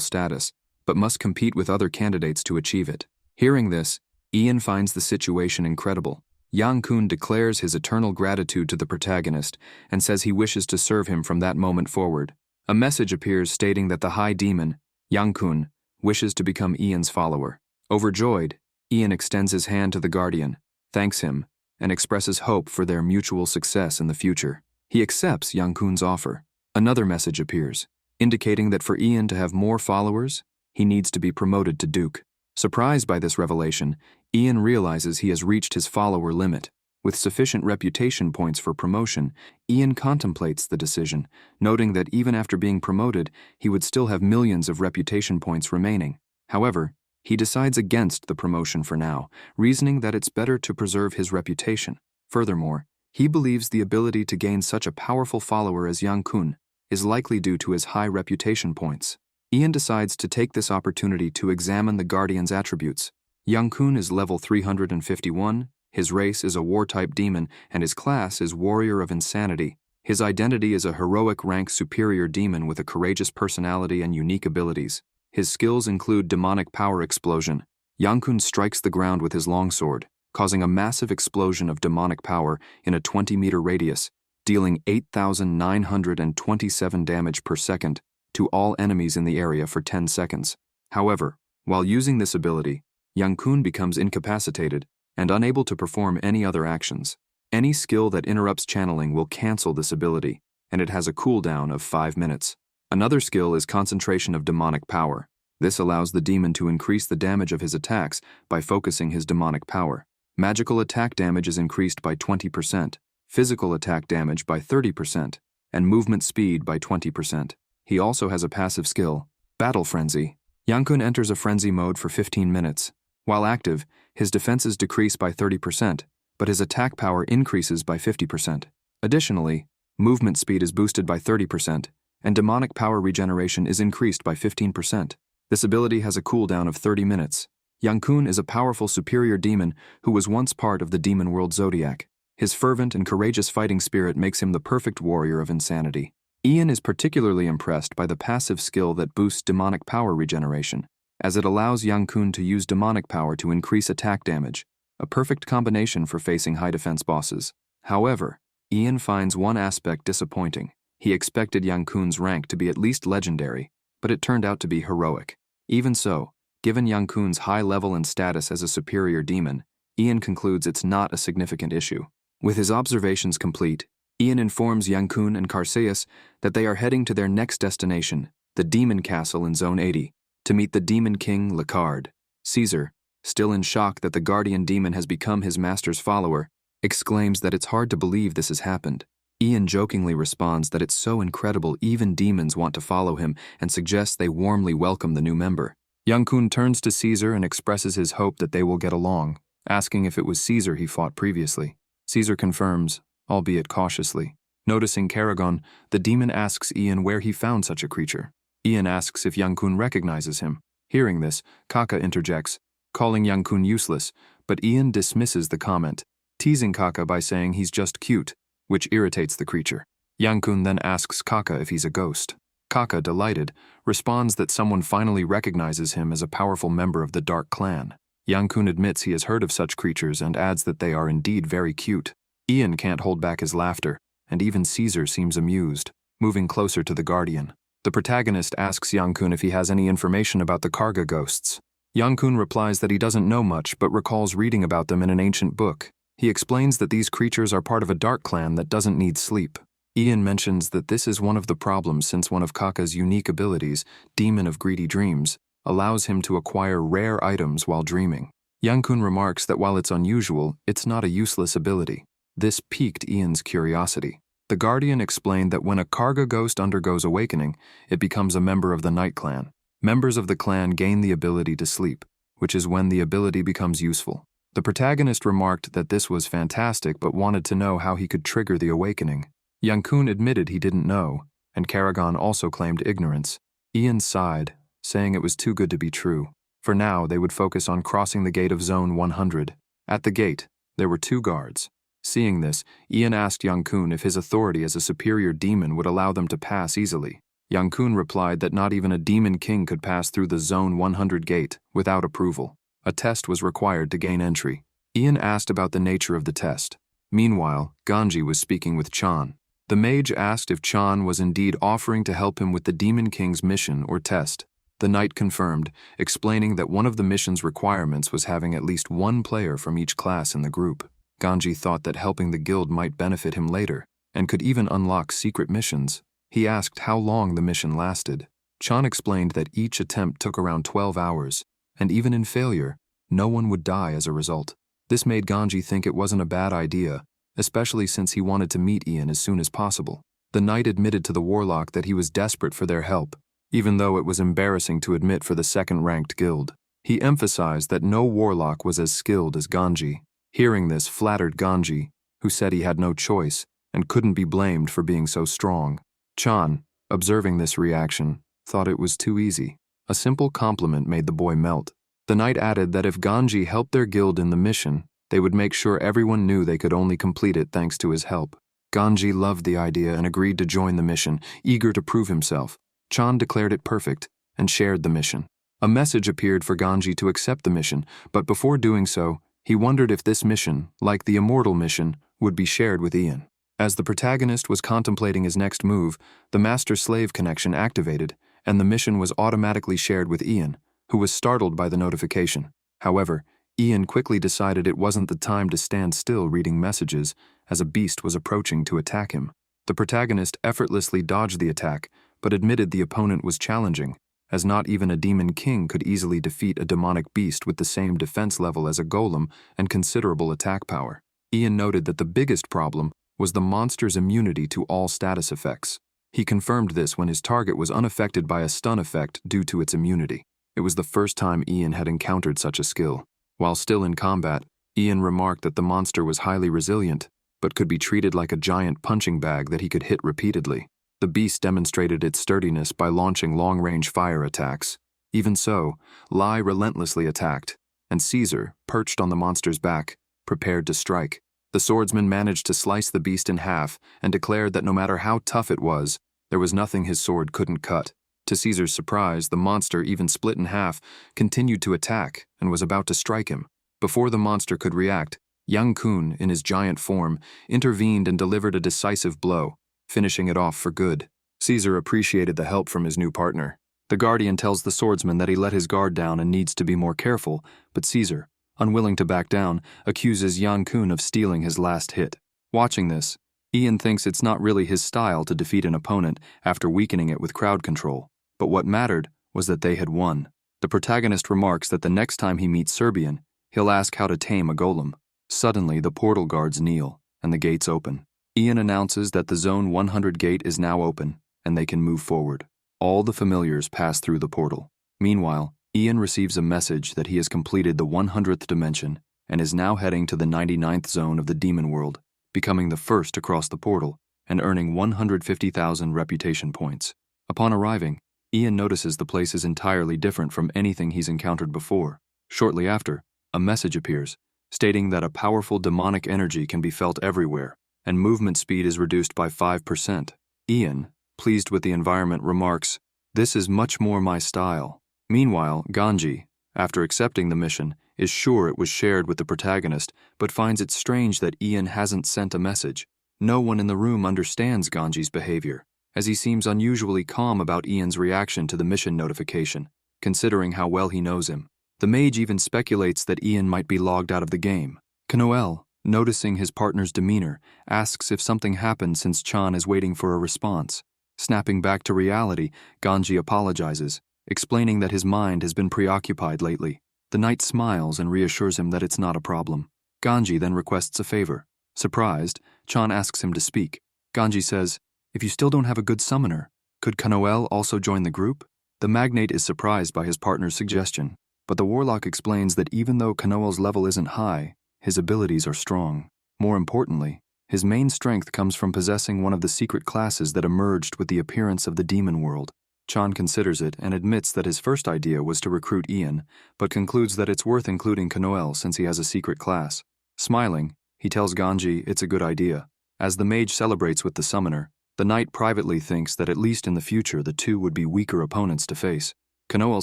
status, but must compete with other candidates to achieve it. Hearing this, Ian finds the situation incredible. Young-kun declares his eternal gratitude to the protagonist and says he wishes to serve him from that moment forward. A message appears stating that the High Demon, Young-kun, wishes to become Ian's follower. Overjoyed, Ian extends his hand to the Guardian, thanks him, and expresses hope for their mutual success in the future. He accepts Young-kun's offer. Another message appears, indicating that for Ian to have more followers, he needs to be promoted to Duke. Surprised by this revelation, Ian realizes he has reached his follower limit. With sufficient reputation points for promotion, Ian contemplates the decision, noting that even after being promoted, he would still have millions of reputation points remaining. However, he decides against the promotion for now, reasoning that it's better to preserve his reputation. Furthermore, he believes the ability to gain such a powerful follower as Young-kun is likely due to his high reputation points. Ian decides to take this opportunity to examine the Guardian's attributes. Young-kun is level 351, his race is a war-type demon, and his class is Warrior of Insanity. His identity is a heroic rank superior demon with a courageous personality and unique abilities. His skills include demonic power explosion. Young-kun strikes the ground with his longsword, causing a massive explosion of demonic power in a 20-meter radius, dealing 8,927 damage per second to all enemies in the area for 10 seconds. However, while using this ability, Young-kun becomes incapacitated and unable to perform any other actions. Any skill that interrupts channeling will cancel this ability, and it has a cooldown of 5 minutes. Another skill is concentration of demonic power. This allows the demon to increase the damage of his attacks by focusing his demonic power. Magical attack damage is increased by 20%, physical attack damage by 30%, and movement speed by 20%. He also has a passive skill, Battle Frenzy. Young-kun enters a frenzy mode for 15 minutes. While active, his defenses decrease by 30%, but his attack power increases by 50%. Additionally, movement speed is boosted by 30%, and demonic power regeneration is increased by 15%. This ability has a cooldown of 30 minutes. Young-kun is a powerful superior demon who was once part of the demon world Zodiac. His fervent and courageous fighting spirit makes him the perfect warrior of insanity. Ian is particularly impressed by the passive skill that boosts demonic power regeneration, as it allows Young-kun to use demonic power to increase attack damage, a perfect combination for facing high defense bosses. However, Ian finds one aspect disappointing. He expected Young-kun's rank to be at least legendary, but it turned out to be heroic. Even so, given Young-kun's high level and status as a superior demon, Ian concludes it's not a significant issue. With his observations complete, Ian informs Young-kun and Carseus that they are heading to their next destination, the Demon Castle in Zone 80, to meet the Demon King Licard. Caesar, still in shock that the Guardian Demon has become his master's follower, exclaims that it's hard to believe this has happened. Ian jokingly responds that it's so incredible even demons want to follow him and suggests they warmly welcome the new member. Young-kun turns to Caesar and expresses his hope that they will get along, asking if it was Caesar he fought previously. Caesar confirms, albeit cautiously. Noticing Karagon, the demon asks Ian where he found such a creature. Ian asks if Young-kun recognizes him. Hearing this, Kaka interjects, calling Young-kun useless, but Ian dismisses the comment, teasing Kaka by saying he's just cute, which irritates the creature. Young-kun then asks Kaka if he's a ghost. Kaka, delighted, responds that someone finally recognizes him as a powerful member of the Dark Clan. Young-kun admits he has heard of such creatures and adds that they are indeed very cute. Ian can't hold back his laughter, and even Caesar seems amused, moving closer to the Guardian. The protagonist asks Young-kun if he has any information about the Karga ghosts. Young-kun replies that he doesn't know much but recalls reading about them in an ancient book. He explains that these creatures are part of a dark clan that doesn't need sleep. Ian mentions that this is one of the problems since one of Kaka's unique abilities, Demon of Greedy Dreams, allows him to acquire rare items while dreaming. Young-kun remarks that while it's unusual, it's not a useless ability. This piqued Ian's curiosity. The Guardian explained that when a Karga ghost undergoes awakening, it becomes a member of the Night Clan. Members of the clan gain the ability to sleep, which is when the ability becomes useful. The protagonist remarked that this was fantastic but wanted to know how he could trigger the awakening. Young-kun admitted he didn't know, and Karagon also claimed ignorance. Ian sighed, saying it was too good to be true. For now, they would focus on crossing the gate of Zone 100. At the gate, there were 2 guards. Seeing this, Ian asked Young-kun if his authority as a superior demon would allow them to pass easily. Young-kun replied that not even a demon king could pass through the Zone 100 gate without approval. A test was required to gain entry. Ian asked about the nature of the test. Meanwhile, Ganji was speaking with Chan. The mage asked if Chan was indeed offering to help him with the Demon King's mission or test. The knight confirmed, explaining that one of the mission's requirements was having at least 1 player from each class in the group. Ganji thought that helping the guild might benefit him later, and could even unlock secret missions. He asked how long the mission lasted. Chan explained that each attempt took around 12 hours, and even in failure, no one would die as a result. This made Ganji think it wasn't a bad idea, especially since he wanted to meet Ian as soon as possible. The knight admitted to the warlock that he was desperate for their help, even though it was embarrassing to admit for the second-ranked guild. He emphasized that no warlock was as skilled as Ganji. Hearing this flattered Ganji, who said he had no choice and couldn't be blamed for being so strong. Chan, observing this reaction, thought it was too easy. A simple compliment made the boy melt. The knight added that if Ganji helped their guild in the mission, they would make sure everyone knew they could only complete it thanks to his help. Ganji loved the idea and agreed to join the mission, eager to prove himself. Chan declared it perfect and shared the mission. A message appeared for Ganji to accept the mission, but before doing so, he wondered if this mission, like the Immortal mission, would be shared with Ian. As the protagonist was contemplating his next move, the master-slave connection activated, and the mission was automatically shared with Ian, who was startled by the notification. However, Ian quickly decided it wasn't the time to stand still reading messages, as a beast was approaching to attack him. The protagonist effortlessly dodged the attack, but admitted the opponent was challenging, as not even a demon king could easily defeat a demonic beast with the same defense level as a golem and considerable attack power. Ian noted that the biggest problem was the monster's immunity to all status effects. He confirmed this when his target was unaffected by a stun effect due to its immunity. It was the first time Ian had encountered such a skill. While still in combat, Ian remarked that the monster was highly resilient, but could be treated like a giant punching bag that he could hit repeatedly. The beast demonstrated its sturdiness by launching long-range fire attacks. Even so, Lai relentlessly attacked, and Caesar, perched on the monster's back, prepared to strike. The swordsman managed to slice the beast in half and declared that no matter how tough it was, there was nothing his sword couldn't cut. To Caesar's surprise, the monster, even split in half, continued to attack and was about to strike him. Before the monster could react, Young-kun, in his giant form, intervened and delivered a decisive blow, finishing it off for good. Caesar appreciated the help from his new partner. The guardian tells the swordsman that he let his guard down and needs to be more careful, but Caesar, unwilling to back down, accuses Young-kun of stealing his last hit. Watching this, Ian thinks it's not really his style to defeat an opponent after weakening it with crowd control, but what mattered was that they had won. The protagonist remarks that the next time he meets Serbian, he'll ask how to tame a golem. Suddenly, the portal guards kneel, and the gates open. Ian announces that the Zone 100 gate is now open, and they can move forward. All the familiars pass through the portal. Meanwhile, Ian receives a message that he has completed the 100th dimension and is now heading to the 99th zone of the demon world, becoming the first to cross the portal and earning 150,000 reputation points. Upon arriving, Ian notices the place is entirely different from anything he's encountered before. Shortly after, a message appears, stating that a powerful demonic energy can be felt everywhere, and movement speed is reduced by 5%. Ian, pleased with the environment, remarks, "This is much more my style." Meanwhile, Ganji, after accepting the mission, is sure it was shared with the protagonist, but finds it strange that Ian hasn't sent a message. No one in the room understands Ganji's behavior, as he seems unusually calm about Ian's reaction to the mission notification, considering how well he knows him. The mage even speculates that Ian might be logged out of the game. Kanoel, noticing his partner's demeanor, asks if something happened since Chan is waiting for a response. Snapping back to reality, Ganji apologizes, explaining that his mind has been preoccupied lately. The knight smiles and reassures him that it's not a problem. Ganji then requests a favor. Surprised, Chan asks him to speak. Ganji says, "If you still don't have a good summoner, could Kanoel also join the group?" The magnate is surprised by his partner's suggestion, but the warlock explains that even though Kanoel's level isn't high, his abilities are strong. More importantly, his main strength comes from possessing one of the secret classes that emerged with the appearance of the demon world. Chan considers it and admits that his first idea was to recruit Ian, but concludes that it's worth including Kanoel since he has a secret class. Smiling, he tells Ganji it's a good idea. As the mage celebrates with the summoner, the knight privately thinks that at least in the future the two would be weaker opponents to face. Kanoel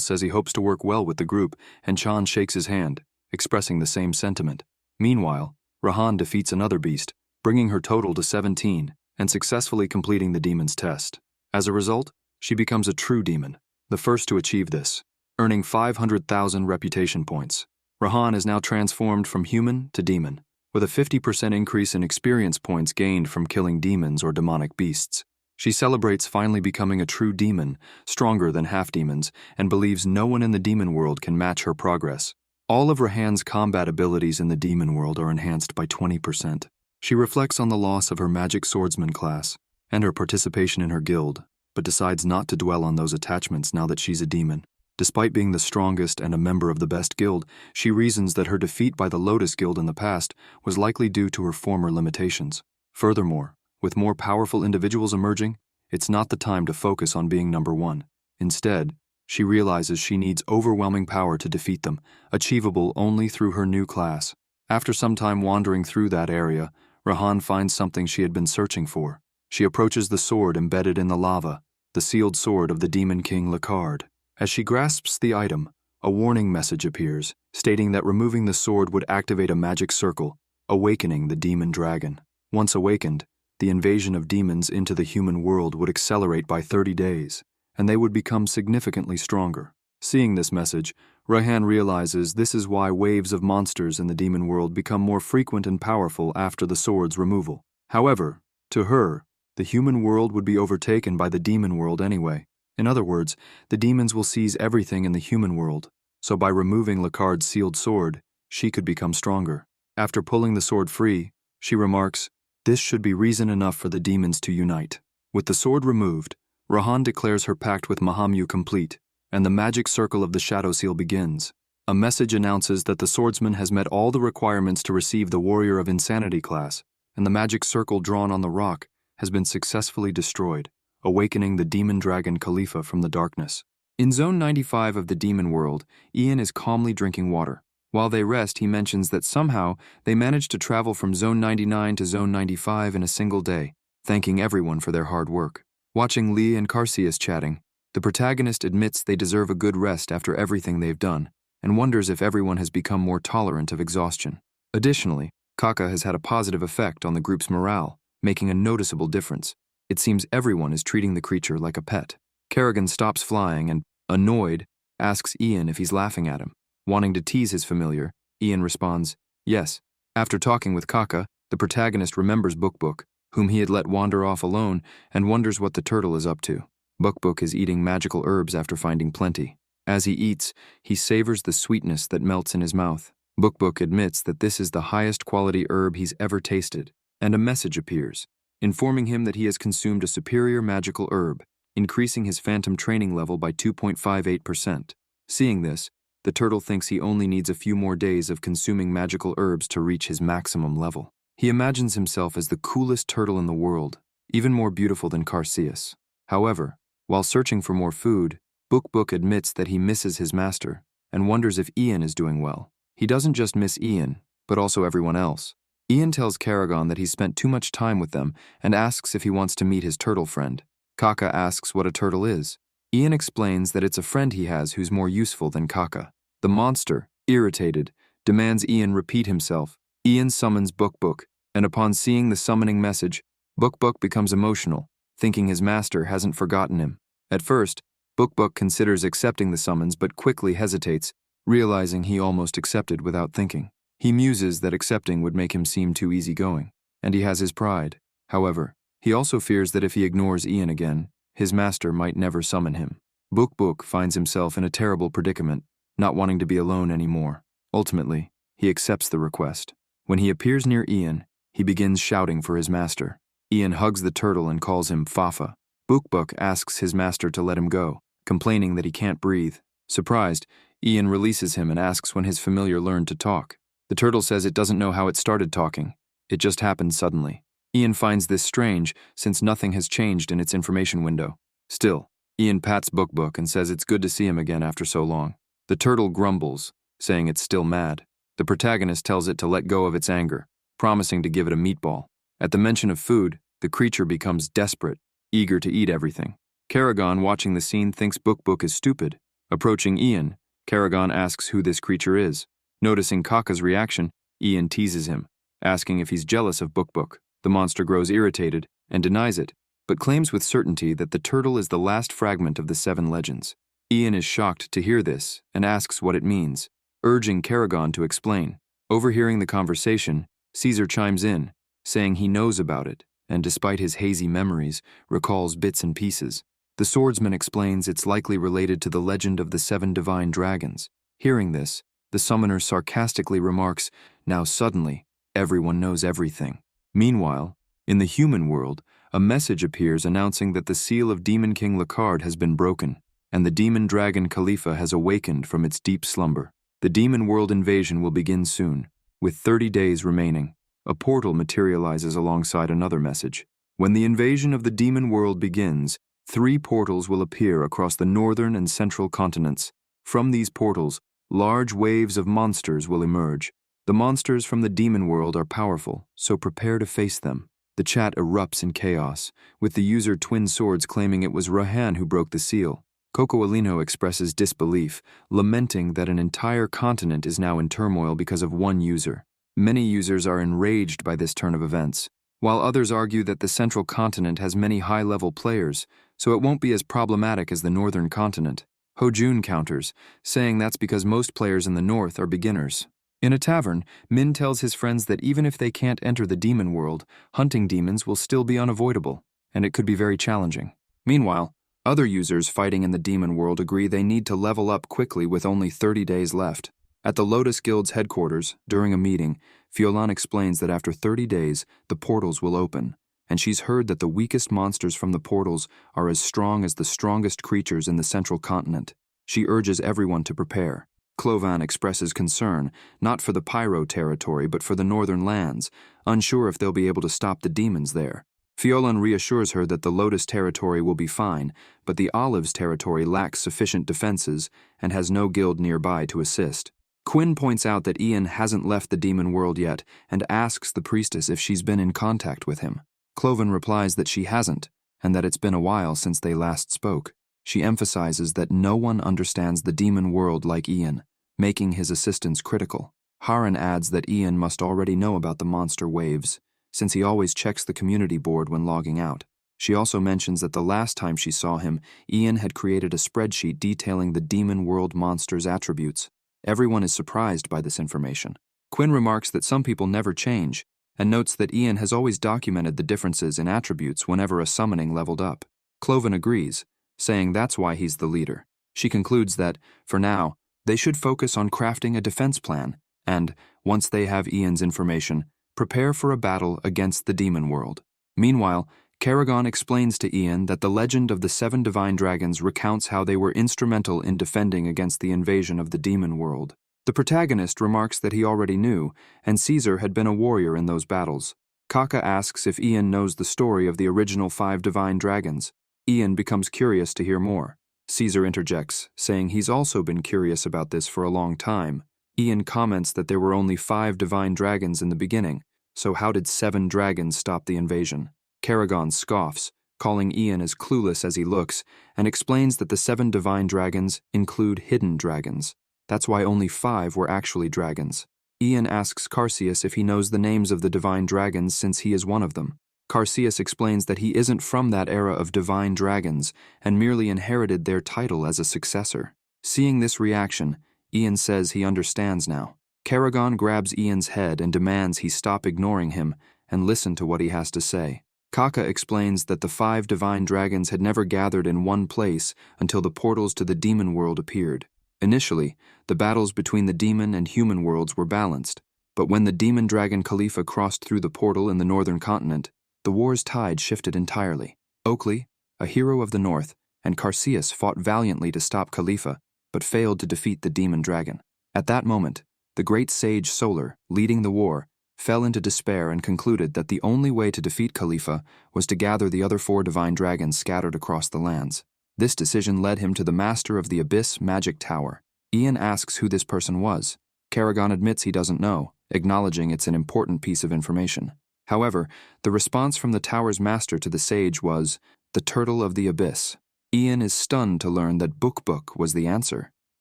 says he hopes to work well with the group, and Chan shakes his hand, expressing the same sentiment. Meanwhile, Rahan defeats another beast, bringing her total to 17, and successfully completing the demon's test. As a result, she becomes a true demon, the first to achieve this, earning 500,000 reputation points. Rahan is now transformed from human to demon, with a 50% increase in experience points gained from killing demons or demonic beasts. She celebrates finally becoming a true demon, stronger than half-demons, and believes no one in the demon world can match her progress. All of Rahan's combat abilities in the demon world are enhanced by 20%. She reflects on the loss of her magic swordsman class and her participation in her guild, but decides not to dwell on those attachments now that she's a demon. Despite being the strongest and a member of the best guild, she reasons that her defeat by the Lotus Guild in the past was likely due to her former limitations. Furthermore, with more powerful individuals emerging, it's not the time to focus on being number one. Instead, she realizes she needs overwhelming power to defeat them, achievable only through her new class. After some time wandering through that area, Rahan finds something she had been searching for. She approaches the sword embedded in the lava, the sealed sword of the Demon King Lacard. As she grasps the item, a warning message appears, stating that removing the sword would activate a magic circle, awakening the demon dragon. Once awakened, the invasion of demons into the human world would accelerate by 30 days, and they would become significantly stronger. Seeing this message, Rahan realizes this is why waves of monsters in the demon world become more frequent and powerful after the sword's removal. However, to her, the human world would be overtaken by the demon world anyway. In other words, the demons will seize everything in the human world, so by removing Lacard's sealed sword, she could become stronger. After pulling the sword free, she remarks, "This should be reason enough for the demons to unite." With the sword removed, Rahan declares her pact with Mahamyu complete, and the magic circle of the Shadow Seal begins. A message announces that the swordsman has met all the requirements to receive the Warrior of Insanity class, and the magic circle drawn on the rock has been successfully destroyed, awakening the demon dragon Khalifa from the darkness. In Zone 95 of the demon world, Ian is calmly drinking water. While they rest, he mentions that somehow they managed to travel from Zone 99 to Zone 95 in a single day, thanking everyone for their hard work. Watching Lee and Carcius chatting, the protagonist admits they deserve a good rest after everything they've done, and wonders if everyone has become more tolerant of exhaustion. Additionally, Kaka has had a positive effect on the group's morale, making a noticeable difference. It seems everyone is treating the creature like a pet. Kerrigan stops flying and, annoyed, asks Ian if he's laughing at him. Wanting to tease his familiar, Ian responds, "Yes." After talking with Kaka, the protagonist remembers Book, whom he had let wander off alone, and wonders what the turtle is up to. Book is eating magical herbs after finding plenty. As he eats, he savors the sweetness that melts in his mouth. Book admits that this is the highest quality herb he's ever tasted, and a message appears, informing him that he has consumed a superior magical herb, increasing his phantom training level by 2.58%. Seeing this, the turtle thinks he only needs a few more days of consuming magical herbs to reach his maximum level. He imagines himself as the coolest turtle in the world, even more beautiful than Carcius. However, while searching for more food, Book admits that he misses his master and wonders if Ian is doing well. He doesn't just miss Ian, but also everyone else. Ian tells Kerrigan that he's spent too much time with them and asks if he wants to meet his turtle friend. Kaka asks what a turtle is. Ian explains that it's a friend he has who's more useful than Kaka. The monster, irritated, demands Ian repeat himself. Ian summons Book, and upon seeing the summoning message, Book becomes emotional, thinking his master hasn't forgotten him. At first, Book considers accepting the summons but quickly hesitates, realizing he almost accepted without thinking. He muses that accepting would make him seem too easygoing, and he has his pride. However, he also fears that if he ignores Ian again, his master might never summon him. Book finds himself in a terrible predicament, not wanting to be alone anymore. Ultimately, he accepts the request. When he appears near Ian, he begins shouting for his master. Ian hugs the turtle and calls him Fafa. Book asks his master to let him go, complaining that he can't breathe. Surprised, Ian releases him and asks when his familiar learned to talk. The turtle says it doesn't know how it started talking. It just happened suddenly. Ian finds this strange, since nothing has changed in its information window. Still, Ian pats Book and says it's good to see him again after so long. The turtle grumbles, saying it's still mad. The protagonist tells it to let go of its anger, promising to give it a meatball. At the mention of food, the creature becomes desperate, eager to eat everything. Karagon, watching the scene, thinks Book is stupid. Approaching Ian, Karagon asks who this creature is. Noticing Kaka's reaction, Ian teases him, asking if he's jealous of Book. The monster grows irritated and denies it, but claims with certainty that the turtle is the last fragment of the 7 legends. Ian is shocked to hear this and asks what it means, urging Karagon to explain. Overhearing the conversation, Caesar chimes in, saying he knows about it, and despite his hazy memories, recalls bits and pieces. The swordsman explains it's likely related to the legend of the 7 divine dragons. Hearing this, the summoner sarcastically remarks, "Now suddenly, everyone knows everything." Meanwhile, in the human world, a message appears announcing that the seal of Demon King Lacard has been broken, and the demon dragon Khalifa has awakened from its deep slumber. The demon world invasion will begin soon, with 30 days remaining. A portal materializes alongside another message. When the invasion of the demon world begins, 3 portals will appear across the northern and central continents. From these portals, large waves of monsters will emerge. The monsters from the demon world are powerful, so prepare to face them. The chat erupts in chaos, with the user Twin Swords claiming it was Rahan who broke the seal. Coco Alino expresses disbelief, lamenting that an entire continent is now in turmoil because of one user. Many users are enraged by this turn of events, while others argue that the central continent has many high-level players, so it won't be as problematic as the northern continent. Hojun counters, saying that's because most players in the north are beginners. In a tavern, Min tells his friends that even if they can't enter the demon world, hunting demons will still be unavoidable, and it could be very challenging. Meanwhile, other users fighting in the demon world agree they need to level up quickly with only 30 days left. At the Lotus Guild's headquarters, during a meeting, Fiolan explains that after 30 days, the portals will open, and she's heard that the weakest monsters from the portals are as strong as the strongest creatures in the central continent. She urges everyone to prepare. Clovan expresses concern, not for the Pyro territory but for the northern lands, unsure if they'll be able to stop the demons there. Fiolan reassures her that the Lotus territory will be fine, but the Olives territory lacks sufficient defenses and has no guild nearby to assist. Quinn points out that Ian hasn't left the demon world yet and asks the priestess if she's been in contact with him. Clovan replies that she hasn't, and that it's been a while since they last spoke. She emphasizes that no one understands the demon world like Ian, making his assistance critical. Haran adds that Ian must already know about the monster waves, since he always checks the community board when logging out. She also mentions that the last time she saw him, Ian had created a spreadsheet detailing the demon world monster's attributes. Everyone is surprised by this information. Quinn remarks that some people never change, and notes that Ian has always documented the differences in attributes whenever a summoning leveled up. Clovan agrees, saying that's why he's the leader. She concludes that, for now, they should focus on crafting a defense plan, and, once they have Ian's information, prepare for a battle against the demon world. Meanwhile, Karagon explains to Ian that the legend of the 7 divine dragons recounts how they were instrumental in defending against the invasion of the demon world. The protagonist remarks that he already knew, and Caesar had been a warrior in those battles. Kaka asks if Ian knows the story of the original 5 divine dragons. Ian becomes curious to hear more. Caesar interjects, saying he's also been curious about this for a long time. Ian comments that there were only 5 divine dragons in the beginning, so how did 7 dragons stop the invasion? Karagon scoffs, calling Ian as clueless as he looks, and explains that the 7 divine dragons include hidden dragons. That's why only 5 were actually dragons. Ian asks Carseus if he knows the names of the divine dragons since he is one of them. Carseus explains that he isn't from that era of divine dragons and merely inherited their title as a successor. Seeing this reaction, Ian says he understands now. Karagon grabs Ian's head and demands he stop ignoring him and listen to what he has to say. Kaka explains that the 5 divine dragons had never gathered in one place until the portals to the demon world appeared. Initially, the battles between the demon and human worlds were balanced, but when the demon dragon Khalifa crossed through the portal in the northern continent, the war's tide shifted entirely. Oakley, a hero of the north, and Carseus fought valiantly to stop Khalifa, but failed to defeat the demon dragon. At that moment, the great sage Solar, leading the war, fell into despair and concluded that the only way to defeat Khalifa was to gather the other 4 divine dragons scattered across the lands. This decision led him to the master of the Abyss Magic Tower. Ian asks who this person was. Karagon admits he doesn't know, acknowledging it's an important piece of information. However, the response from the tower's master to the sage was, "The Turtle of the Abyss." Ian is stunned to learn that Book was the answer.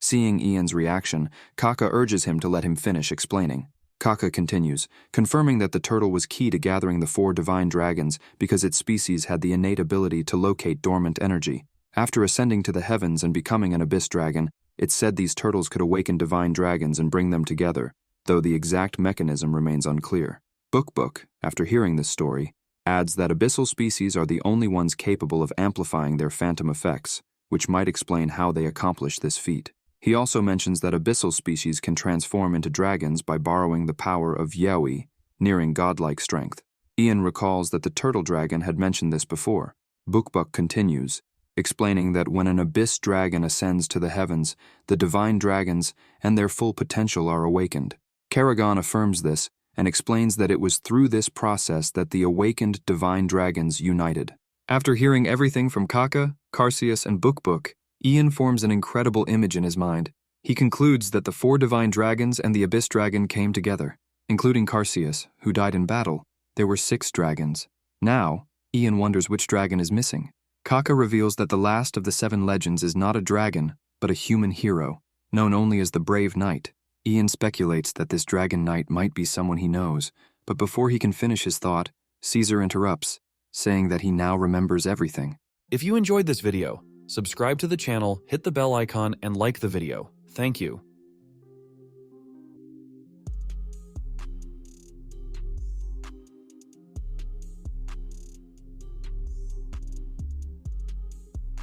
Seeing Ian's reaction, Kaka urges him to let him finish explaining. Kaka continues, confirming that the turtle was key to gathering the 4 divine dragons because its species had the innate ability to locate dormant energy. After ascending to the heavens and becoming an abyss dragon, it's said these turtles could awaken divine dragons and bring them together, though the exact mechanism remains unclear. Book, after hearing this story, adds that abyssal species are the only ones capable of amplifying their phantom effects, which might explain how they accomplish this feat. He also mentions that abyssal species can transform into dragons by borrowing the power of yaoi, nearing godlike strength. Ian recalls that the turtle dragon had mentioned this before. Book continues, explaining that when an abyss dragon ascends to the heavens, the divine dragons and their full potential are awakened. Karagon affirms this and explains that it was through this process that the awakened divine dragons united. After hearing everything from Kaka, Carseus, and Book, Ian forms an incredible image in his mind. He concludes that the 4 divine dragons and the abyss dragon came together. Including Carseus, who died in battle, there were 6 dragons. Now, Ian wonders which dragon is missing. Kaka reveals that the last of the 7 legends is not a dragon, but a human hero, known only as the Brave Knight. Ian speculates that this dragon knight might be someone he knows, but before he can finish his thought, Caesar interrupts, saying that he now remembers everything. If you enjoyed this video, subscribe to the channel, hit the bell icon, and like the video. Thank you.